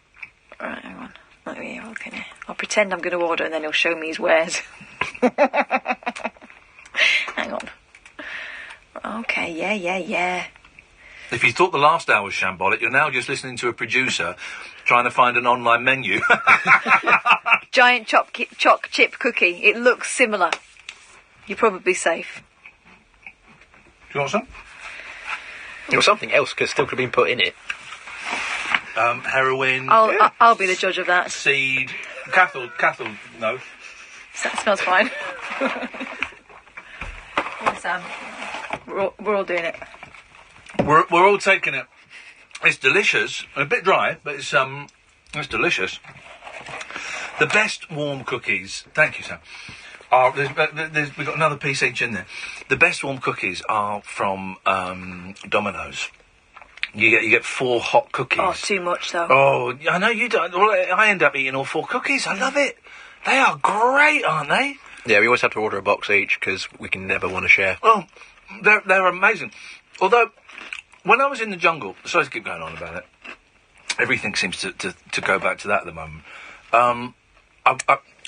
Right, hang on. Let me have a look in here. I'll pretend I'm going to order and then he'll show me his wares. Hang on. Okay, yeah. If you thought the last hour was shambolic, you're now just listening to a producer trying to find an online menu. Giant choc chip cookie. It looks similar. You're probably safe. Do you want some? Or something else still could have been put in it. Heroin. I'll be the judge of that. Seed. Cattle, no. That smells fine. Sam, we're all doing it. We're all taking it. It's delicious. A bit dry, but it's delicious. The best warm cookies. Thank you, Sam. We've got another piece each in there. The best warm cookies are from Domino's. You get 4 hot cookies. Oh, too much though. Oh, I know you don't. Well, I end up eating all 4 cookies. I love it. They are great, aren't they? Yeah, we always have to order a box each because we can never want to share. Oh, they're amazing. Although, when I was in the jungle, sorry to keep going on about it. Everything seems to go back to that at the moment.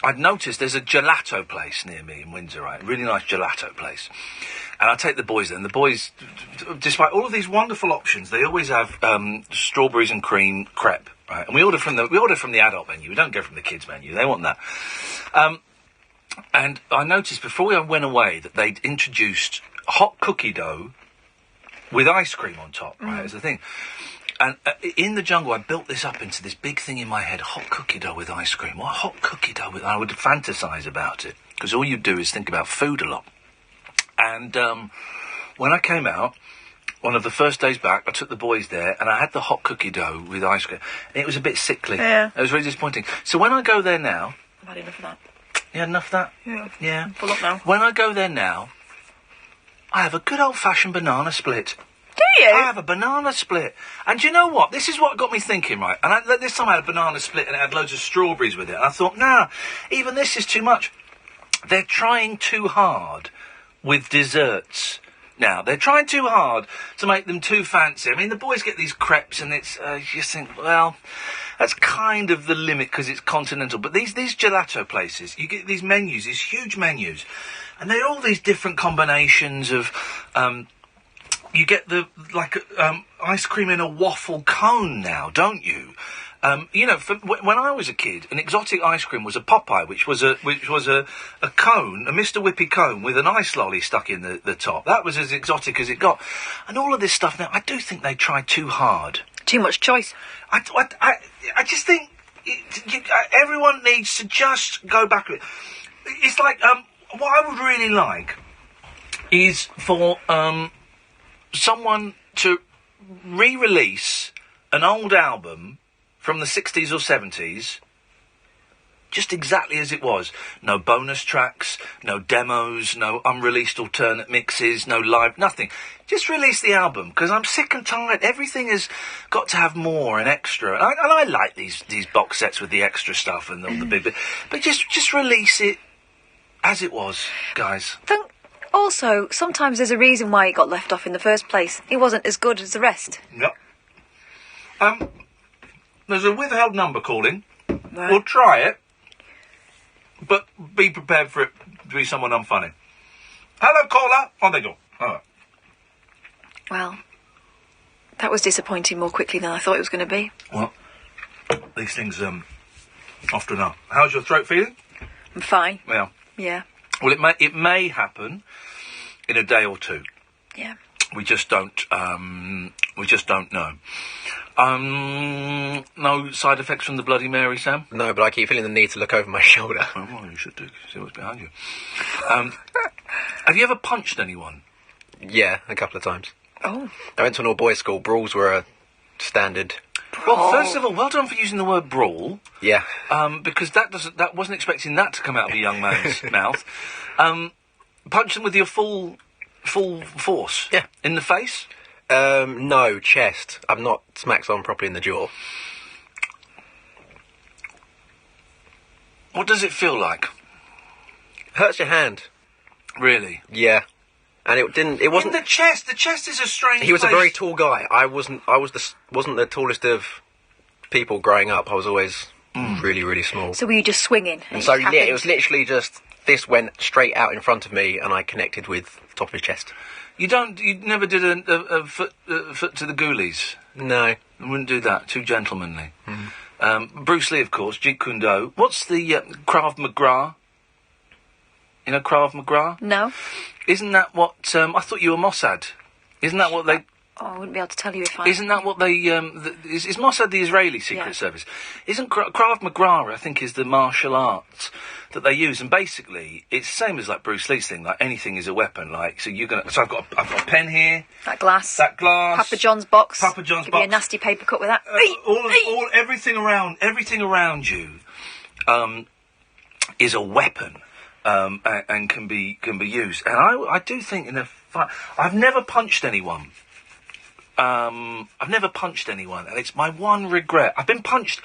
I'd noticed there's a gelato place near me in Windsor, right? A really nice gelato place. And I take the boys there, and the boys, despite all of these wonderful options, they always have strawberries and cream crepe, right? And we order from the adult menu. We don't go from the kids menu. They want that. And I noticed before we went away that they'd introduced hot cookie dough with ice cream on top, right? As a thing. And in the jungle, I built this up into this big thing in my head: hot cookie dough with ice cream. What hot cookie dough with? I would fantasize about it because all you do is think about food a lot. And when I came out, one of the first days back, I took the boys there, and I had the hot cookie dough with ice cream. And it was a bit sickly. Yeah. It was really disappointing. So when I go there now, I've had enough of that. you had enough of that? Yeah. Full up now. When I go there now, I have a good old-fashioned banana split. Do you? I have a banana split. And do you know what? This is what got me thinking, right? And this time I had a banana split and it had loads of strawberries with it. And I thought, nah, even this is too much. They're trying too hard with desserts now. They're trying too hard to make them too fancy. I mean, the boys get these crepes and it's, you just think, well, that's kind of the limit because it's continental. But these gelato places, you get these menus, these huge menus, and they're all these different combinations of, you get the, ice cream in a waffle cone now, don't you? When I was a kid, an exotic ice cream was a Popeye, which was a cone, a Mr. Whippy cone with an ice lolly stuck in the top. That was as exotic as it got. And all of this stuff now, I do think they try too hard. Too much choice. I just think everyone needs to just go back. It's like, what I would really like is for someone to re-release an old album from the 60s or 70s, just exactly as it was. No bonus tracks, no demos, no unreleased alternate mixes, no live, nothing. Just release the album, because I'm sick and tired. Everything has got to have more and extra. And I like these box sets with the extra stuff and all the big bit. But just release it as it was, guys. Also, sometimes there's a reason why it got left off in the first place. It wasn't as good as the rest. Yep. There's a withheld number calling. Right. We'll try it, but be prepared for it to be someone unfunny. Hello, caller. On they go. All right. Well, that was disappointing more quickly than I thought it was going to be. Well, these things often are. How's your throat feeling? I'm fine. Yeah. Yeah. Well, it may happen in a day or two. Yeah. We just don't know. No side effects from the Bloody Mary, Sam? No, but I keep feeling the need to look over my shoulder. Well, you should do. See what's behind you. Have you ever punched anyone? Yeah, a couple of times. Oh. I went to an all-boys school. Brawls were a standard. Well, first of all, well done for using the word brawl. Yeah. Because that wasn't expecting that to come out of a young man's mouth. Punch them with your full force. Yeah. In the face? No, chest. I've not smacked someone properly in the jaw. What does it feel like? Hurts your hand. Really? Yeah. And it wasn't in the chest. The chest is a strange He was place. a very tall guy. I wasn't the tallest of people growing up, I was always really, really small. So were you just swinging? And so, yeah, it was literally just, this went straight out in front of me and I connected with the top of his chest. You never did a foot to the ghoulies? No. I wouldn't do that. Too gentlemanly. Bruce Lee, of course, Jeet Kune Do. What's the Krav Maga? You know Krav Maga? No. Isn't that what... I thought you were Mossad. Isn't that what they... Oh, I wouldn't be able to tell you if I... Isn't that what they... is Mossad the Israeli Secret Service? Isn't Krav Maga, I think, is the martial arts that they use, and basically it's the same as like Bruce Lee's thing, like anything is a weapon, like, so I've got a pen here. That glass. Papa John's box. Papa John's Give box. me a nasty paper cut with that. Everything around you, is a weapon, and can be used. And I do think in a fight, I've never punched anyone. And it's my one regret. I've been punched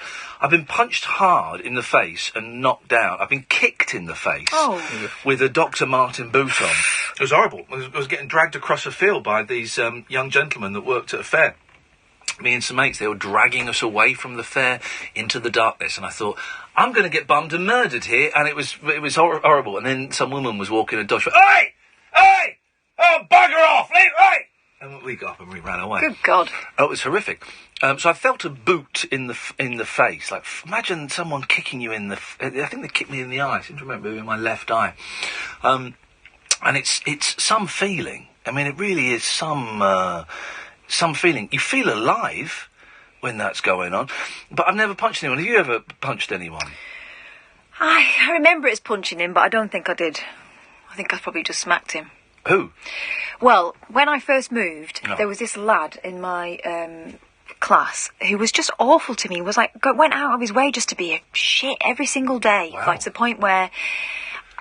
hard in the face and knocked down. I've been kicked in the face with a Dr. Martin boot on. It was horrible. I was getting dragged across a field by these young gentlemen that worked at a fair. Me and some mates, they were dragging us away from the fair into the darkness, and I thought, I'm going to get bummed and murdered here, and it was horrible. And then some woman was walking a dog. Hey! Oh, bugger off! Leave! Hey! And we got up and we ran away. Good God! Oh, it was horrific. So I felt a boot in the face. Like, imagine someone kicking you in the. I think they kicked me in the eye. I seem to remember in my left eye. And it's some feeling. I mean, it really is some feeling. You feel alive when that's going on. But I've never punched anyone. Have you ever punched anyone? I remember it as punching him, but I don't think I did. I think I probably just smacked him. Who? Well, when I first moved, there was this lad in my class who was just awful to me. He was like, went out of his way just to be a shit every single day. Wow. Like to the point where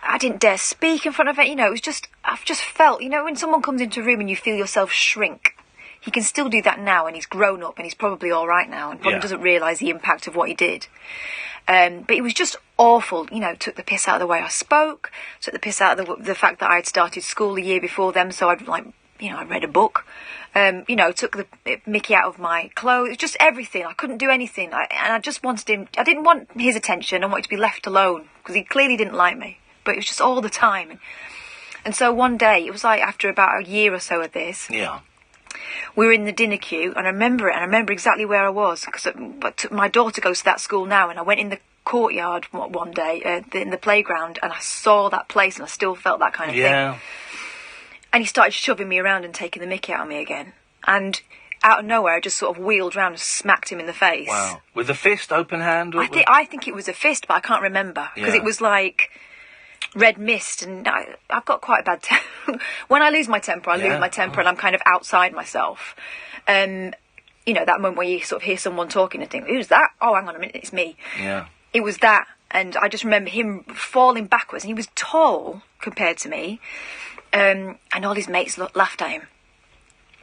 I didn't dare speak in front of it. You know, it was just, I've just felt, you know, when someone comes into a room and you feel yourself shrink, he can still do that now, and he's grown up and he's probably all right now and probably doesn't realise the impact of what he did. But it was just awful, you know, took the piss out of the way I spoke, took the piss out of the fact that I had started school the year before them, so I'd, like, you know, I read a book, you know, took the mickey out of my clothes, just everything. I couldn't do anything, and I just wanted him, I didn't want his attention, I wanted to be left alone, because he clearly didn't like me, but it was just all the time. And so one day, it was like after about a year or so of this, we were in the dinner queue, and I remember it, and I remember exactly where I was, because my daughter goes to that school now, and I went in the courtyard one day, in the playground, and I saw that place, and I still felt that kind of thing. And he started shoving me around and taking the mickey out of me again. And out of nowhere, I just sort of wheeled round and smacked him in the face. Wow. With a fist, open hand? I think it was a fist, but I can't remember, because it was like red mist, and I've got quite a bad temper. When I lose my temper, I lose my temper, and I'm kind of outside myself. You know, that moment where you sort of hear someone talking and think, who's that? Oh, hang on a minute, it's me. Yeah. It was that, and I just remember him falling backwards, and he was tall compared to me, and all his mates laughed at him.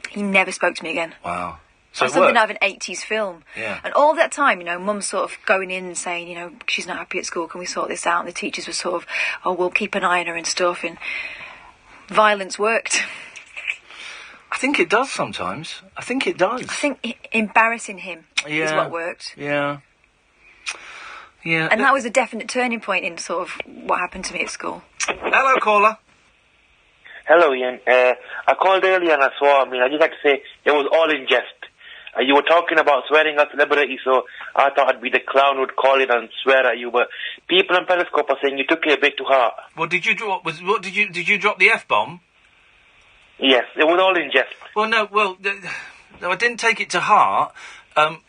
He never spoke to me again. Wow. So it something out of an 80s film. Yeah. And all that time, you know, Mum's sort of going in and saying, you know, she's not happy at school, can we sort this out? And the teachers were sort of, oh, we'll keep an eye on her and stuff, and violence worked. I think it does sometimes. I think it does. I think embarrassing him is what worked. Yeah. Yeah. And that was a definite turning point in sort of what happened to me at school. Hello, caller. Hello, Ian. I called earlier and I swore. I mean, I just had to say it was all in jest. You were talking about swearing at celebrity, so I thought I'd be the clown who'd call in and swear at you. But people on Periscope are saying you took it a bit to heart. Well, did you drop? Did you drop the F-bomb? Yes, it was all in jest. Well, no. Well, no, I didn't take it to heart.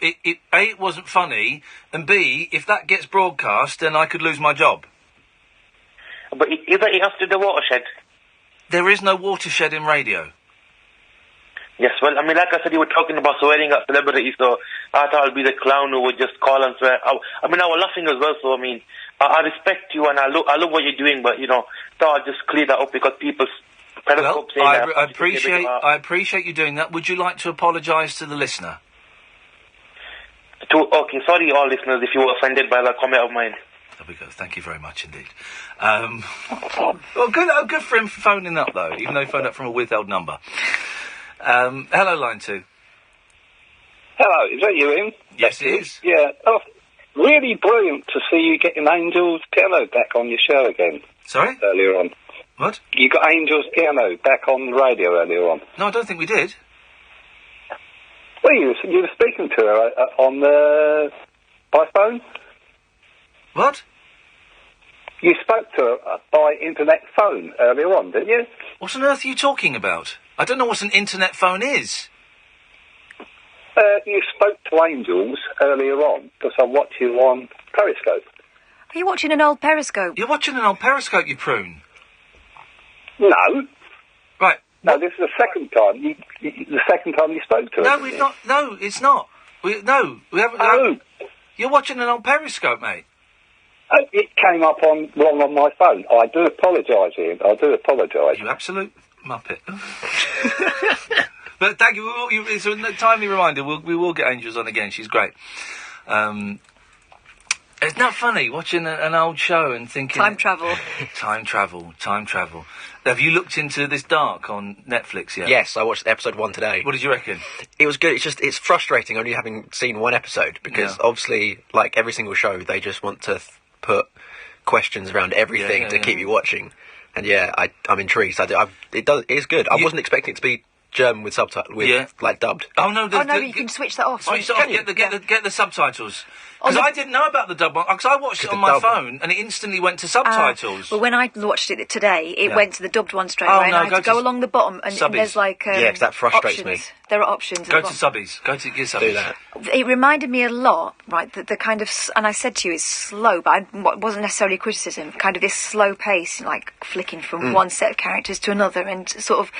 It wasn't funny, and B, if that gets broadcast, then I could lose my job. But is that after the watershed? There is no watershed in radio. Yes, well, I mean, like I said, you were talking about swearing at celebrities, so I thought I'd be the clown who would just call and swear. I mean, I was laughing as well, so I mean, I respect you and I love what you're doing, but, you know, thought I'd just clear that up because people... Well, I appreciate you doing that. Would you like to apologise to the listener? Okay, sorry, all listeners, if you were offended by that comment of mine. There we go. Thank you very much indeed. Well, good for him for phoning up, though, even though he phoned up from a withheld number. Hello, line 2. Hello, is that you, Ian? Yes, it is. Yeah. Oh, really brilliant to see you getting Angel's Piano back on your show again. Sorry? Earlier on. What? You got Angel's Piano back on the radio earlier on. No, I don't think we did. Well, you were speaking to her on the by phone. What? You spoke to her by internet phone earlier on, didn't you? What on earth are you talking about? I don't know what an internet phone is. You spoke to Angels earlier on, because I watched you on Periscope. Are you watching an old Periscope? You're watching an old Periscope, you prune. No. Right. No, this is the second time. The second time you spoke to her. No, we've not. No, it's not. We haven't. Oh. You're watching an old Periscope, mate. Oh, it came up wrong on my phone. I do apologise, Ian. I do apologise. You absolute muppet. But thank you. It's a timely reminder. We will get Angels on again. She's great. It's not funny watching an old show and thinking... Time travel. Time travel. Have you looked into this Dark on Netflix yet? Yes, I watched episode 1 today. What did you reckon? It was good. It's frustrating only having seen one episode, because obviously, like every single show, they just want to put questions around everything to keep you watching. And I'm intrigued. It's good. I wasn't expecting it to be German with subtitles, like dubbed. Oh no, you can switch that off. Switch it off. Get the subtitles. Because I didn't know about the dub one. Because I watched it on my phone and it instantly went to subtitles. Well, when I watched it today, it went to the dubbed one straight away. And I had to go along the bottom and there's like because that frustrates options. me. There are options. Go to subbies. Go to your subbies. Do that. It reminded me a lot, right? The kind of, and I said to you, it's slow, but it wasn't necessarily criticism. Kind of this slow pace, like flicking from one set of characters to another, and sort of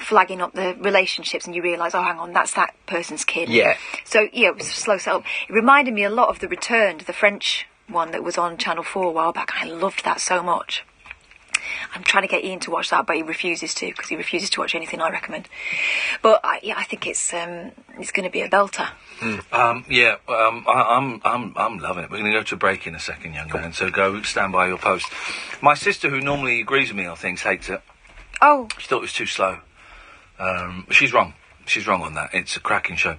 flagging up the relationships, and you realise, oh, hang on, that's that person's kid. Yeah. So it was a slow setup. It reminded me a lot of The Returned, the French one that was on Channel 4 a while back. I loved that so much. I'm trying to get Ian to watch that, but he refuses to, because he refuses to watch anything I recommend. But I think it's going to be a belter. I'm loving it. We're going to go to a break in a second, young man. So go stand by your post. My sister, who normally agrees with me on things, hates it. Oh. She thought it was too slow. She's wrong. She's wrong on that. It's a cracking show.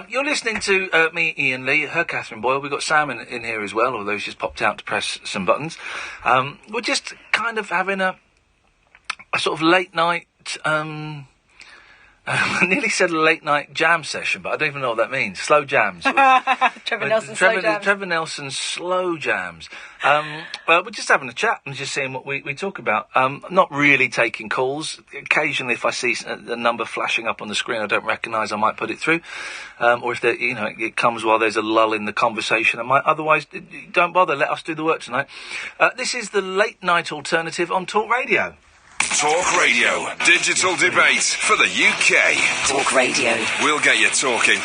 You're listening to me, Iain Lee, her Catherine Boyle. We've got Sam in here as well, although she's popped out to press some buttons. We're just kind of having a sort of late night... I nearly said a late night jam session, but I don't even know what that means. Slow jams. Trevor Nelson's slow jams. Trevor Nelson's slow jams. Well, we're just having a chat and just seeing what we talk about. Not really taking calls. Occasionally, if I see a number flashing up on the screen I don't recognise, I might put it through. Or if it comes while there's a lull in the conversation, I might. Otherwise, don't bother. Let us do the work tonight. This is the late night alternative on Talk Radio. Talk Radio. Digital debate for the UK. Talk Radio. We'll get you talking.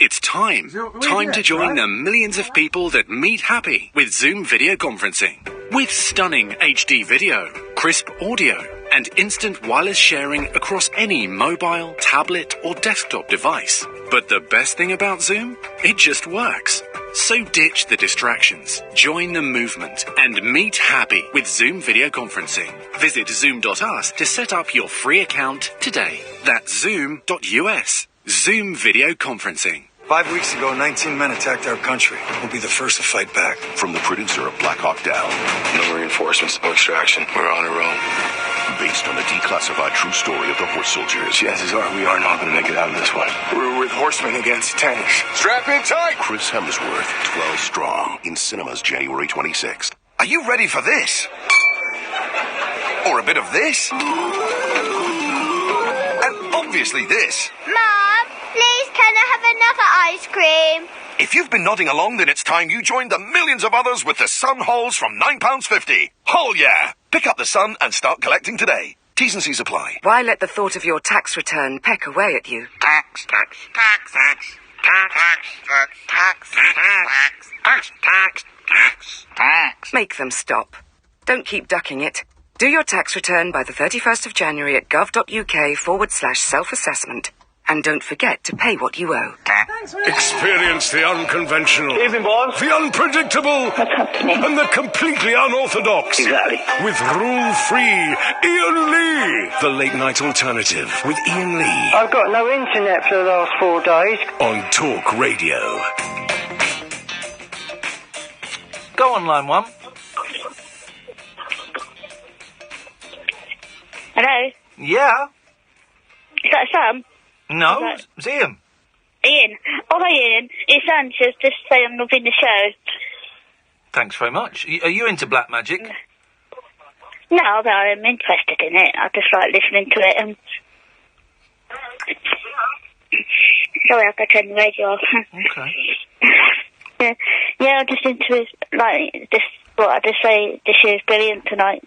It's time. Time to join the millions of people that meet happy with Zoom video conferencing. With stunning HD video, crisp audio, and instant wireless sharing across any mobile, tablet, or desktop device. But the best thing about Zoom? It just works. So ditch the distractions, join the movement, and meet happy with Zoom video conferencing. Visit zoom.us to set up your free account today. That's zoom.us. Zoom video conferencing. 5 weeks ago, 19 men attacked our country. We'll be the first to fight back. From the producer of Black Hawk Down. No reinforcements, no extraction. We're on our own. Based on the declassified true story of the horse soldiers. Chances are we are not going to make it out of this one. We're with horsemen against tanks. Strap in tight! Chris Hemsworth, 12 Strong, in cinemas January 26th. Are you ready for this? Or a bit of this? And obviously this. Mom, please can I have another ice cream? If you've been nodding along, then it's time you joined the millions of others with the Sun Halls from £9.50. Haul yeah! Pick up the Sun and start collecting today. T's and C's apply. Why let the thought of your tax return peck away at you? Tax. Make them stop. Don't keep ducking it. Do your tax return by the 31st of January at gov.uk/self-assessment. And don't forget to pay what you owe. Experience the unconventional, the unpredictable, and the completely unorthodox. Exactly. With rule-free Iain Lee. The late night alternative with Iain Lee. I've got no internet for the last 4 days. On Talk Radio. Go on, line 1. Hello? Yeah? Is that Sam? No, Is it's Iain. Iain. Oh, hi, Iain. It's Anne. Just say I'm loving the show. Thanks very much. Are you into black magic? No, but I'm interested in it. I just like listening to it. Sorry, I've got to turn the radio off. Okay. Yeah, I'm just into it. Like, I just say this show's brilliant tonight.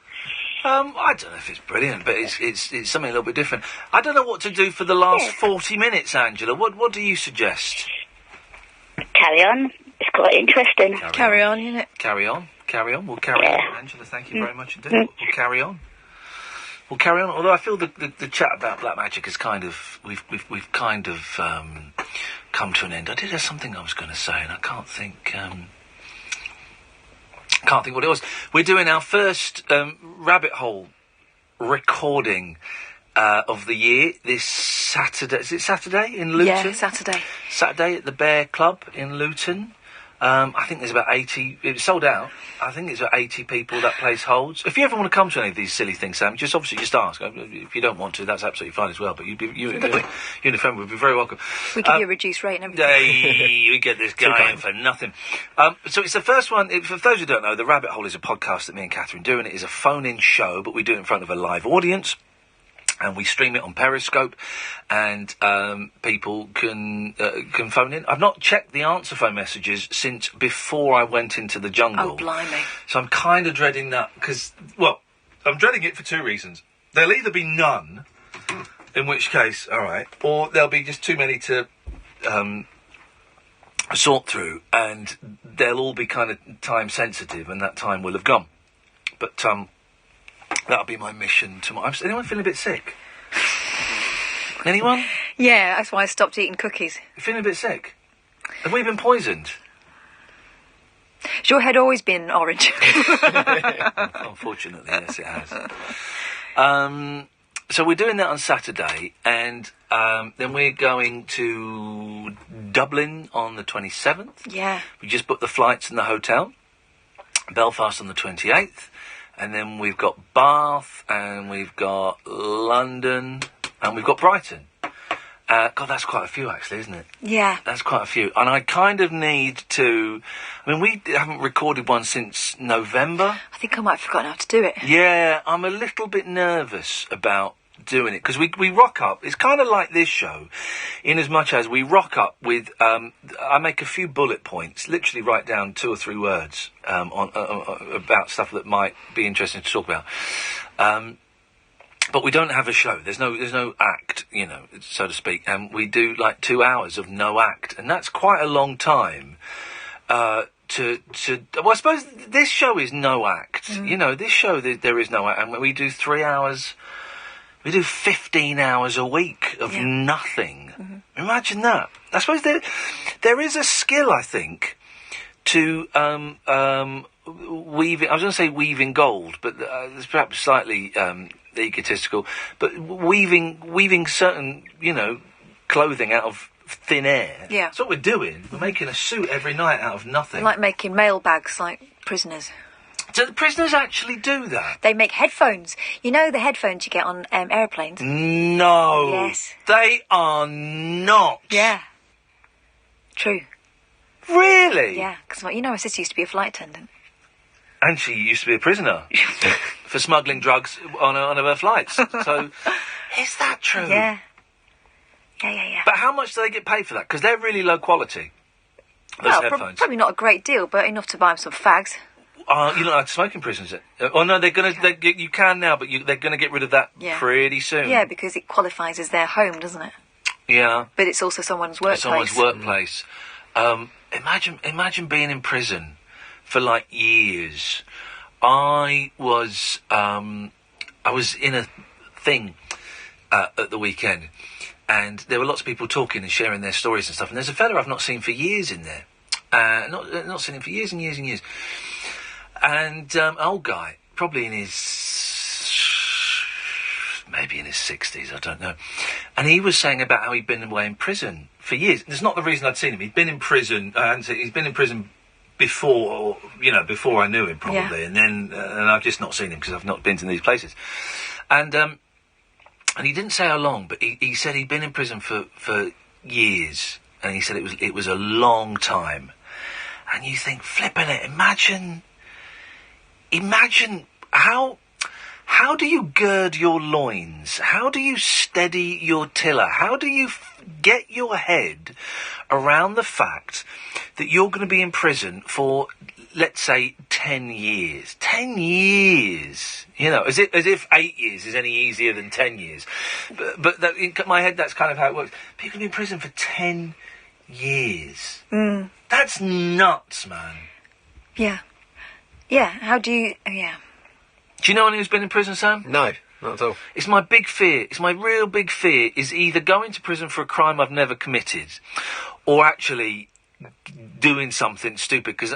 I don't know if it's brilliant, but it's something a little bit different. I don't know what to do for the last 40 minutes, Angela. What do you suggest? Carry on. It's quite interesting. Carry on, isn't it? Carry on. We'll carry on, Angela. Thank you very much indeed. We'll carry on. We'll carry on. Although I feel the chat about black magic is kind of we've kind of come to an end. I did have something I was going to say, and I can't think. Can't think what it was. We're doing our first rabbit hole recording of the year this Saturday. Is it Saturday in Luton? Yeah, Saturday. Saturday at the Bear Club in Luton. I think there's about 80... It's sold out. I think it's about 80 people that place holds. If you ever want to come to any of these silly things, Sam, just ask. If you don't want to, that's absolutely fine as well. But you and a friend would be very welcome. We give you a reduced rate and everything. We get this guy in for nothing. So it's the first one. For those who don't know, The Rabbit Hole is a podcast that me and Katherine do, and it is a phone-in show, but we do it in front of a live audience. And we stream it on Periscope, and people can phone in. I've not checked the answer phone messages since before I went into the jungle. Oh, blimey. So I'm kind of dreading that, because, well, I'm dreading it for 2 reasons. There'll either be none, in which case, all right, or there'll be just too many to sort through, and they'll all be kind of time-sensitive, and that time will have gone. But, that'll be my mission tomorrow. Is anyone feeling a bit sick? Anyone? Yeah, that's why I stopped eating cookies. You feeling a bit sick? Have we been poisoned? Has your head always been orange? Unfortunately, yes, it has. So we're doing that on Saturday, and then we're going to Dublin on the 27th. Yeah. We just booked the flights and the hotel. Belfast on the 28th. And then we've got Bath, and we've got London, and we've got Brighton. God, that's quite a few, actually, isn't it? Yeah. That's quite a few. And I kind of need to... I mean, we haven't recorded one since November. I think I might have forgotten how to do it. Yeah, I'm a little bit nervous about doing it, because we rock up. It's kind of like this show, in as much as we rock up with... I make a few bullet points, literally write down 2 or 3 words about stuff that might be interesting to talk about. But we don't have a show. There's no act, so to speak. And we do like 2 hours of no act, and that's quite a long time. Well, I suppose this show is no act. This show there is no act, and we do 3 hours. We do 15 hours a week of nothing. Mm-hmm. Imagine that. I suppose there is a skill, I think, to weaving. I was going to say weaving gold, but it's perhaps slightly egotistical. But weaving certain, clothing out of thin air. Yeah. That's what we're doing. We're making a suit every night out of nothing. Like making mailbags, like prisoners. Do the prisoners actually do that? They make headphones. You know the headphones you get on airplanes? No. Yes. They are not. Yeah. True. Really? Yeah, because my sister used to be a flight attendant. And she used to be a prisoner for smuggling drugs on one of her flights. So, is that true? Yeah. Yeah. But how much do they get paid for that? Because they're really low quality, those headphones. Probably not a great deal, but enough to buy them some fags. You don't like to smoke in prisons? Oh no, you can now, but they're gonna get rid of that pretty soon. Yeah, because it qualifies as their home, doesn't it? Yeah. But it's also someone's workplace. Someone's workplace. Imagine being in prison for like years. I was in a thing at the weekend, and there were lots of people talking and sharing their stories and stuff. And there's a fella I've not seen for years in there. Not seen him for years and years and years. And an old guy, probably in maybe in his 60s, I don't know. And he was saying about how he'd been away in prison for years. It's not the reason I'd seen him. He'd been in prison. He's been in prison before, before I knew him, probably. Yeah. And then, and I've just not seen him because I've not been to these places. And he didn't say how long, but he said he'd been in prison for years. And he said it was a long time. And you think, flipping it, imagine how do you gird your loins? How do you steady your tiller? How do you get your head around the fact that you're going to be in prison for, let's say, 10 years? 10 years! As if 8 years is any easier than 10 years. But in my head, that's kind of how it works. People can be in prison for 10 years. Mm. That's nuts, man. Yeah. Yeah, how do you... Yeah. Do you know anyone who's been in prison, Sam? No, not at all. It's my big fear. It's my real big fear is either going to prison for a crime I've never committed or actually doing something stupid. Because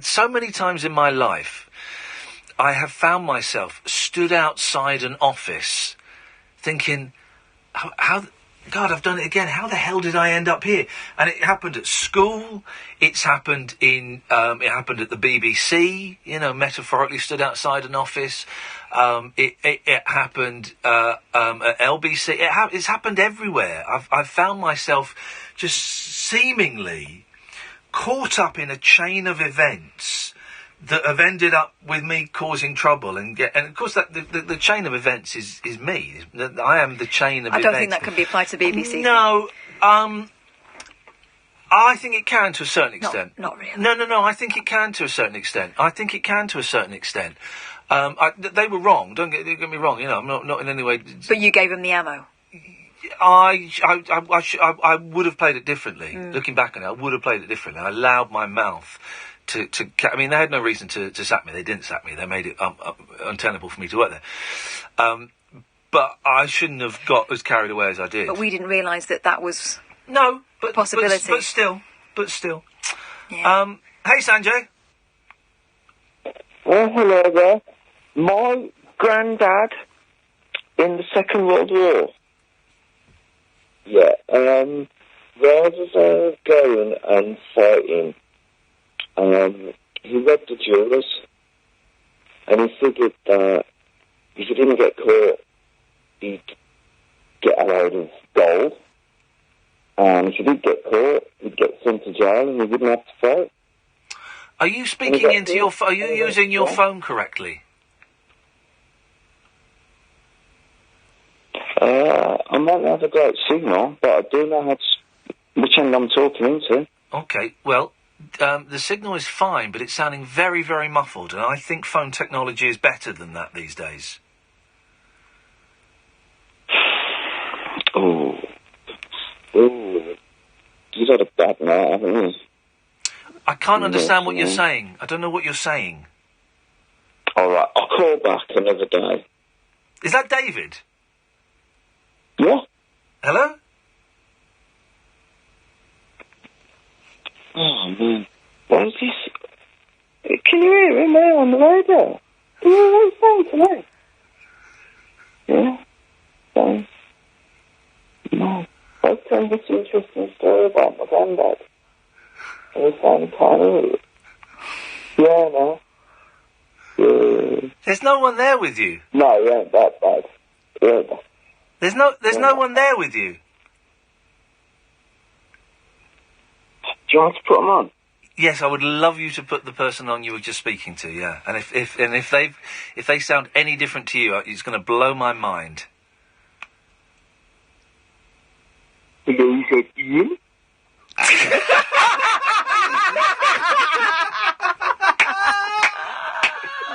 so many times in my life, I have found myself stood outside an office thinking, how God, I've done it again. How the hell did I end up here? And it happened at school. It's happened it happened at the BBC. Metaphorically stood outside an office. It happened at LBC. It's happened everywhere. I've found myself just seemingly caught up in a chain of events that have ended up with me causing trouble and of course that the chain of events is me. I am the chain of events. I don't think that can be applied to BBC. No, I think it can to a certain extent. Not really. No, I think it can to a certain extent. They were wrong, don't get me wrong, I'm not in any way... But you gave them the ammo. I would have played it differently. Looking back on it, I would have played it differently. I allowed my mouth to they had no reason to sack me. They didn't sack me. They made it untenable for me to work there. But I shouldn't have got as carried away as I did. But we didn't realise that was a possibility. But still. Yeah. Hey, Sanjay. Well, hello there. My granddad in the Second World War. Yeah, rather than going and fighting, he read the jurors, and he figured that if he didn't get caught, he'd get a load of gold, and if he did get caught, he'd get sent to jail and he wouldn't have to fight. Are you speaking into your phone? Are you using your phone correctly? I might not have a great signal, but I do know which end I'm talking into. Okay, well, the signal is fine, but it's sounding very, very muffled, and I think phone technology is better than that these days. Oh, you've had a bad night, haven't you? I can't understand what you're saying. I don't know what you're saying. All right, I'll call back another day. Is that David? Yeah. Hello? Oh, man. What is this? Can you hear him there on the radio? Can you hear what he's saying to me? Yeah? So, no. I was telling this interesting story about my granddad. I was saying kind of... Yeah, no. Yeah. There's no one there with you? No, he ain't that bad. Yeah. There's no one there with you? Do you want to put them on? Yes, I would love you to put the person on you were just speaking to, yeah. And if they sound any different to you, it's going to blow my mind. Hello, you said Ian?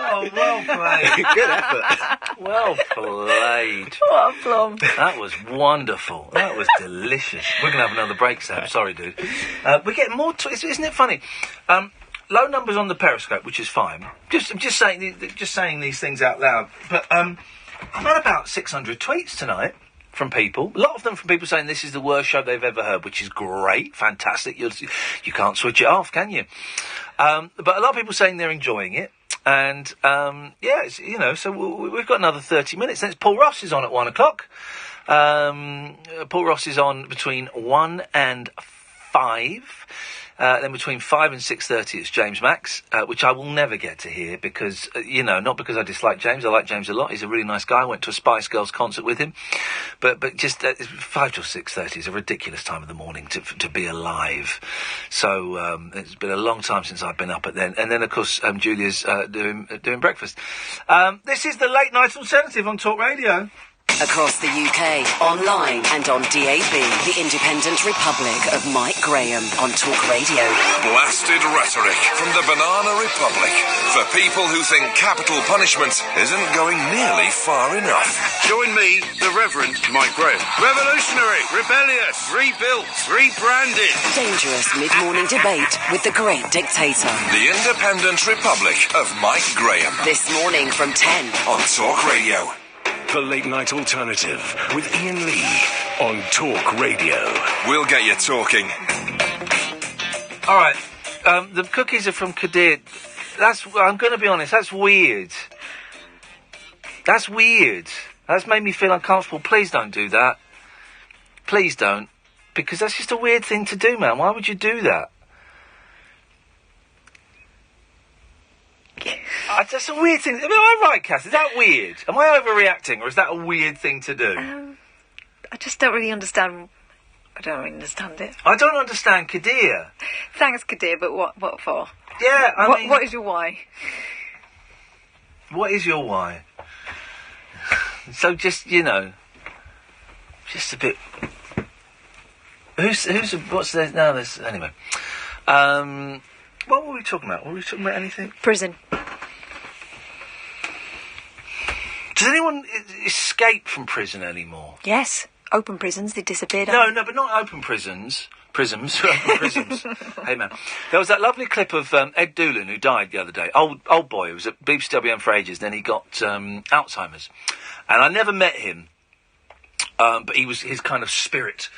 Oh, well played. Good effort. Well played. What a plum. That was wonderful. That was delicious. We're going to have another break, Sam. Sorry, dude. We're getting more... isn't it funny? Low numbers on the Periscope, which is fine. I'm just saying these things out loud. But I'm at about 600 tweets tonight. from people. A lot of them from people saying this is the worst show they've ever heard, which is great, fantastic. You can't switch it off, can you? But a lot of people saying they're enjoying it. And, it's, so we've got another 30 minutes. Then Paul Ross is on at 1 o'clock. Paul Ross is on between 1 and 5. Then between 5 and 6:30 it's James Max, which I will never get to hear because, not because I dislike James. I like James a lot. He's a really nice guy. I went to a Spice Girls concert with him. But just 5 till 6:30 is a ridiculous time of the morning to be alive. So it's been a long time since I've been up at then. And then, of course, Julia's doing breakfast. This is the Late Night Alternative on Talk Radio. Across the UK, online and on DAB, the Independent Republic of Mike Graham on Talk Radio. Blasted rhetoric from the Banana Republic for people who think capital punishment isn't going nearly far enough. Join me, the Reverend Mike Graham. Revolutionary, rebellious, rebuilt, rebranded. Dangerous mid-morning debate with the great dictator. The Independent Republic of Mike Graham. This morning from 10 on Talk Radio. The Late Night Alternative with Iain Lee on Talk Radio. We'll get you talking. All right, the cookies are from Kadir. I'm going to be honest, that's weird. That's weird. That's made me feel uncomfortable. Please don't do that. Please don't. Because that's just a weird thing to do, man. Why would you do that? That's a weird thing. Am I right, Cass? Is that weird? Am I overreacting, or is that a weird thing to do? I just don't really understand. I don't really understand it. I don't understand Kadir. Thanks, Kadir, but what for? Yeah, I mean... What is your why? What is your why? So just, just a bit... what's there... No, there's... Anyway. What were we talking about? Were we talking about anything? Prison. Does anyone escape from prison anymore? Yes. Open prisons, they disappeared. No, but not open prisons. Prisms. Open prisons. Hey, man. There was that lovely clip of Ed Doolan, who died the other day. Old boy, who was at BBC WM for ages, then he got Alzheimer's. And I never met him, but his kind of spirit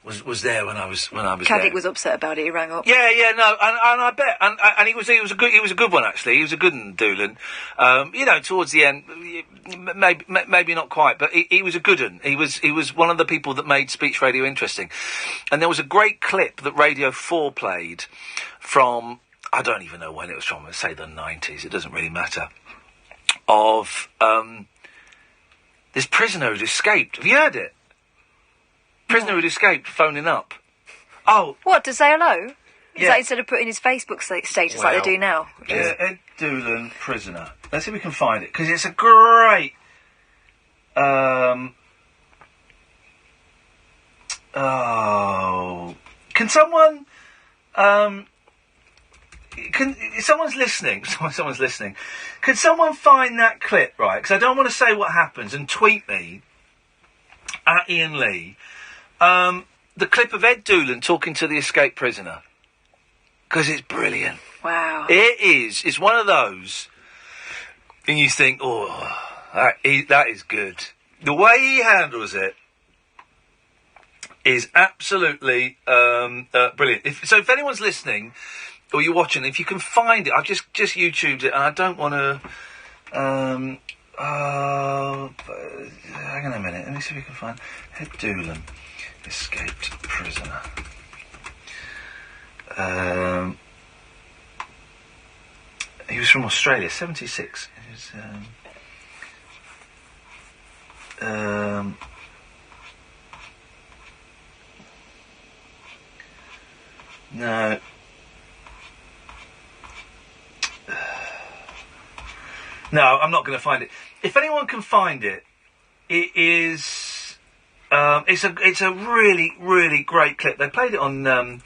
was there when I was Caddick there. was upset about it. He rang up. Yeah, no, and I bet, and he was a good one actually. He was a good one, Doolan. Towards the end, maybe not quite, but he was a good one. He was one of the people that made speech radio interesting. And there was a great clip that Radio 4 played from, I don't even know when it was from. Let's say the 90s. It doesn't really matter. Of this prisoner who'd escaped. Have you heard it? Prisoner who'd escaped, phoning up. Oh. What, to say hello? Is Yeah. that instead of putting his Facebook status like they do now? Yeah, Ed Doolan, prisoner. Let's see if we can find it, because it's a great... Can someone... Someone's listening. Someone's listening. Can someone find that clip, right? Because I don't want to say what happens, and tweet me at Iain Lee the clip of Ed Doolan talking to the escaped prisoner, because it's brilliant. Wow. It is. It's one of those, and you think, that is good. The way he handles it is absolutely brilliant. If anyone's listening or you're watching, if you can find it, I've just YouTubed it, and I don't want to. Hang on a minute. Let me see if we can find Ed Doolan, escaped prisoner. He was from Australia, 76. He was, no. No, I'm not going to find it. If anyone can find it, it is. It's a really, really great clip. They played it on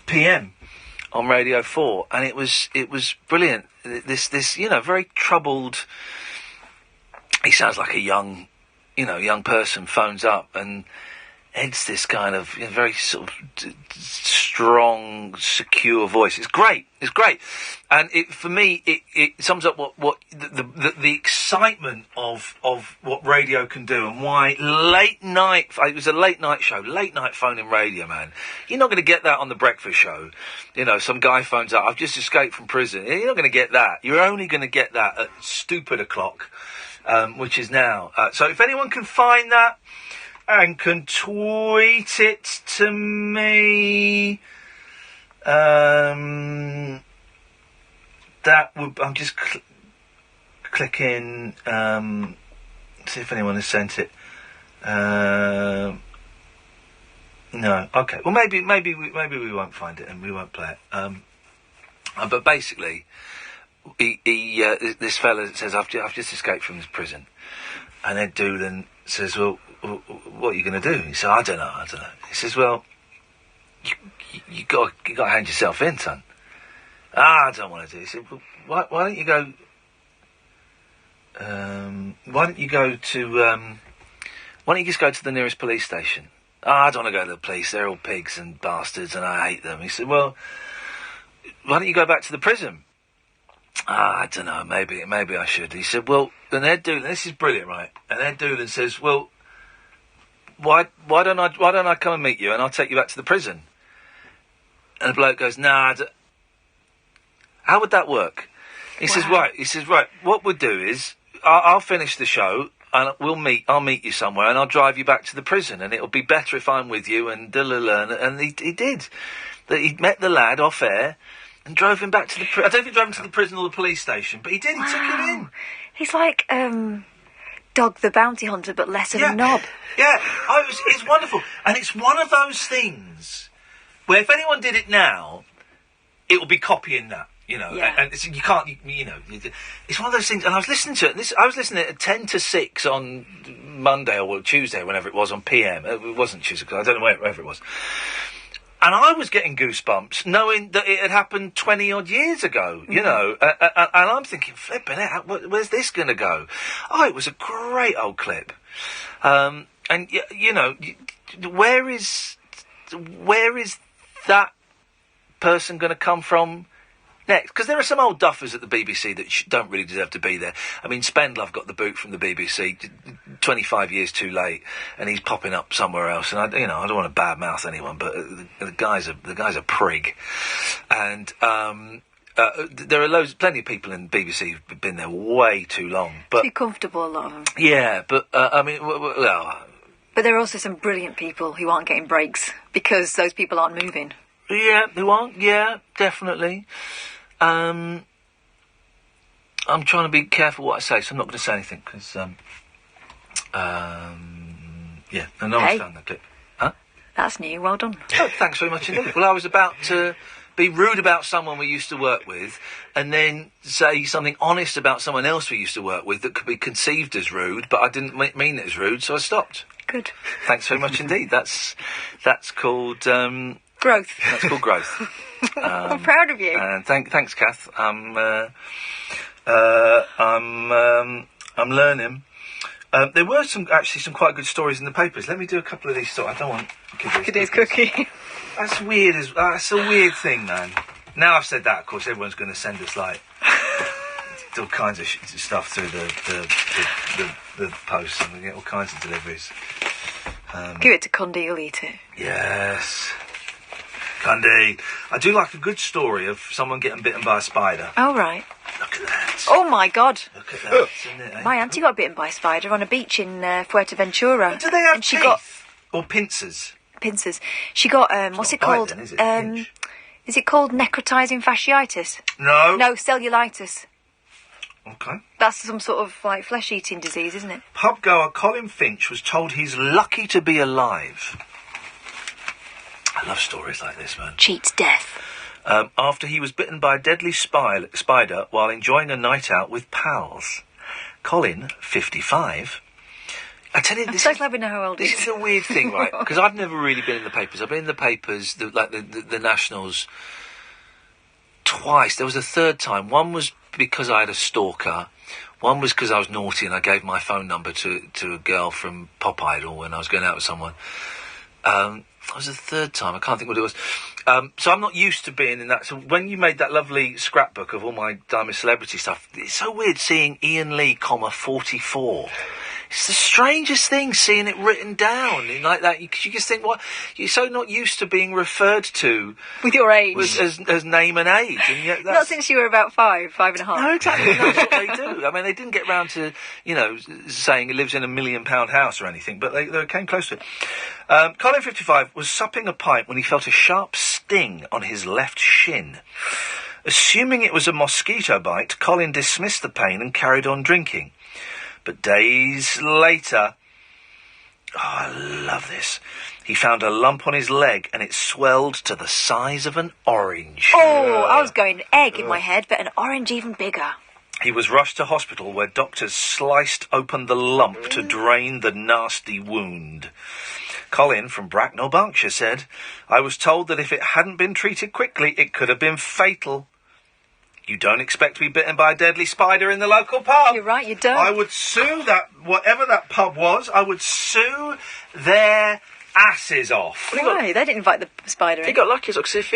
PM on Radio 4, and it was brilliant. This very troubled. He sounds like a young person phones up, and Ed's this kind of very sort of strong, secure voice. It's great. It's great, and for me, it sums up what the excitement of what radio can do, and why late night. It was a late night show, late night phone-in radio, man. You're not going to get that on the breakfast show. Some guy phones up, I've just escaped from prison. You're not going to get that. You're only going to get that at stupid o'clock, which is now. So if anyone can find that and can tweet it to me, that would. I'm just clicking. See if anyone has sent it. No. Okay. Well, maybe we won't find it and we won't play it. But basically, this fella says, I've just escaped from this prison, and Ed Doolan says, well, what are you going to do? He said, I don't know. He says, well, you got to hand yourself in, son. I don't want to do it. He said, well, why don't you go? Why don't you just go to the nearest police station? I don't want to go to the police. They're all pigs and bastards, and I hate them. He said, well, why don't you go back to the prison? I don't know. Maybe I should. He said, well, and Ed Doolan. This is brilliant, right? And Ed Doolan says, well, why don't I come and meet you, and I'll take you back to the prison? And the bloke goes, nah. How would that work? He says, right. What we'll do is I'll finish the show and I'll meet you somewhere and I'll drive you back to the prison, and it'll be better if I'm with you. And and he did. He met the lad off air and drove him back to the. I don't know if he drove him to the prison or the police station, but he did. He took him in. He's like Dog the Bounty Hunter, but less of a knob. Yeah, it's wonderful, and it's one of those things where if anyone did it now, it will be copying that. And it's, you can't, it's one of those things. And I was listening to it. I was listening to it at 10 to 6 on Monday or Tuesday, whenever it was, on PM. It wasn't Tuesday, because I don't know wherever it was. And I was getting goosebumps, knowing that it had happened 20-odd years ago, and I'm thinking, flipping out, where's this going to go? Oh, it was a great old clip. And, where is that person going to come from next? Because there are some old duffers at the BBC that don't really deserve to be there. I mean, Spendlove got the boot from the BBC 25 years too late, and he's popping up somewhere else. And I don't want to badmouth anyone, but the guy's a prig. And there are plenty of people in the BBC who've been there way too long. But too comfortable, a lot of them. Yeah, but well. But there are also some brilliant people who aren't getting breaks because those people aren't moving. Yeah, who aren't? Yeah, definitely. I'm trying to be careful what I say, so I'm not going to say anything, because, no one's found that clip. Huh? That's new, well done. Oh, thanks very much indeed. Well, I was about to be rude about someone we used to work with, and then say something honest about someone else we used to work with that could be conceived as rude, but I didn't mean it as rude, so I stopped. Good. Thanks very much indeed. That's called, growth. That's called growth. I'm proud of you. And thanks, Kath. I'm learning. There were some quite good stories in the papers. Let me do a couple of these stories. I don't want Kiddy's cookie. That's weird. That's a weird thing, man. Now I've said that, of course, everyone's going to send us all kinds of stuff through the post, and we get all kinds of deliveries. Give it to Condi, he'll eat it. Yes. Condi. I do like a good story of someone getting bitten by a spider. Oh, right. Look at that. Oh, my God. Look at that, isn't it, eh? My auntie got bitten by a spider on a beach in Fuerteventura. Do they have teeth? Or pincers? Pincers. She got, what's it called? Then, is it? Is it called necrotizing fasciitis? No. No, cellulitis. Okay. That's some sort of, flesh-eating disease, isn't it? Pubgoer Colin Finch was told he's lucky to be alive. I love stories like this, man. Cheats death. After he was bitten by a deadly spider while enjoying a night out with pals. Colin, 55... I tell you, I'm so glad we know how old he is. This is a weird thing, right? Because I've never really been in the papers. I've been in the papers, the Nationals, twice. There was a third time. One was because I had a stalker. One was because I was naughty and I gave my phone number to a girl from Pop Idol when I was going out with someone. That was the third time. I can't think what it was. So I'm not used to being in that. So when you made that lovely scrapbook of all my Diamond Celebrity stuff, it's so weird seeing Iain Lee, 44. It's the strangest thing seeing it written down in like that. You just think, what? You're so not used to being referred to with your age as name and age, and yet that's... Not since you were about 5 and a half. No, exactly. That's what they do. I mean, they didn't get round to, saying he lives in a £1 million house or anything, but they came close to it. Colin, 55, was supping a pint when he felt a sharp sting on his left shin. Assuming it was a mosquito bite, Colin dismissed the pain and carried on drinking. But days later, I love this, he found a lump on his leg and it swelled to the size of an orange. Oh, I was going egg in my head, but an orange even bigger. He was rushed to hospital where doctors sliced open the lump to drain the nasty wound. Colin from Bracknell, Berkshire said, I was told that if it hadn't been treated quickly, it could have been fatal. You don't expect to be bitten by a deadly spider in the local pub. You're right, you don't. I would sue whatever that pub was, I would sue their asses off. Why? They didn't invite the spider in. He got lucky, because if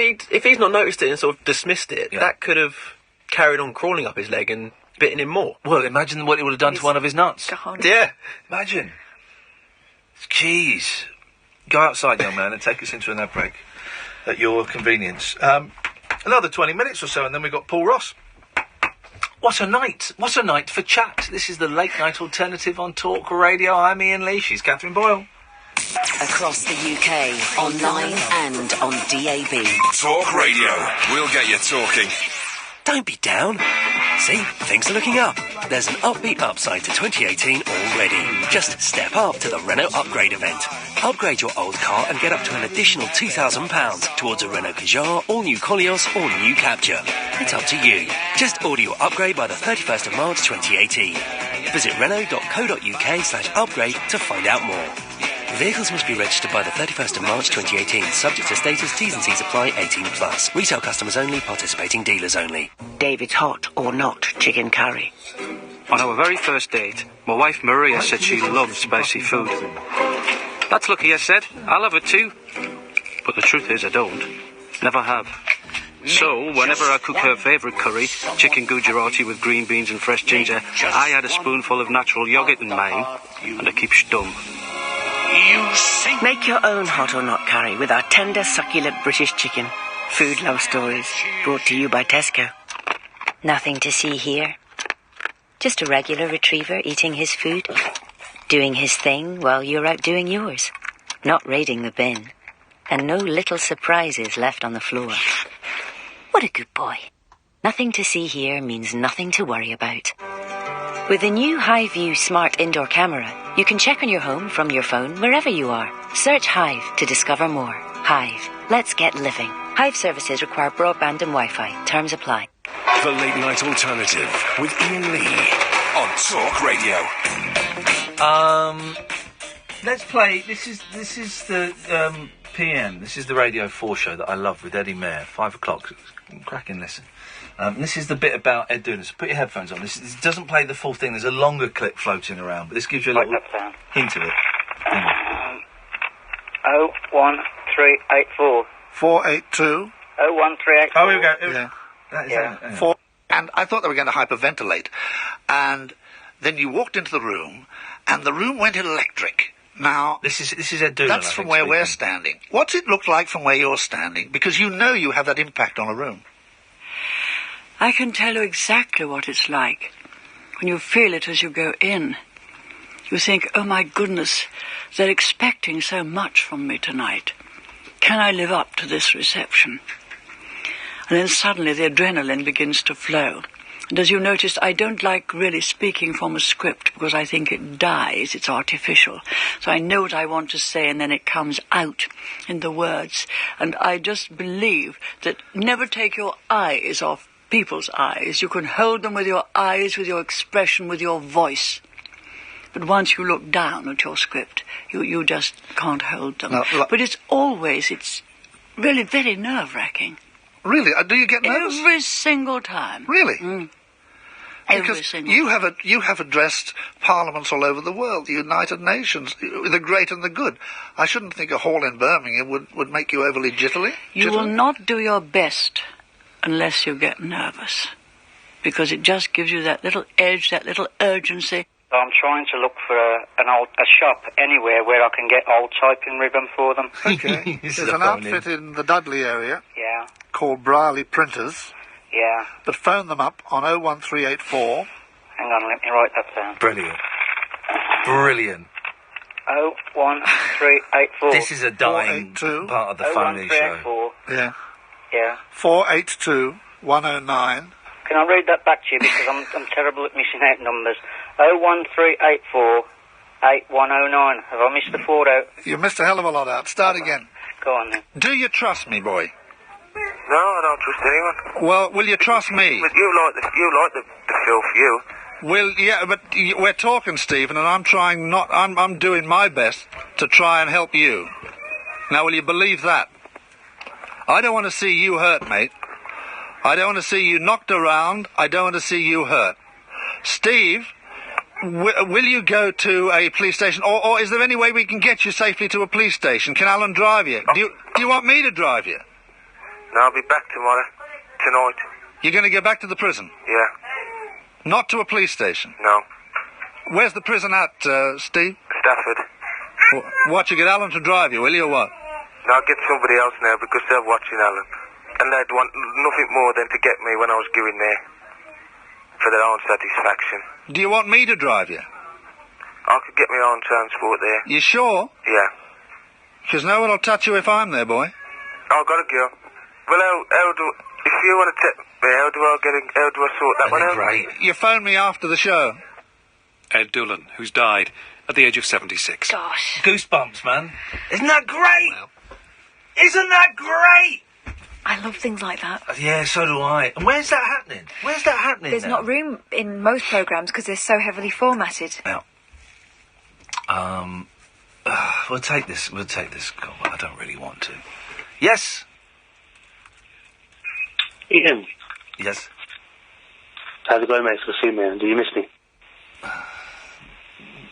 he's not noticed it and sort of dismissed it, that could have carried on crawling up his leg and bitten him more. Well, imagine what it would have done to one of his nuts. God. Yeah. Imagine. Jeez. Go outside, young man, and take us into an ad break at your convenience. Another 20 minutes or so, and then we've got Paul Ross. What a night. What a night for chat. This is the Late Night Alternative on Talk Radio. I'm Iain Lee. She's Catherine Boyle. Across the UK, online and on DAB. Talk Radio. We'll get you talking. Don't be down. See, things are looking up. There's an upbeat upside to 2018 already. Just step up to the Renault Upgrade event. Upgrade your old car and get up to an additional £2,000 towards a Renault Kadjar, all-new Koleos or new Captur. It's up to you. Just order your upgrade by the 31st of March 2018. Visit renault.co.uk/upgrade to find out more. Vehicles must be registered by the 31st of March 2018, subject to status, T's and C's apply, 18+. Retail customers only, participating dealers only. David's hot or not chicken curry. On our very first date, my wife Maria said she loves spicy food. That's lucky, I said. I'll have it too. But the truth is I don't. Never have. So, whenever I cook her favourite curry, chicken Gujarati with green beans and fresh ginger, I add a spoonful of natural yoghurt in mine, and I keep stum. Make your own hot or not curry with our tender, succulent British chicken. Food Love Stories, brought to you by Tesco. Nothing to see here. Just a regular retriever eating his food, doing his thing while you're out doing yours, not raiding the bin, and no little surprises left on the floor. What a good boy. Nothing to see here means nothing to worry about. With the new Hive-View smart indoor camera, you can check on your home from your phone wherever you are. Search Hive to discover more. Hive. Let's get living. Hive services require broadband and Wi-Fi. Terms apply. The Late Night Alternative with Iain Lee on Talk Radio. Let's play. This is the PM. This is the Radio 4 show that I love with Eddie Mair. 5 o'clock. Cracking listen. This is the bit about Ed doing this. Put your headphones on. This doesn't play the full thing. There's a longer clip floating around, but this gives you a little hint of it. 01384. 482. 01384. Oh, here we go. Yeah. Yeah. Four. And I thought they were going to hyperventilate. And then you walked into the room, and the room went electric. Now, this is Ed Doolan. That's from where we're standing. What's it look like from where you're standing? Because you know you have that impact on a room. I can tell you exactly what it's like when you feel it as you go in. You think, oh my goodness, they're expecting so much from me tonight. Can I live up to this reception? And then suddenly the adrenaline begins to flow. And as you noticed, I don't like really speaking from a script because I think it dies, it's artificial. So I know what I want to say and then it comes out in the words. And I just believe that never take your eyes off people's eyes. You can hold them with your eyes, with your expression, with your voice. But once you look down at your script, you just can't hold them. No, but it's really very nerve-wracking. Really? Do you get nervous? Every single time. Really? Because you have addressed parliaments all over the world, the United Nations, the great and the good. I shouldn't think a hall in Birmingham would make you overly jittery. You will not do your best unless you get nervous, because it just gives you that little edge, that little urgency. I'm trying to look for a shop anywhere where I can get old typing ribbon for them. Okay. There's an outfit in the Dudley area. Yeah. Called Brierley Printers. Yeah. But phone them up on 01384. Hang on, let me write that down. Brilliant. Brilliant. 01384. This is a dying part of the phoning show. Yeah. Yeah. 482 109. Can I read that back to you, because I'm terrible at missing out numbers. 01384 8109. Have I missed the 4 out? You missed a hell of a lot out. Start again. Go on then. Do you trust me, boy? No, I don't trust anyone. Well, will you trust me? But you like the filth, you. Well, yeah, but we're talking, Stephen, and I'm doing my best to try and help you. Now, will you believe that? I don't want to see you hurt, mate. I don't want to see you knocked around. I don't want to see you hurt. Steve, will you go to a police station, or is there any way we can get you safely to a police station? Can Alan drive you? Do you want me to drive you? No, I'll be back tonight. You're going to go back to the prison? Yeah. Not to a police station? No. Where's the prison at, Steve? Stafford. What, you get Alan to drive you, will you, or what? No, I'll get somebody else now, because they're watching Alan. And they'd want nothing more than to get me when I was going there, for their own satisfaction. Do you want me to drive you? I could get my own transport there. You sure? Yeah. Because no one will touch you if I'm there, boy. I've got to go. Well, if you want to take me, how do I sort that one out? Great. You phone me after the show. Ed Doolan, who's died at the age of 76. Gosh. Goosebumps, man. Isn't that great? Well. Isn't that great? I love things like that. Yeah, so do I. And where's that happening? There's not room in most programmes because they're so heavily formatted. Now, we'll take this. God, I don't really want to. Yes. Ian. Yes. How's it going, mate? It's good to see you, man. Do you miss me?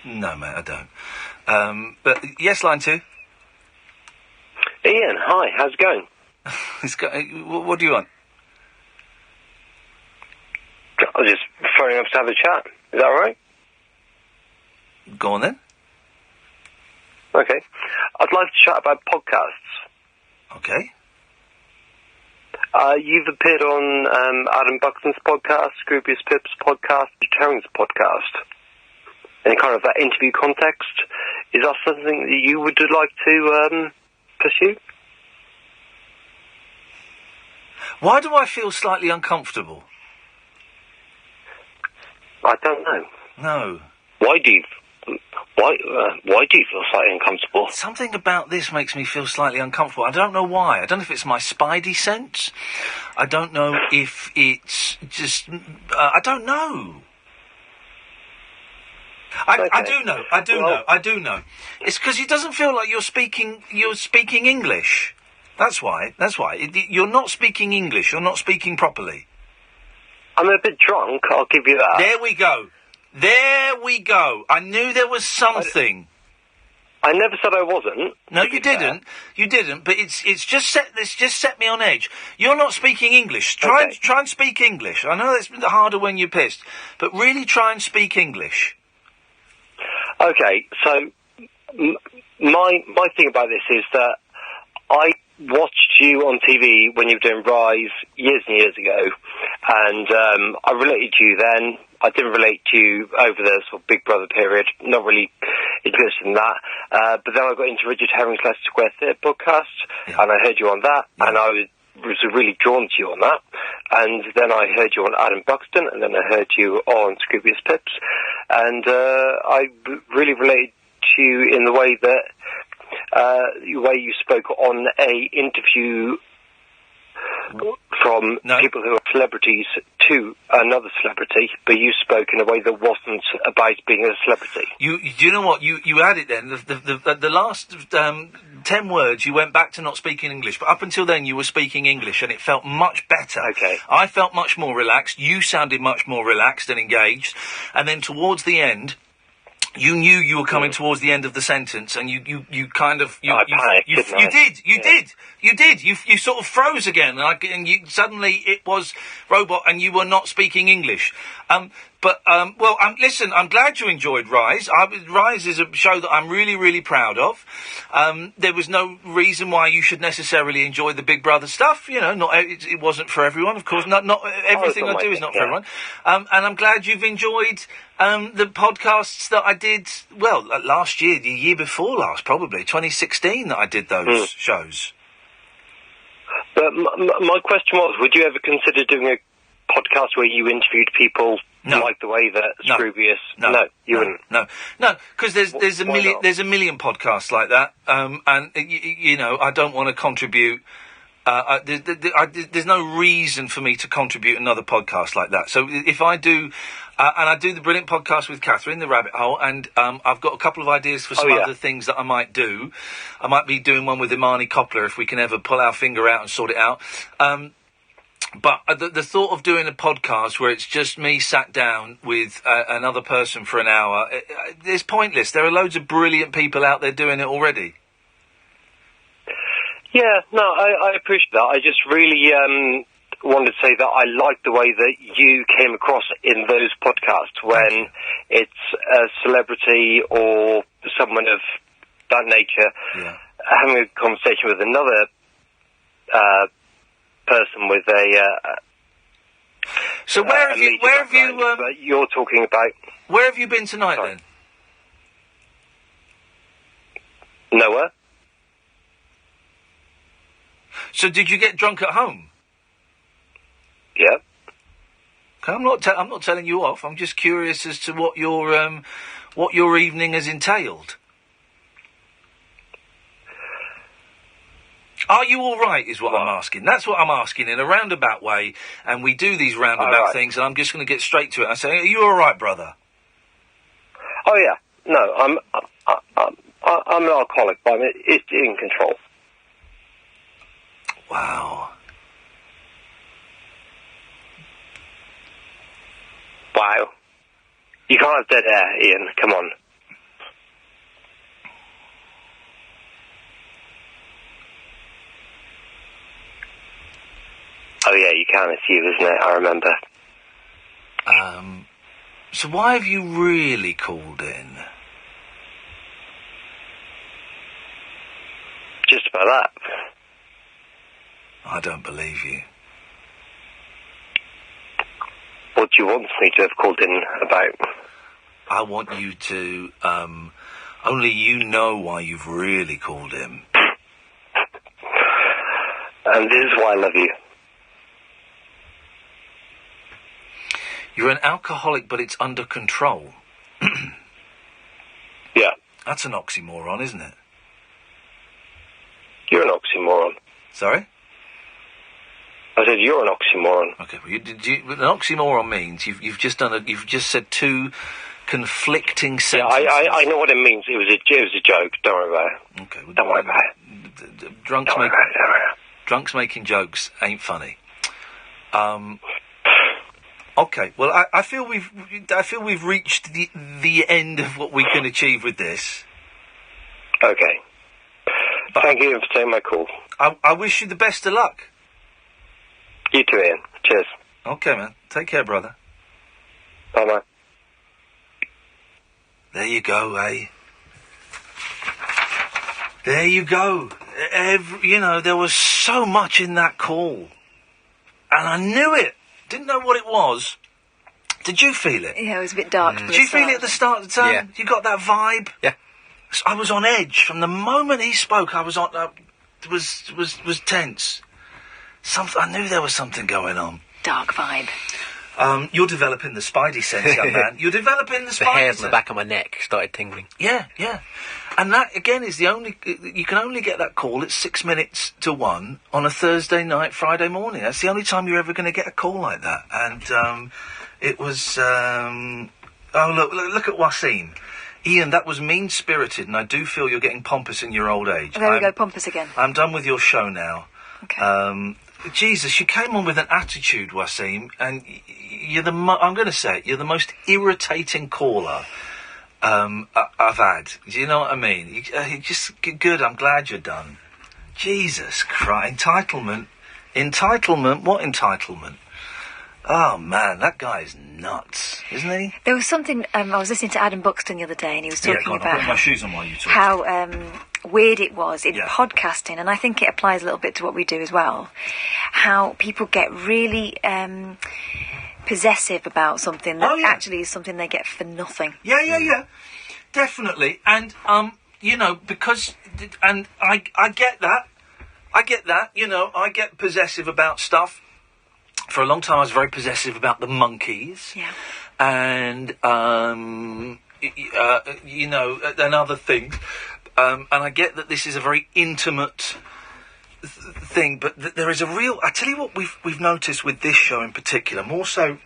No, mate, I don't. But yes, line 2. Ian, hi. How's it going? What do you want? I was just phoning up to have a chat. Is that all right? Go on then. Okay. I'd like to chat about podcasts. Okay. You've appeared on Adam Buxton's podcast, Scroobius Pip's podcast, Vegetarian's podcast. In kind of that interview context, is that something that you would like to pursue? Why do I feel slightly uncomfortable? I don't know. No. Why do you feel slightly uncomfortable? Something about this makes me feel slightly uncomfortable. I don't know why. I don't know if it's my spidey sense. I don't know if it's just... I don't know. I do know. It's because it doesn't feel like you're speaking English. That's why. You're not speaking English. You're not speaking properly. I'm a bit drunk, I'll give you that. There we go. I knew there was something. I never said I wasn't. No, you didn't. You didn't, but it's just set me on edge. You're not speaking English. Try and speak English. I know it's harder when you're pissed, but really try and speak English. Okay, so my thing about this is that I watched you on TV when you were doing Rise years and years ago, and I related to you then. I didn't relate to you over the sort of Big Brother period, not really interested in that. But then I got into Richard Herring's Leicester Square Theatre podcast, and I heard you on that, and I was really drawn to you on that. And then I heard you on Adam Buxton, and then I heard you on Scroobius Pips, and I really related to you in the way that the way you spoke on a interview from people who are celebrities to another celebrity, but you spoke in a way that wasn't about being a celebrity. You know what? You had it then. The last 10 words, you went back to not speaking English. But up until then, you were speaking English, and it felt much better. Okay. I felt much more relaxed. You sounded much more relaxed and engaged. And then towards the end, you knew you were coming towards the end of the sentence, and you kind of you sort of froze again, and you suddenly it was robot, and you were not speaking English. Listen, I'm glad you enjoyed Rise. Rise is a show that I'm really, really proud of. There was no reason why you should necessarily enjoy the Big Brother stuff. You know, it wasn't for everyone, of course. Not everything I do is not for everyone. And I'm glad you've enjoyed the podcasts that I did. Well, last year, the year before last, probably 2016, that I did those shows. But my question was, would you ever consider doing a podcast where you interviewed people like the way that Scroobius? No, you wouldn't. No, because there's a million podcasts like that, and you know, I don't want to contribute. There's no reason for me to contribute another podcast like that. So if I do, and I do the brilliant podcast with Katherine, The Rabbit Hole, and I've got a couple of ideas for some other things that I might do. I might be doing one with Imani Coppler if we can ever pull our finger out and sort it out. But the thought of doing a podcast where it's just me sat down with another person for an hour, it's pointless. There are loads of brilliant people out there doing it already. Yeah, no, I appreciate that. I just really wanted to say that I like the way that you came across in those podcasts when it's a celebrity or someone of that nature having a conversation with another person with a so where have you you're talking about? Where have you been tonight then? Nowhere. So did you get drunk at home? Yeah. Okay, I'm not telling you off. I'm just curious as to what your evening has entailed. Are you all right, is what I'm asking. That's what I'm asking in a roundabout way, and we do these roundabout things, and I'm just going to get straight to it. I say, are you all right, brother? Oh, yeah. No, I'm an alcoholic, but it's in control. Wow. Wow. You can't have dead air, Ian. Come on. Oh, yeah, you can. It's you, isn't it? I remember. So why have you really called in? Just about that. I don't believe you. What do you want me to have called in about? I want you to, only you know why you've really called in. And this is why I love you. You're an alcoholic, but it's under control. Yeah. That's an oxymoron, isn't it? You're an oxymoron. Sorry? I said you're an oxymoron. Okay, well, an oxymoron means you've just said two conflicting sentences. Yeah, I know what it means. It was a joke. Don't worry about it. Okay, well, don't worry about it. Drunks making jokes ain't funny. Okay, well, I feel we've reached the end of what we can achieve with this. Okay. But thank you for taking my call. I wish you the best of luck. You too, Ian. Cheers. Okay, man. Take care, brother. Bye-bye. There you go, eh? There you go. There was so much in that call. And I knew it. Didn't know what it was. Did you feel it? Yeah, it was a bit dark. Did you feel it at the start of the time? Yeah. You got that vibe? Yeah. I was on edge. From the moment he spoke, I was on... was tense. I knew there was something going on. Dark vibe. You're developing the spidey sense, young man. You're developing the spidey sense. The hairs on the back of my neck started tingling. Yeah. And that, again, is the only... You can only get that call at 6 minutes to 1 on a Thursday night, Friday morning. That's the only time you're ever going to get a call like that. And it was... look at Wasim. Ian, that was mean-spirited, and I do feel you're getting pompous in your old age. There we go, pompous again. I'm done with your show now. Okay. Jesus, you came on with an attitude, Wasim, and you're I'm going to say it, you're the most irritating caller I've had. Do you know what I mean? You just good. I'm glad you're done. Jesus Christ, entitlement. What entitlement? Oh man, that guy's nuts, isn't he? There was something. I was listening to Adam Buxton the other day, and he was talking about I'll put my shoes on while you talk. How weird it was in podcasting, and I think it applies a little bit to what we do as well. How people get really possessive about something that actually is something they get for nothing. Yeah. Definitely. And, because... And I get that. I get possessive about stuff. For a long time I was very possessive about the Monkees. Yeah. And, and other things. And I get that this is a very intimate thing, but there is a real... I tell you what we've noticed with this show in particular, more so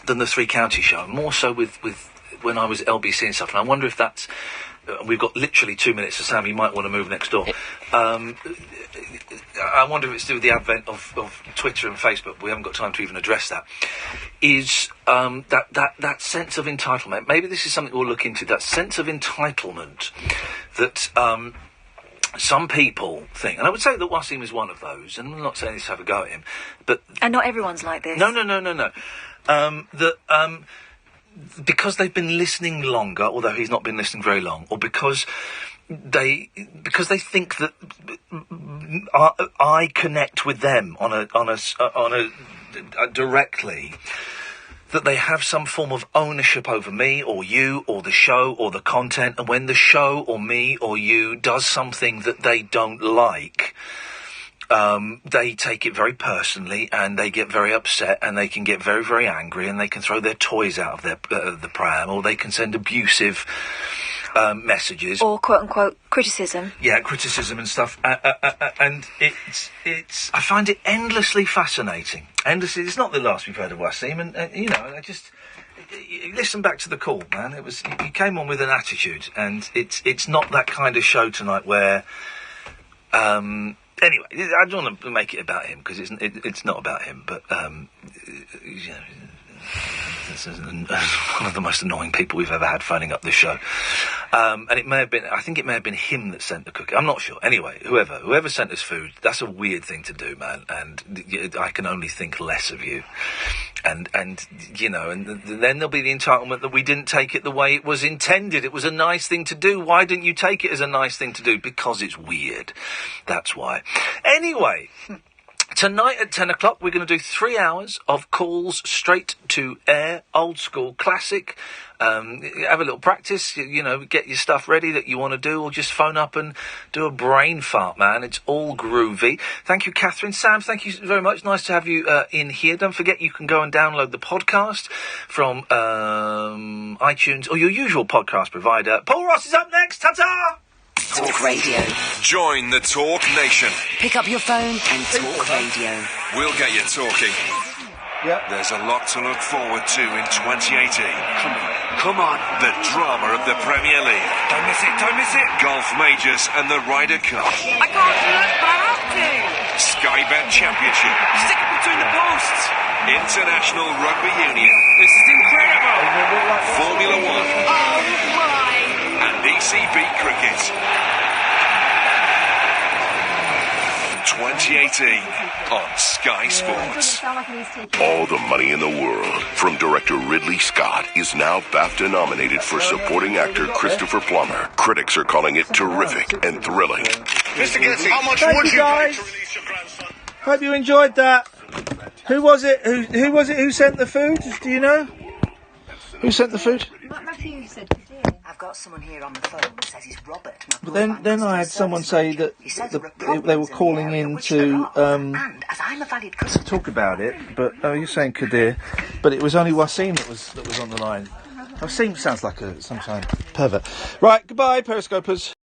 than the Three County show, more so with when I was LBC and stuff, and I wonder if that's... we've got literally 2 minutes, so Sam, you might want to move next door. I wonder if it's to do with the advent of Twitter and Facebook. We haven't got time to even address that. Is that sense of entitlement? Maybe this is something we'll look into. That sense of entitlement that some people think, and I would say that Wasim is one of those. And I'm not saying this to have a go at him, but and not everyone's like this. No. Because they've been listening longer, although he's not been listening very long, or because they think that I connect with them on a directly, that they have some form of ownership over me or you or the show or the content, and when the show or me or you does something that they don't like, they take it very personally, and they get very upset, and they can get very, very angry, and they can throw their toys out of the pram, or they can send abusive messages, or quote unquote criticism. Yeah, criticism and stuff, and it's. I find it endlessly fascinating. Endlessly, it's not the last we've heard of Wasim, and I just. Listen back to the call, man. It was you came on with an attitude, and it's not that kind of show tonight where. Anyway, I don't want to make it about him, because it's not about him, but, this is one of the most annoying people we've ever had phoning up this show. And I think it may have been him that sent the cookie. I'm not sure. Anyway, whoever sent us food, that's a weird thing to do, man, and I can only think less of you. And then there'll be the entitlement that we didn't take it the way it was intended. It was a nice thing to do. Why didn't you take it as a nice thing to do? Because it's weird. That's why. Anyway, tonight at 10 o'clock, we're going to do 3 hours of calls straight to air, old school classic. Have a little practice, get your stuff ready that you want to do, or just phone up and do a brain fart, man. It's all groovy. Thank you, Katherine. Sam, thank you very much. Nice to have you in here. Don't forget you can go and download the podcast from iTunes or your usual podcast provider. Paul Ross is up next. Ta-ta! Talk Radio. Join the Talk Nation. Pick up your phone and Talk Radio. We'll get you talking. Yeah. There's a lot to look forward to in 2018. Come on. The drama of the Premier League. Don't miss it. Golf majors and the Ryder Cup. I can't look, but I have to. Sky Bet Championship. Stick it between the posts. International Rugby Union. This is incredible. Formula One. Oh, my. And ECB Cricket. 2018 on Sky Sports. All the money in the world from director Ridley Scott is now BAFTA nominated for supporting actor Christopher Plummer. Critics are calling it terrific and thrilling. Mr. Getty, how much Thank would you you guys. pay to release your grandson? Hope you enjoyed that. Who was it? Who was it who sent the food? Do you know? Who sent the food? Matthew said, I've got someone here on the phone that says he's Robert. But then I had someone say that they were calling in to talk about it. But you're saying Kadir, but it was only Wasim that was on the line. Wasim sounds like some kind of pervert. Right, goodbye, Periscopers.